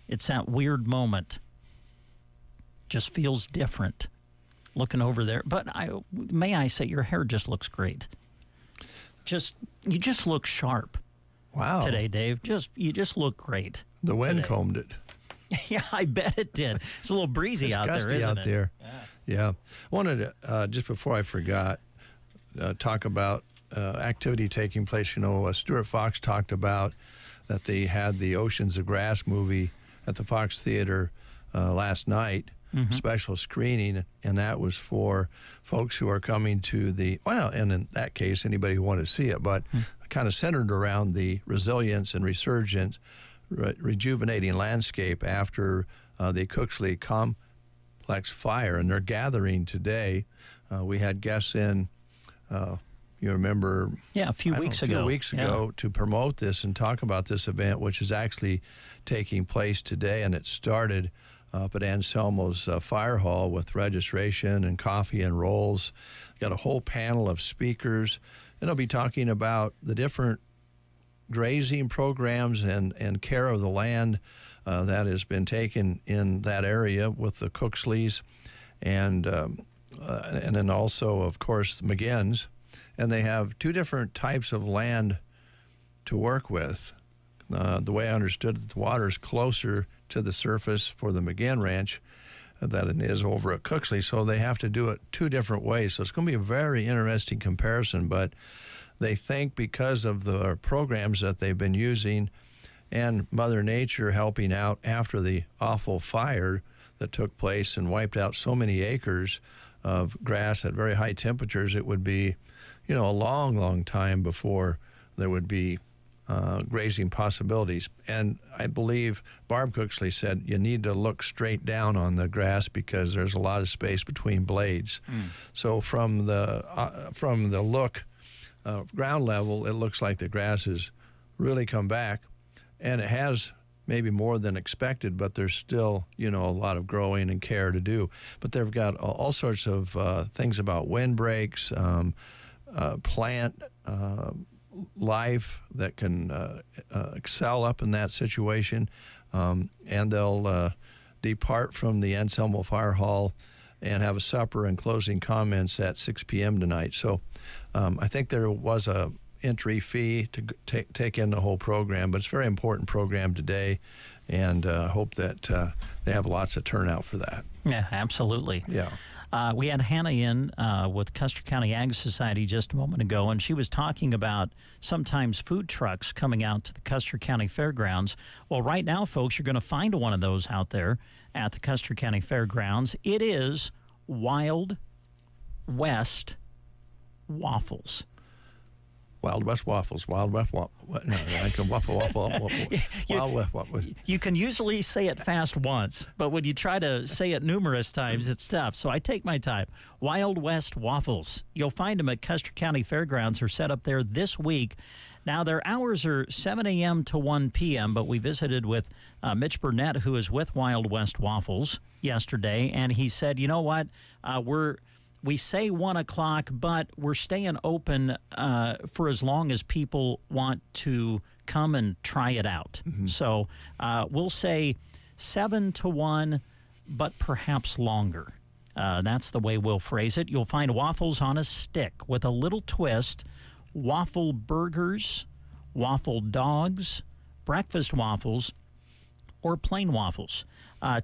[SPEAKER 3] It's that weird moment. Just feels different looking over there. But may I say, your hair just looks great. You just look sharp.
[SPEAKER 2] Wow.
[SPEAKER 3] Today, Dave. You just look great.
[SPEAKER 2] The wind
[SPEAKER 3] today.
[SPEAKER 2] combed it.
[SPEAKER 3] Yeah, I bet it did. It's a little breezy out there, isn't it?
[SPEAKER 2] Out there. Yeah. Wanted to, just before I forgot, talk about activity taking place. Stuart Fox talked about that they had the Oceans of Grass movie at the Fox Theater last night, special screening, and that was for folks who are coming to and in that case, anybody who wanted to see it, but kind of centered around the resilience and resurgence, rejuvenating landscape after the Cooksley Complex fire, and they're gathering today. We had guests in, you remember?
[SPEAKER 3] Yeah, a few weeks ago
[SPEAKER 2] to promote this and talk about this event, which is actually taking place today, and it started up at Anselmo's Fire Hall with registration and coffee and rolls. Got a whole panel of speakers, and they'll be talking about the different grazing programs and care of the land that has been taken in that area with the Cooksleys, and then also, of course, the McGinns. And they have two different types of land to work with. The way I understood it, the water is closer to the surface for the McGinn Ranch than it is over at Cooksley, so they have to do it two different ways. So it's going to be a very interesting comparison, but they think because of the programs that they've been using and Mother Nature helping out after the awful fire that took place and wiped out so many acres of grass at very high temperatures, it would be a long, long time before there would be grazing possibilities. And I believe Barb Cooksley said you need to look straight down on the grass because there's a lot of space between blades. So from the look, ground level, it looks like the grass has really come back, and it has maybe more than expected, but there's still, a lot of growing and care to do. But they've got all sorts of things about windbreaks, plant life that can excel up in that situation, and they'll depart from the Anselmo Fire Hall and have a supper and closing comments at 6 p.m. tonight. So I think there was a entry fee to take in the whole program, but it's a very important program today, and hope that they have lots of turnout for that.
[SPEAKER 3] Yeah, absolutely.
[SPEAKER 2] Yeah.
[SPEAKER 3] We had Hannah in with Custer County Ag Society just a moment ago, and she was talking about sometimes food trucks coming out to the Custer County Fairgrounds. Well, right now, folks, you're going to find one of those out there at the Custer County Fairgrounds. It is Wild West Waffles.
[SPEAKER 2] Wild West Waffles. Wild West Waffles. No, I can waffle. Wild West Waffles.
[SPEAKER 3] You can usually say it fast once, but when you try to say it numerous times, it's tough. So I take my time. Wild West Waffles. You'll find them at Custer County Fairgrounds. Are set up there this week. Now, their hours are 7 a.m. to 1 p.m., but we visited with Mitch Burnett, who is with Wild West Waffles yesterday, and he said, you know what, we say 1 o'clock, but we're staying open for as long as people want to come and try it out. So we'll say 7 to 1, but perhaps longer. That's the way we'll phrase it. You'll find waffles on a stick with a little twist, waffle burgers, waffle dogs, breakfast waffles, or plain waffles.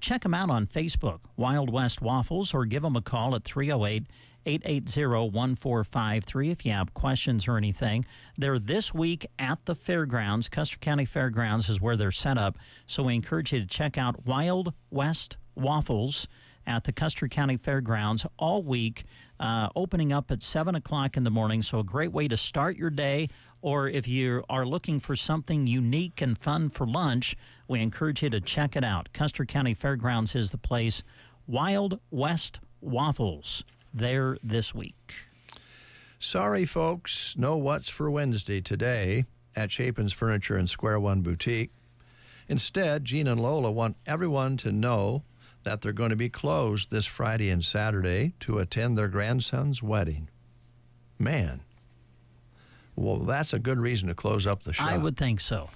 [SPEAKER 3] Check them out on Facebook, Wild West Waffles, or give them a call at 308-880-1453 if you have questions or anything. They're this week at the fairgrounds. Custer County Fairgrounds is where they're set up, so we encourage you to check out Wild West Waffles at the Custer County Fairgrounds all week, opening up at 7 o'clock in the morning, so a great way to start your day. Or if you are looking for something unique and fun for lunch, we encourage you to check it out. Custer County Fairgrounds is the place. Wild West Waffles, there this week.
[SPEAKER 2] Sorry, folks, no What's for Wednesday today at Chapin's Furniture and Square One Boutique. Instead, Gene and Lola want everyone to know that they're going to be closed this Friday and Saturday to attend their grandson's wedding. Man. Well, that's a good reason to close up the show.
[SPEAKER 3] I would think so.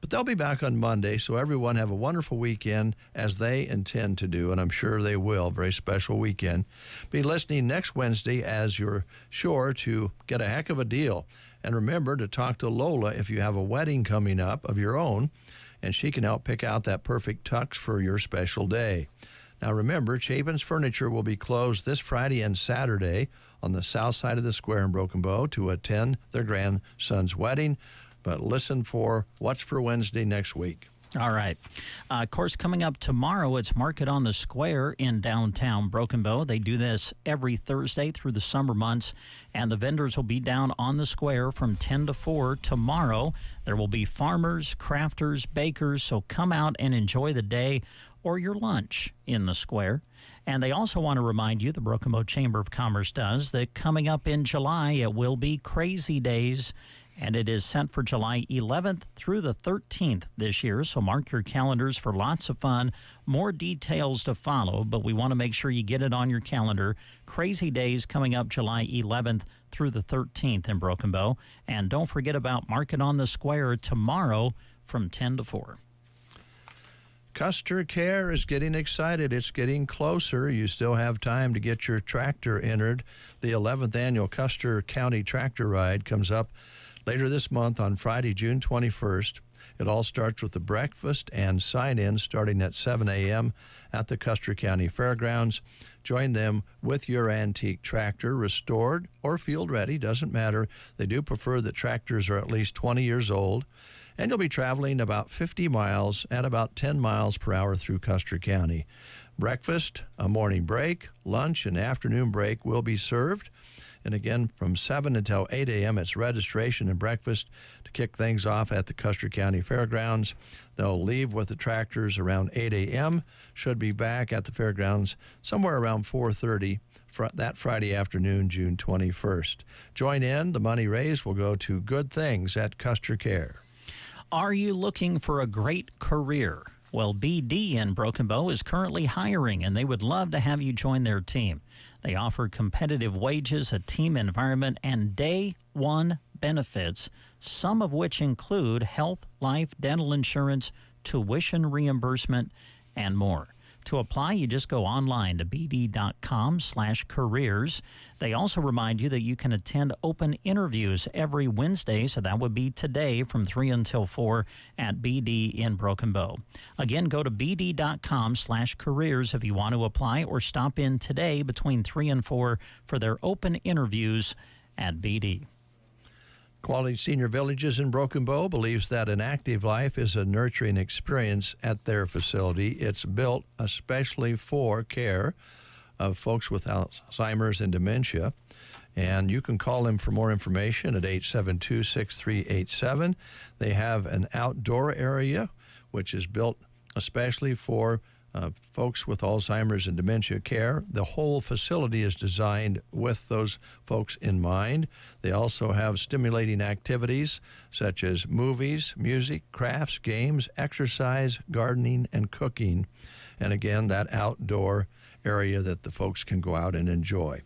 [SPEAKER 2] But they'll be back on Monday, so everyone have a wonderful weekend, as they intend to do, and I'm sure they will. Very special weekend. Be listening next Wednesday, as you're sure to get a heck of a deal. And remember to talk to Lola if you have a wedding coming up of your own, and she can help pick out that perfect tux for your special day. Now remember, Chapin's Furniture will be closed this Friday and Saturday on the south side of the square in Broken Bow to attend their grandson's wedding. But listen for what's for Wednesday next week.
[SPEAKER 3] All right. Of course, coming up tomorrow, it's Market on the Square in downtown Broken Bow. They do this every Thursday through the summer months, and the vendors will be down on the square from 10 to 4 tomorrow. There will be farmers, crafters, bakers, so come out and enjoy the day or your lunch in the square. And they also want to remind you, the Broken Bow Chamber of Commerce does, that coming up in July, it will be Crazy Days. And it is set for July 11th through the 13th this year, so mark your calendars for lots of fun. More details to follow, but we want to make sure you get it on your calendar. Crazy Days coming up July 11th through the 13th in Broken Bow. And don't forget about Market on the Square tomorrow from 10 to 4.
[SPEAKER 2] Custer Care is getting excited. It's getting closer. You still have time to get your tractor entered. The 11th annual Custer County Tractor Ride comes up later this month on Friday, June 21st. It all starts with the breakfast and sign-in starting at 7 a.m. at the Custer County Fairgrounds. Join them with your antique tractor, restored or field-ready, doesn't matter. They do prefer that tractors are at least 20 years old. And you'll be traveling about 50 miles at about 10 miles per hour through Custer County. Breakfast, a morning break, lunch, and afternoon break will be served. And again, from 7 until 8 a.m., it's registration and breakfast to kick things off at the Custer County Fairgrounds. They'll leave with the tractors around 8 a.m., should be back at the fairgrounds somewhere around 4:30 that Friday afternoon, June 21st. Join in. The money raised will go to good things at Custer Care.
[SPEAKER 3] Are you looking for a great career? Well, BD in Broken Bow is currently hiring, and they would love to have you join their team. They offer competitive wages, a team environment, and day one benefits, some of which include health, life, dental insurance, tuition reimbursement, and more. To apply, you just go online to bd.com/careers. They also remind you that you can attend open interviews every Wednesday, so that would be today from 3 until 4 at BD in Broken Bow. Again, go to bd.com/careers if you want to apply, or stop in today between 3 and 4 for their open interviews at BD.
[SPEAKER 2] Quality Senior Villages in Broken Bow believes that an active life is a nurturing experience at their facility. It's built especially for care of folks with Alzheimer's and dementia. And you can call them for more information at 872-6387. They have an outdoor area, which is built especially for folks with Alzheimer's and dementia care. The whole facility is designed with those folks in mind. They also have stimulating activities such as movies, music, crafts, games, exercise, gardening, and cooking. And again, that outdoor area that the folks can go out and enjoy.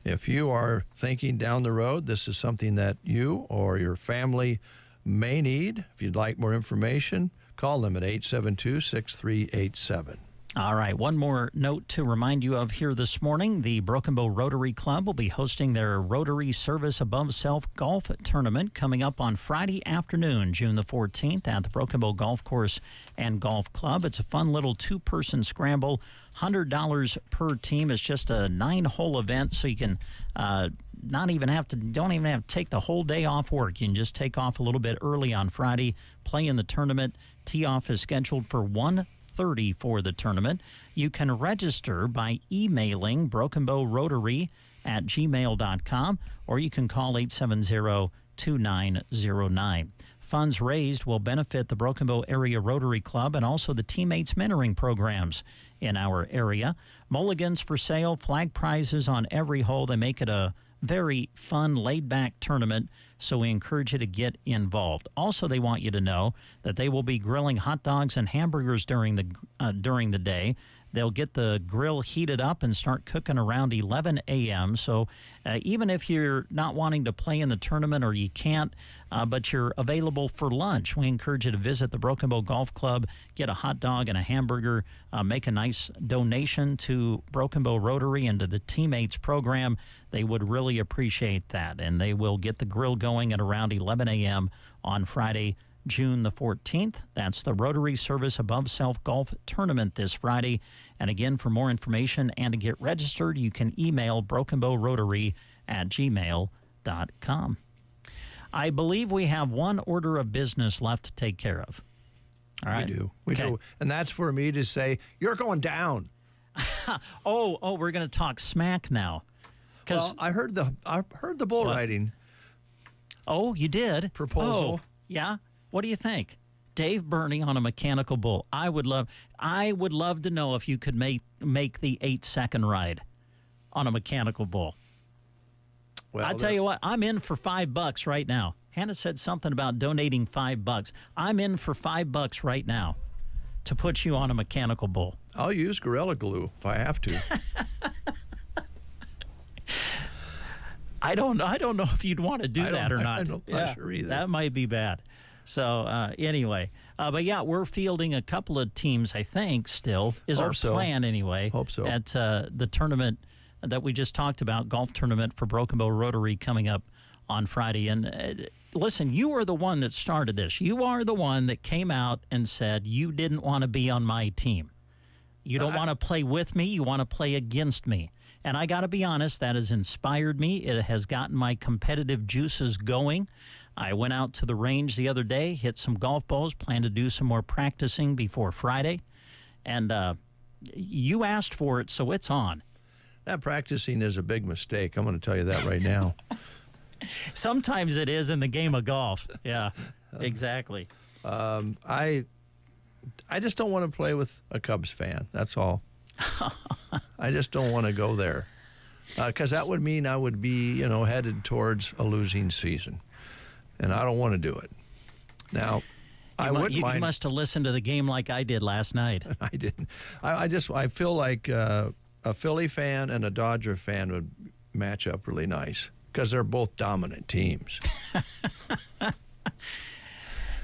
[SPEAKER 2] If you are thinking down the road, this is something that you or your family may need. If you'd like more information, call them at 872-6387.
[SPEAKER 3] All right, one more note to remind you of here this morning. The Broken Bow Rotary Club will be hosting their Rotary Service Above Self Golf Tournament coming up on Friday afternoon, June the 14th at the Broken Bow Golf Course and Golf Club. It's a fun little two-person scramble, $100 per team. It's just a 9-hole event, so you can don't even have to take the whole day off work. You can just take off a little bit early on Friday, play in the tournament. Tee-off is scheduled for 1:30 for the tournament. You can register by emailing brokenbowrotary@gmail.com, or you can call 870-2909. Funds raised will benefit the Broken Bow Area Rotary Club and also the Teammates Mentoring programs in our area. Mulligans for sale, flag prizes on every hole. They make it a very fun, laid-back tournament, so we encourage you to get involved. Also, they want you to know that they will be grilling hot dogs and hamburgers during the day. They'll get the grill heated up and start cooking around 11 a.m. So even if you're not wanting to play in the tournament or you can't, but you're available for lunch, we encourage you to visit the Broken Bow Golf Club, get a hot dog and a hamburger, make a nice donation to Broken Bow Rotary and to the Teammates program. They would really appreciate that. And they will get the grill going at around 11 a.m. on Friday, June the 14th. That's the Rotary Service Above Self Golf Tournament this Friday. And again, for more information and to get registered, you can email brokenbowrotary@gmail.com. I believe we have one order of business left to take care of. All right.
[SPEAKER 2] We do. And that's for me to say, you're going down.
[SPEAKER 3] We're going to talk smack now.
[SPEAKER 2] Well, I heard the bull riding.
[SPEAKER 3] Oh, you did?
[SPEAKER 2] Proposal.
[SPEAKER 3] Oh, yeah? What do you think? Dave Burney on a mechanical bull. I would love to know if you could make the 8-second ride on a mechanical bull. Well, I'll tell you what, I'm in for $5 right now. Hannah said something about donating $5. I'm in for $5 right now to put you on a mechanical bull.
[SPEAKER 2] I'll use Gorilla Glue if I have to.
[SPEAKER 3] I don't know if you'd want to do that or not.
[SPEAKER 2] I don't know sure either.
[SPEAKER 3] That might be bad. So anyway, but yeah, we're fielding a couple of teams, I think, still. Is our plan anyway.
[SPEAKER 2] Hope so.
[SPEAKER 3] At the tournament that we just talked about, golf tournament for Broken Bow Rotary coming up on Friday. And listen, you are the one that started this. You are the one that came out and said you didn't want to be on my team. You don't want to play with me. You want to play against me. And I got to be honest, that has inspired me. It has gotten my competitive juices going. I went out to the range the other day, hit some golf balls, plan to do some more practicing before Friday. And you asked for it, so it's on.
[SPEAKER 2] That practicing is a big mistake. I'm going to tell you that right now.
[SPEAKER 3] Sometimes it is in the game of golf. Yeah, exactly.
[SPEAKER 2] I just don't want to play with a Cubs fan. That's all. I just don't want to go there. Because that would mean I would be, headed towards a losing season. And I don't want to do it. Now,
[SPEAKER 3] you must have listened to the game like I did last night.
[SPEAKER 2] I didn't. I feel like a Philly fan and a Dodger fan would match up really nice because they're both dominant teams.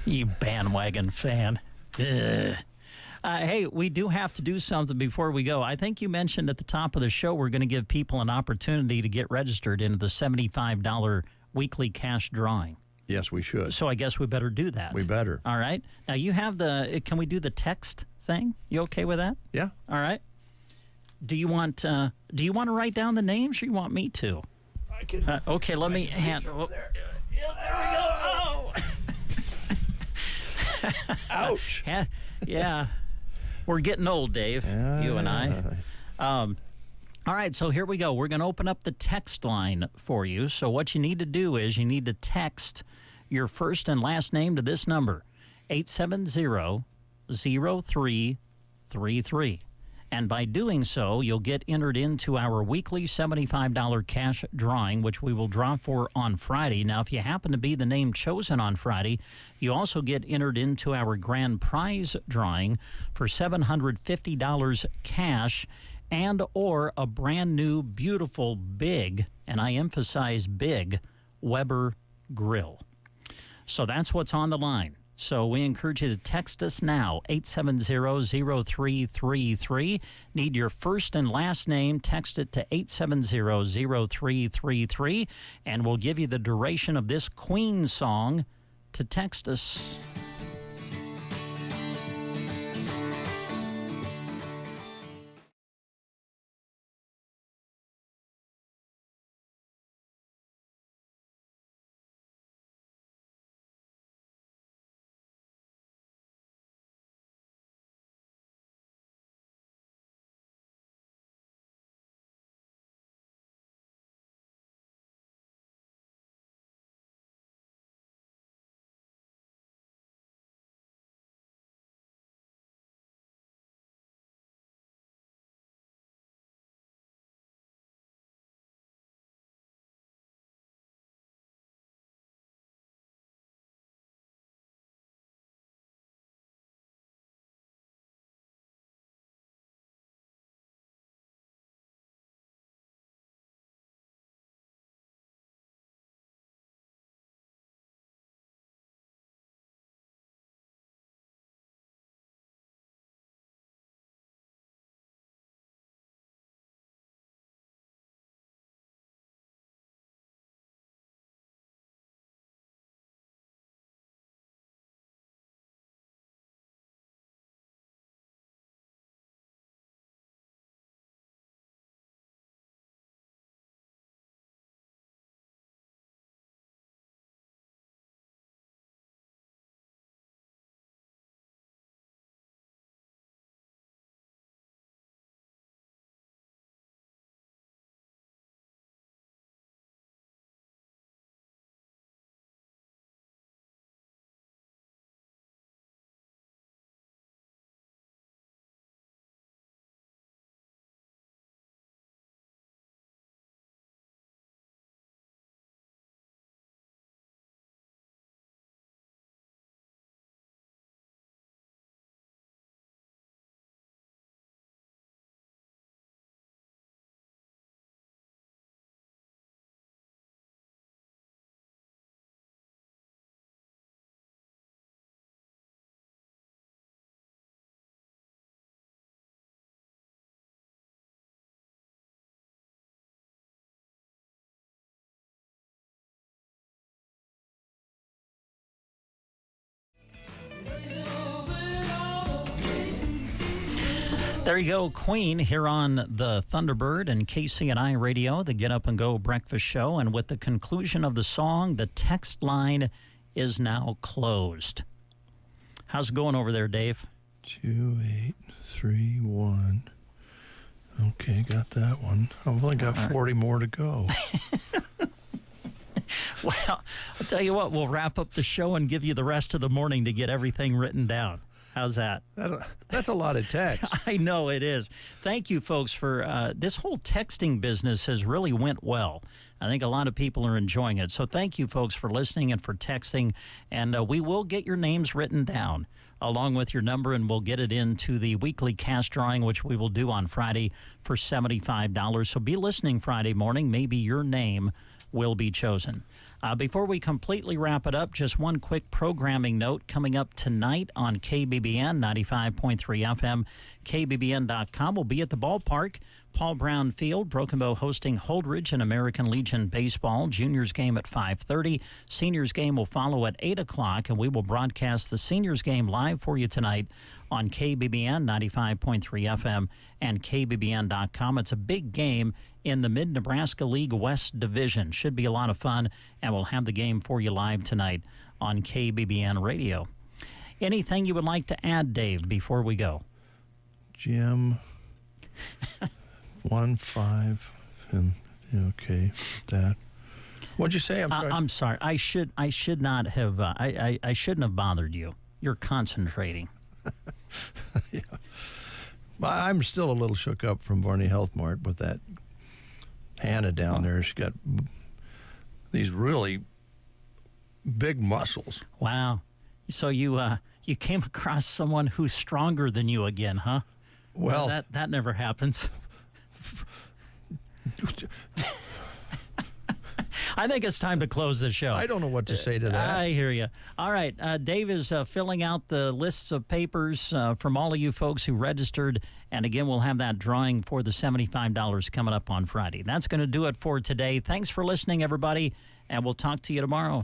[SPEAKER 3] You bandwagon fan. Hey, we do have to do something before we go. I think you mentioned at the top of the show we're going to give people an opportunity to get registered into the $75 weekly cash drawing.
[SPEAKER 2] Yes, we should.
[SPEAKER 3] So I guess we better do that.
[SPEAKER 2] We better.
[SPEAKER 3] All right. Now, you have can we do the text thing? You okay with that?
[SPEAKER 2] Yeah.
[SPEAKER 3] All right. Do you want to write down the names or you want me to?
[SPEAKER 2] I can.
[SPEAKER 3] Okay, let me hand.
[SPEAKER 2] There.
[SPEAKER 3] Yeah, there we go. Oh.
[SPEAKER 2] Ouch.
[SPEAKER 3] Yeah. We're getting old, Dave, you and I. All right, so here we go. We're going to open up the text line for you. So what you need to do is you need to text your first and last name to this number, 870-0333. And by doing so, you'll get entered into our weekly $75 cash drawing, which we will draw for on Friday. Now, if you happen to be the name chosen on Friday, you also get entered into our grand prize drawing for $750 cash and or a brand new, beautiful, big, and I emphasize big, Weber grill. So that's what's on the line. So we encourage you to text us now, 870-0333. Need your first and last name. Text it to 870-0333, and we'll give you the duration of this Queen song to text us. There you go, Queen, here on the Thunderbird and KCNI Radio, the Get Up and Go breakfast show. And with the conclusion of the song, the text line is now closed. How's it going over there, Dave?
[SPEAKER 2] 2831. Okay, got that one. I've only got 40 more to go.
[SPEAKER 3] Well, I'll tell you what, we'll wrap up the show and give you the rest of the morning to get everything written down. How's that?
[SPEAKER 2] That's a lot of text.
[SPEAKER 3] I know it is. Thank you, folks, for this whole texting business has really went well. I think a lot of people are enjoying it. So thank you, folks, for listening and for texting. And we will get your names written down along with your number, and we'll get it into the weekly cash drawing, which we will do on Friday for $75. So be listening Friday morning. Maybe your name will be chosen. Before we completely wrap it up, just one quick programming note coming up tonight on KBBN 95.3 FM, KBBN.com. We'll be at the ballpark, Paul Brown Field, Broken Bow hosting Holdridge and American Legion Baseball. Juniors game at 5:30. Seniors game will follow at 8 o'clock, and we will broadcast the seniors game live for you tonight on KBBN 95.3 FM and KBBN.com. It's a big game in the Mid-Nebraska League West Division. Should be a lot of fun, and we'll have the game for you live tonight on KBBN Radio. Anything you would like to add, Dave, before we go?
[SPEAKER 2] Jim, 1-5, and okay, that. What'd you say? I'm sorry.
[SPEAKER 3] I'm sorry. I should not have. I shouldn't have bothered you. You're concentrating.
[SPEAKER 2] Yeah. I'm still a little shook up from Barney Health Mart with that Hannah down there. She's got these really big muscles.
[SPEAKER 3] Wow. So you came across someone who's stronger than you again, huh?
[SPEAKER 2] Well,
[SPEAKER 3] that never happens. I think it's time to close the show.
[SPEAKER 2] I don't know what to say to that.
[SPEAKER 3] I hear you. All right. Dave is filling out the lists of papers from all of you folks who registered. And again, we'll have that drawing for the $75 coming up on Friday. That's going to do it for today. Thanks for listening, everybody. And we'll talk to you tomorrow.